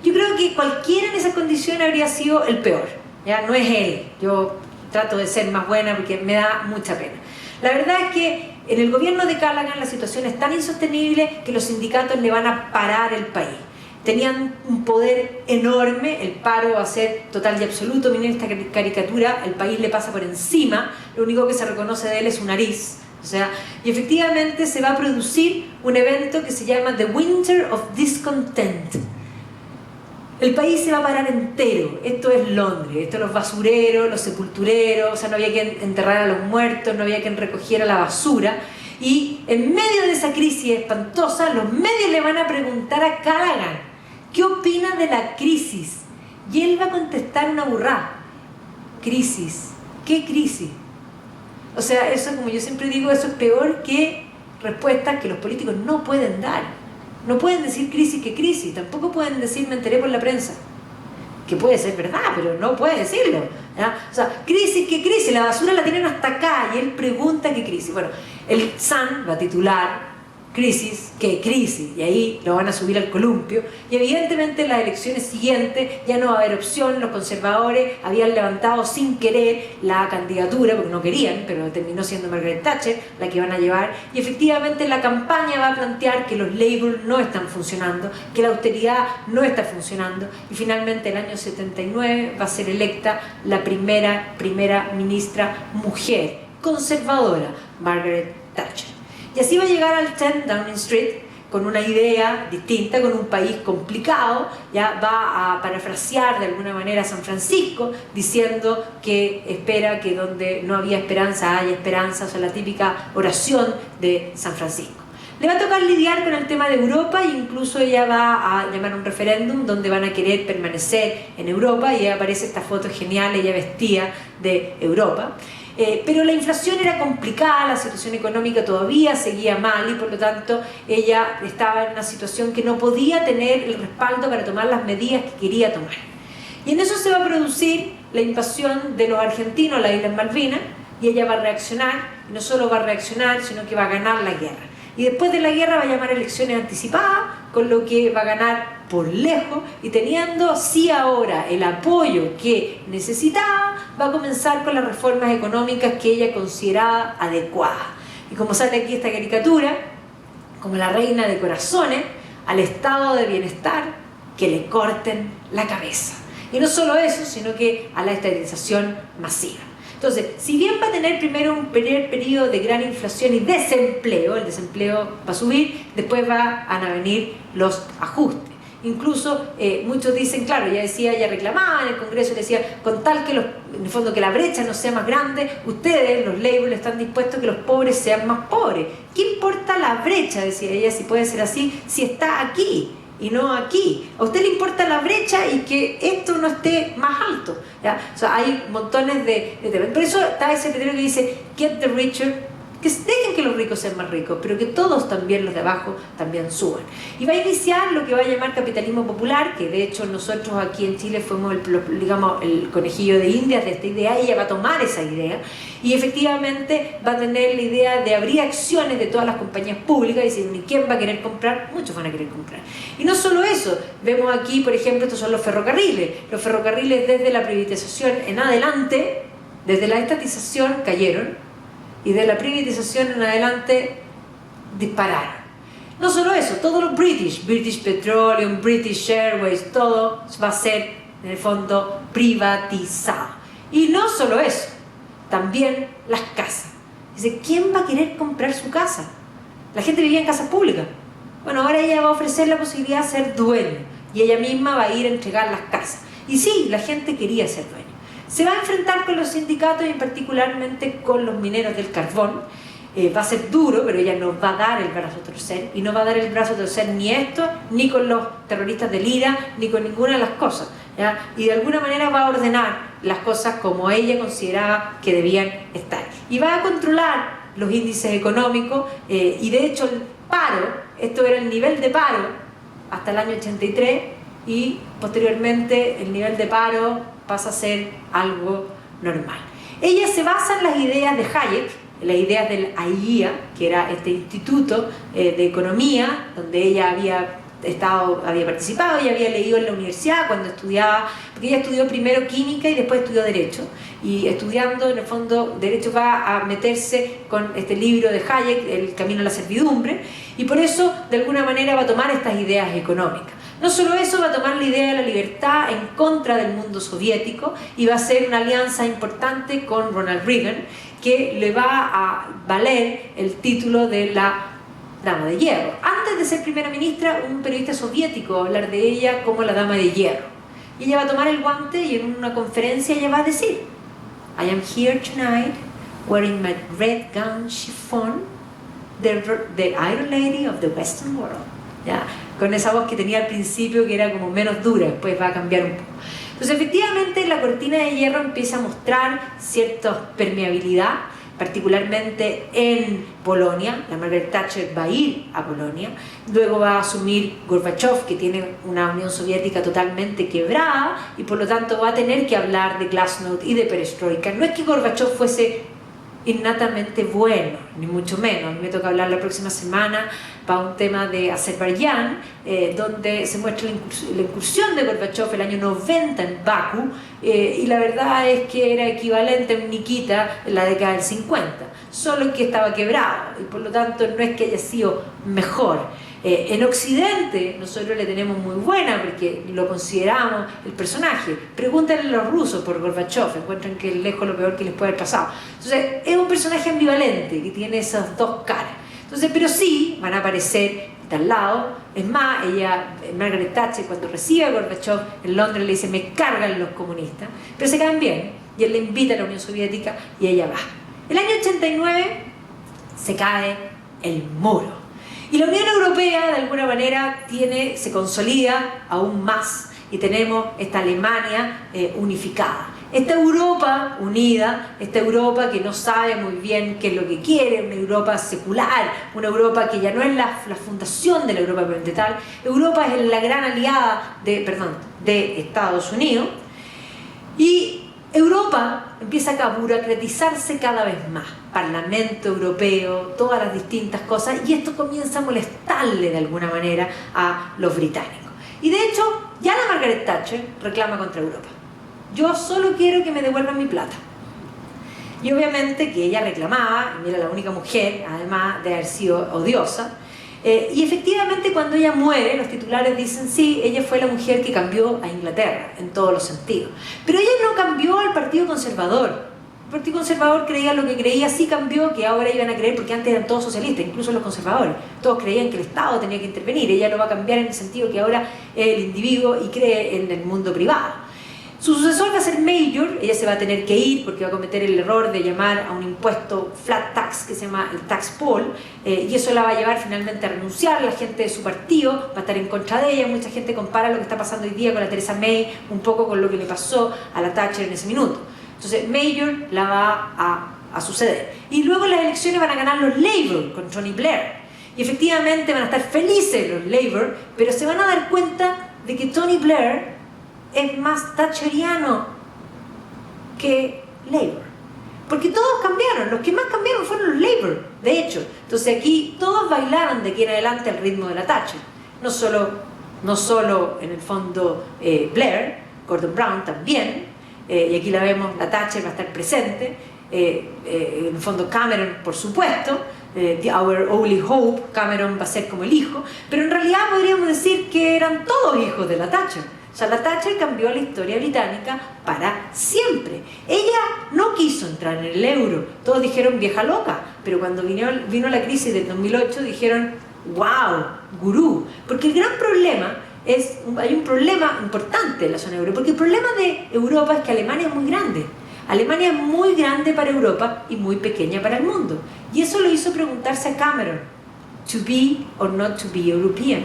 Yo creo que cualquiera en esas condiciones habría sido el peor, ¿ya? No es él, yo trato de ser más buena porque me da mucha pena. La verdad es que en el gobierno de Callaghan la situación es tan insostenible que los sindicatos le van a parar el país. Tenían un poder enorme, el paro va a ser total y absoluto. Miren esta caricatura, el país le pasa por encima, lo único que se reconoce de él es su nariz. O sea, y efectivamente se va a producir un evento que se llama The Winter of Discontent. El país se va a parar entero. Esto es Londres, esto es los basureros, los sepultureros, o sea, no había que enterrar a los muertos, no había quien recogiera la basura. Y en medio de esa crisis espantosa, los medios le van a preguntar a Callaghan ¿qué opina de la crisis? Y él va a contestar una burrada. ¿Crisis? ¿Qué crisis? O sea, eso, como yo siempre digo, eso es peor que respuestas que los políticos no pueden dar. No pueden decir crisis que crisis, tampoco pueden decir me enteré por la prensa. Que puede ser verdad, pero no puede decirlo, ¿ya? O sea, crisis que crisis, la basura la tienen hasta acá y él pregunta qué crisis. Bueno, el Sun va a titular crisis, y ahí lo van a subir al columpio, y evidentemente en las elecciones siguientes ya no va a haber opción. Los conservadores habían levantado sin querer la candidatura, porque no querían, pero terminó siendo Margaret Thatcher la que van a llevar, y efectivamente la campaña va a plantear que los Labour no están funcionando, que la austeridad no está funcionando, y finalmente el año 79 va a ser electa la primera ministra mujer conservadora, Margaret Thatcher. Y así va a llegar al 10 Downing Street con una idea distinta, con un país complicado. Ya va a parafrasear de alguna manera a San Francisco, diciendo que espera que donde no había esperanza haya esperanza. O sea, la típica oración de San Francisco. Le va a tocar lidiar con el tema de Europa, e incluso ella va a llamar a un referéndum donde van a querer permanecer en Europa, y ahí aparece esta foto genial, ella vestida de Europa. Pero la inflación era complicada, la situación económica todavía seguía mal, y por lo tanto ella estaba en una situación que no podía tener el respaldo para tomar las medidas que quería tomar. Y en eso se va a producir la invasión de los argentinos a las Islas Malvinas, y ella va a reaccionar, y no solo va a reaccionar, sino que va a ganar la guerra. Y después de la guerra va a llamar elecciones anticipadas, con lo que va a ganar por lejos, y teniendo sí ahora el apoyo que necesitaba, va a comenzar con las reformas económicas que ella consideraba adecuadas. Y como sale aquí esta caricatura, como la reina de corazones, al estado de bienestar que le corten la cabeza. Y no solo eso, sino que a la esterilización masiva. Entonces, si bien va a tener primero un primer periodo de gran inflación y desempleo, el desempleo va a subir, después van a venir los ajustes. Incluso muchos dicen, claro, ella reclamaba en el Congreso, decía, con tal que en el fondo que la brecha no sea más grande, ustedes, los Labour, están dispuestos a que los pobres sean más pobres. ¿Qué importa la brecha? Decía ella, si puede ser así, si está aquí y no aquí. A usted le importa la brecha y que esto no esté más alto, ¿ya? O sea, hay montones de temas. Por eso está ese letrero que dice, get the richer, que dejen que los ricos sean más ricos, pero que todos también, los de abajo, también suban. Y va a iniciar lo que va a llamar capitalismo popular, que de hecho nosotros aquí en Chile fuimos el conejillo de Indias de esta idea. Ella va a tomar esa idea, y efectivamente va a tener la idea de abrir acciones de todas las compañías públicas, diciendo, ¿y quién va a querer comprar? Muchos van a querer comprar. Y no solo eso, vemos aquí, por ejemplo, estos son los ferrocarriles. Los ferrocarriles desde la privatización en adelante, desde la estatización cayeron, y de la privatización en adelante dispararon. No solo eso, todos los British Petroleum, British Airways, todo va a ser en el fondo privatizado. Y no solo eso, también las casas. Dice, ¿quién va a querer comprar su casa? La gente vivía en casas públicas. Bueno, ahora ella va a ofrecer la posibilidad de ser dueño, y ella misma va a ir a entregar las casas. Y sí, la gente quería ser dueño. Se va a enfrentar con los sindicatos, y particularmente con los mineros del carbón. Va a ser duro, pero ella nos va a dar el brazo a torcer, y no va a dar el brazo a torcer ni esto, ni con los terroristas del IRA, ni con ninguna de las cosas, ¿ya? Y de alguna manera va a ordenar las cosas como ella consideraba que debían estar. Y va a controlar los índices económicos, y de hecho el paro, esto era el nivel de paro hasta el año 83, y posteriormente el nivel de paro pasa a ser algo normal. Ella se basa en las ideas de Hayek, en las ideas del AIGA, que era este instituto de economía, donde ella había participado y había leído en la universidad cuando estudiaba, porque ella estudió primero química y después estudió derecho, y estudiando en el fondo derecho va a meterse con este libro de Hayek, El camino a la servidumbre, y por eso de alguna manera va a tomar estas ideas económicas. No solo eso, va a tomar la idea de la libertad en contra del mundo soviético, y va a hacer una alianza importante con Ronald Reagan, que le va a valer el título de la Dama de Hierro. Antes de ser primera ministra, un periodista soviético va a hablar de ella como la Dama de Hierro. Y ella va a tomar el guante, y en una conferencia ella va a decir, I am here tonight, wearing my red gown chiffon, the Iron Lady of the Western World. ¿Ya? Con esa voz que tenía al principio, que era como menos dura, después va a cambiar un poco. Entonces efectivamente la cortina de hierro empieza a mostrar cierta permeabilidad, particularmente en Polonia. La Margaret Thatcher va a ir a Polonia, luego va a asumir Gorbachev, que tiene una Unión Soviética totalmente quebrada, y por lo tanto va a tener que hablar de Glasnost y de Perestroika. No es que Gorbachev fuese innatamente bueno, ni mucho menos. A mí me toca hablar la próxima semana para un tema de Azerbaiyán, donde se muestra la incursión de Gorbachev el año 90 en Bakú, y la verdad es que era equivalente a un Nikita en la década del 50, solo que estaba quebrado, y por lo tanto no es que haya sido mejor. En Occidente nosotros le tenemos muy buena porque lo consideramos el personaje. Pregúntenle a los rusos por Gorbachev, encuentran que es lejos lo peor que les puede haber pasado. Entonces es un personaje ambivalente que tiene esas dos caras. Entonces, pero sí van a aparecer de al lado. Es más, Margaret Thatcher, cuando recibe a Gorbachev en Londres, le dice: me cargan los comunistas, pero se caen bien, y él le invita a la Unión Soviética y ella va. El año 89 se cae el muro. Y la Unión Europea, de alguna manera, se consolida aún más, y tenemos esta Alemania unificada. Esta Europa unida, esta Europa que no sabe muy bien qué es lo que quiere, una Europa secular, una Europa que ya no es la fundación de la Europa continental. Europa es la gran aliada de Estados Unidos, y Europa empieza a burocratizarse cada vez más. Parlamento Europeo, todas las distintas cosas, y esto comienza a molestarle de alguna manera a los británicos. Y de hecho, ya la Margaret Thatcher reclama contra Europa. Yo solo quiero que me devuelvan mi plata. Y obviamente que ella reclamaba, y era la única mujer, además de haber sido odiosa, y efectivamente cuando ella muere, los titulares dicen: sí, ella fue la mujer que cambió a Inglaterra en todos los sentidos. Pero ella no cambió al Partido Conservador. El Partido Conservador creía lo que creía, sí cambió, que ahora iban a creer, porque antes eran todos socialistas, incluso los conservadores. Todos creían que el Estado tenía que intervenir. Ella lo va a cambiar en el sentido que ahora es el individuo y cree en el mundo privado. Su sucesor va a ser Major. Ella se va a tener que ir porque va a cometer el error de llamar a un impuesto flat tax que se llama el tax poll, y eso la va a llevar finalmente a renunciar. La gente de su partido va a estar en contra de ella. Mucha gente compara lo que está pasando hoy día con la Theresa May un poco con lo que le pasó a la Thatcher en ese minuto. Entonces Major la va a suceder, y luego las elecciones van a ganar los Labour con Tony Blair, y efectivamente van a estar felices los Labour, pero se van a dar cuenta de que Tony Blair es más thatcheriano que Labour, porque todos cambiaron. Los que más cambiaron fueron los Labour, de hecho. Entonces aquí todos bailaron de aquí en adelante al ritmo de la Thatcher. No solo en el fondo Blair, Gordon Brown también, y aquí la vemos, la Thatcher va a estar presente, en el fondo Cameron, por supuesto, Our Only Hope, Cameron va a ser como el hijo, pero en realidad podríamos decir que eran todos hijos de la Thatcher. O sea, la Thatcher cambió la historia británica para siempre. Ella no quiso entrar en el euro. Todos dijeron: vieja loca. Pero cuando vino la crisis del 2008 dijeron: wow, gurú. Porque el gran problema hay un problema importante en la zona euro. Porque el problema de Europa es que Alemania es muy grande. Alemania es muy grande para Europa y muy pequeña para el mundo. Y eso lo hizo preguntarse a Cameron: to be or not to be European?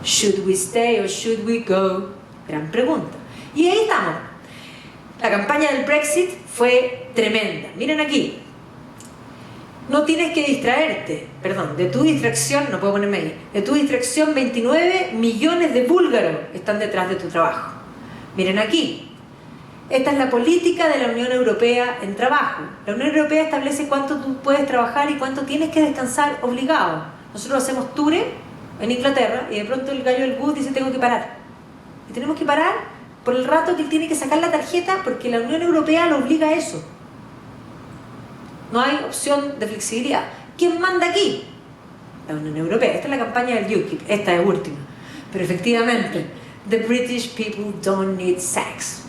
Should we stay or should we go? Gran pregunta. Y ahí estamos. La campaña del Brexit fue tremenda. Miren aquí. No tienes que distraerte. Perdón, de tu distracción, no puedo ponerme ahí. De tu distracción, 29 millones de búlgaros están detrás de tu trabajo. Miren aquí. Esta es la política de la Unión Europea en trabajo. La Unión Europea establece cuánto tú puedes trabajar y cuánto tienes que descansar obligado. Nosotros hacemos tours en Inglaterra y de pronto el gallo del bus dice: tengo que parar. Y tenemos que parar por el rato que él tiene que sacar la tarjeta, porque la Unión Europea lo obliga a eso. No hay opción de flexibilidad. ¿Quién manda aquí? La Unión Europea. Esta es la campaña del UKIP, esta es última. Pero efectivamente, the British people don't need sex.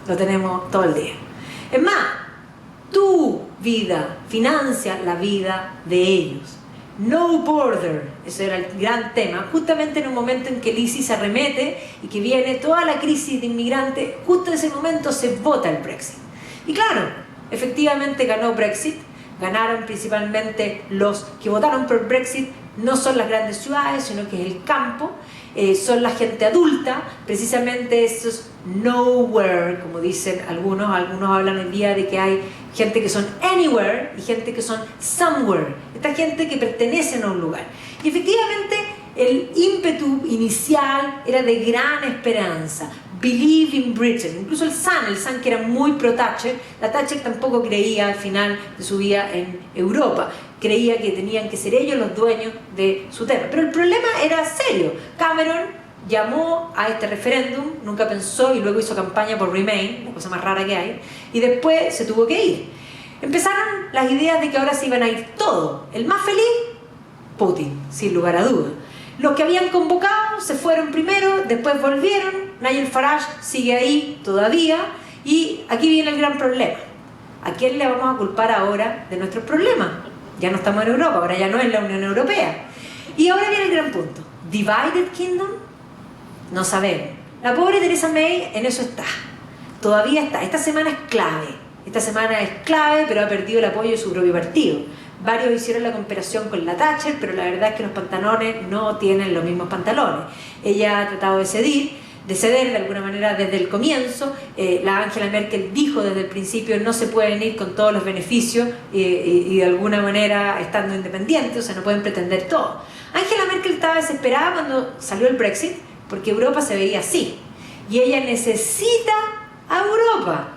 Lo tenemos todo el día. Es más, tu vida financia la vida de ellos. No border, ese era el gran tema, justamente en un momento en que el ISIS se arremete y que viene toda la crisis de inmigrantes, justo en ese momento se vota el Brexit. Y claro, efectivamente ganó Brexit, ganaron principalmente los que votaron por Brexit, no son las grandes ciudades, sino que es el campo, son la gente adulta, precisamente esos nowhere, como dicen algunos hablan hoy día de que hay gente que son anywhere y gente que son somewhere, esta gente que pertenece a un lugar. Y efectivamente el ímpetu inicial era de gran esperanza, believe in Britain. Incluso el Sun que era muy pro Thatcher, la Thatcher tampoco creía al final de su vida en Europa. creía que tenían que ser ellos los dueños de su tema. Pero el problema era serio. Cameron llamó a este referéndum, nunca pensó y luego hizo campaña por Remain, la cosa más rara que hay, y después se tuvo que ir. Empezaron las ideas de que ahora se iban a ir todos. El más feliz, Putin, sin lugar a dudas. Los que habían convocado se fueron primero, después volvieron. Nigel Farage sigue ahí todavía. Y aquí viene el gran problema. ¿A quién le vamos a culpar ahora de nuestros problemas? Ya no estamos en Europa, ahora ya no es la Unión Europea. Y ahora viene el gran punto. ¿Divided Kingdom? No sabemos. La pobre Theresa May en eso está. Todavía está. Esta semana es clave. Esta semana es clave, pero ha perdido el apoyo de su propio partido. Varios hicieron la comparación con la Thatcher, pero la verdad es que los pantalones no tienen los mismos pantalones. Ella ha tratado de ceder de alguna manera desde el comienzo. La Angela Merkel dijo desde el principio no se pueden ir con todos los beneficios y de alguna manera estando independientes, o sea, no pueden pretender todo. Angela Merkel estaba desesperada cuando salió el Brexit porque Europa se veía así y ella necesita a Europa,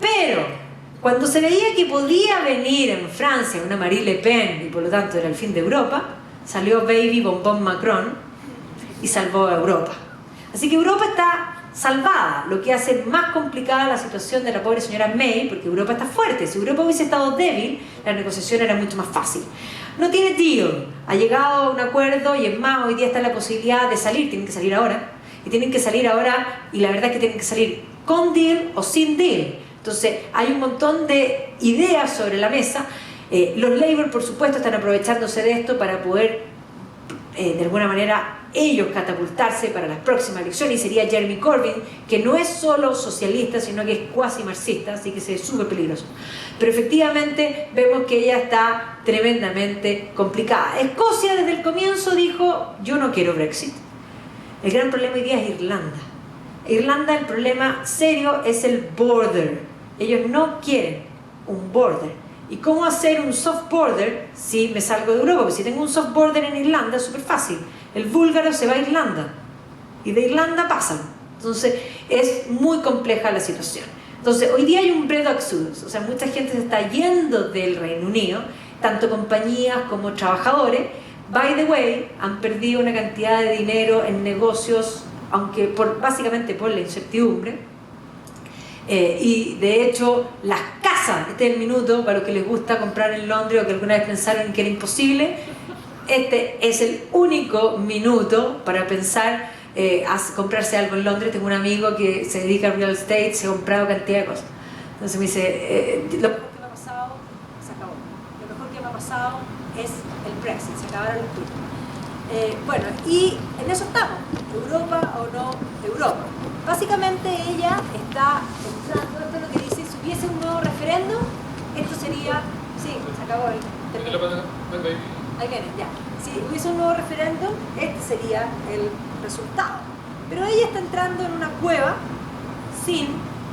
pero cuando se veía que podía venir en Francia una Marie Le Pen y por lo tanto era el fin de Europa, salió Baby Bonbon Macron y salvó a Europa. Así que Europa está salvada, lo que hace más complicada la situación de la pobre señora May, porque Europa está fuerte. Si Europa hubiese estado débil, la negociación era mucho más fácil. No tiene deal, ha llegado a un acuerdo y es más, hoy día está la posibilidad de salir, tienen que salir ahora, y tienen que salir ahora, y la verdad es que tienen que salir con deal o sin deal. Entonces hay un montón de ideas sobre la mesa. Los Labour, por supuesto, están aprovechándose de esto para poder, de alguna manera, ellos catapultarse para las próximas elecciones, y sería Jeremy Corbyn, que no es solo socialista, sino que es cuasi marxista, así que es súper peligroso. Pero efectivamente vemos que ella está tremendamente complicada. Escocia desde el comienzo dijo, yo no quiero Brexit. El gran problema hoy día es Irlanda. Irlanda, el problema serio es el border. Ellos no quieren un border. ¿Y cómo hacer un soft border si me salgo de Europa? Porque si tengo un soft border en Irlanda es súper fácil. El búlgaro se va a Irlanda y de Irlanda pasan. Entonces es muy compleja la situación. Entonces hoy día hay un bread exodus, o sea, mucha gente se está yendo del Reino Unido, tanto compañías como trabajadores. By the way, han perdido una cantidad de dinero en negocios, aunque básicamente por la incertidumbre. Y de hecho las casas, este es el minuto para los que les gusta comprar en Londres o que alguna vez pensaron que era imposible, este es el único minuto para pensar comprarse algo en Londres. Tengo un amigo que se dedica a real estate, se ha comprado cantidad de cosas, entonces me dice lo mejor que me ha pasado, se acabó, lo mejor que me ha pasado es el Brexit, se acabaron los turnos. Bueno, y en eso estamos, Europa o no Europa. Básicamente ella está pensando, esto es lo que dice, si hubiese un nuevo referéndum, esto sería, sí, se acabó el término. Ahí viene, ya. Si hubiese un nuevo referéndum, este sería el resultado. Pero ella está entrando en una cueva sin,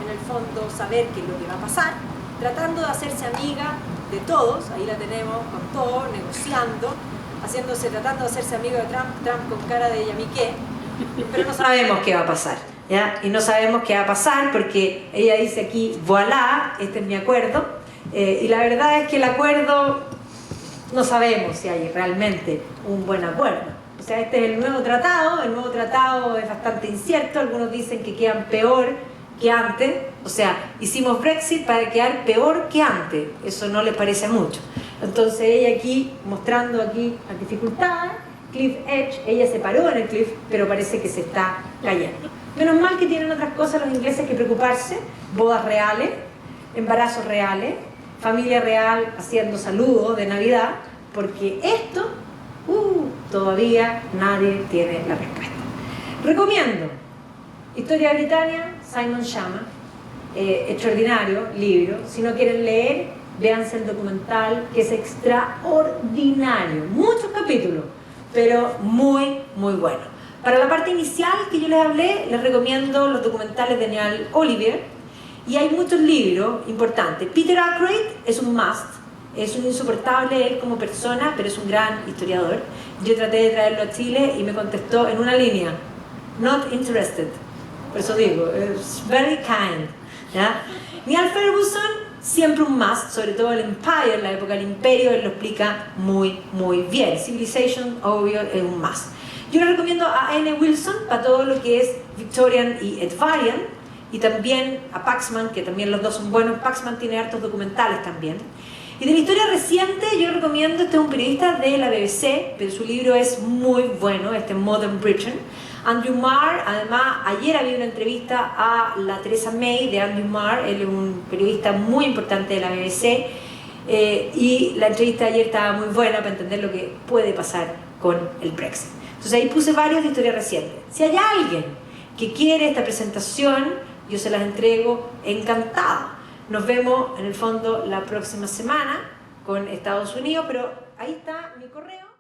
en el fondo, saber qué es lo que va a pasar, tratando de hacerse amiga de todos, ahí la tenemos con todo, negociando, tratando de hacerse amigo de Trump, Trump con cara de yamiqué, pero no sabemos qué va a pasar, ¿ya? Y no sabemos qué va a pasar porque ella dice aquí, voilà, este es mi acuerdo, y la verdad es que el acuerdo, no sabemos si hay realmente un buen acuerdo. O sea, este es el nuevo tratado es bastante incierto, algunos dicen que quedan peor que antes, o sea, hicimos Brexit para quedar peor que antes, eso no le parece mucho. Entonces ella aquí, mostrando aquí las dificultades, Cliff Edge, ella se paró en el cliff, pero parece que se está cayendo. Menos mal que tienen otras cosas los ingleses que preocuparse, bodas reales, embarazos reales, familia real haciendo saludos de Navidad, porque esto, todavía nadie tiene la respuesta. Recomiendo Historia Britannia, Simon Schama, extraordinario libro. Si no quieren leer, véanse el documental, que es extraordinario, muchos capítulos, pero muy, muy bueno. Para la parte inicial que yo les hablé, les recomiendo los documentales de Neal Olivier, y hay muchos libros importantes. Peter Ackroyd es un must, es un insoportable él como persona, pero es un gran historiador. Yo traté de traerlo a Chile y me contestó en una línea, not interested. Por eso digo, it's very kind, ¿ya? Neil Ferguson, siempre un must, sobre todo el Empire, la época del Imperio, él lo explica muy bien. Civilization, obvio, es un must. Yo le recomiendo a N. Wilson para todo lo que es Victorian y Edvarian, y también a Paxman, que también los dos son buenos. Paxman tiene hartos documentales también. Y de la historia reciente yo recomiendo, este es un periodista de la BBC, pero su libro es muy bueno, Modern Britain. Andrew Marr, además ayer había una entrevista a la Theresa May de Andrew Marr, él es un periodista muy importante de la BBC, y la entrevista de ayer estaba muy buena para entender lo que puede pasar con el Brexit. Entonces ahí puse varios de historia reciente. Si hay alguien que quiere esta presentación, yo se las entrego encantada. Nos vemos en el fondo la próxima semana con Estados Unidos, pero ahí está mi correo.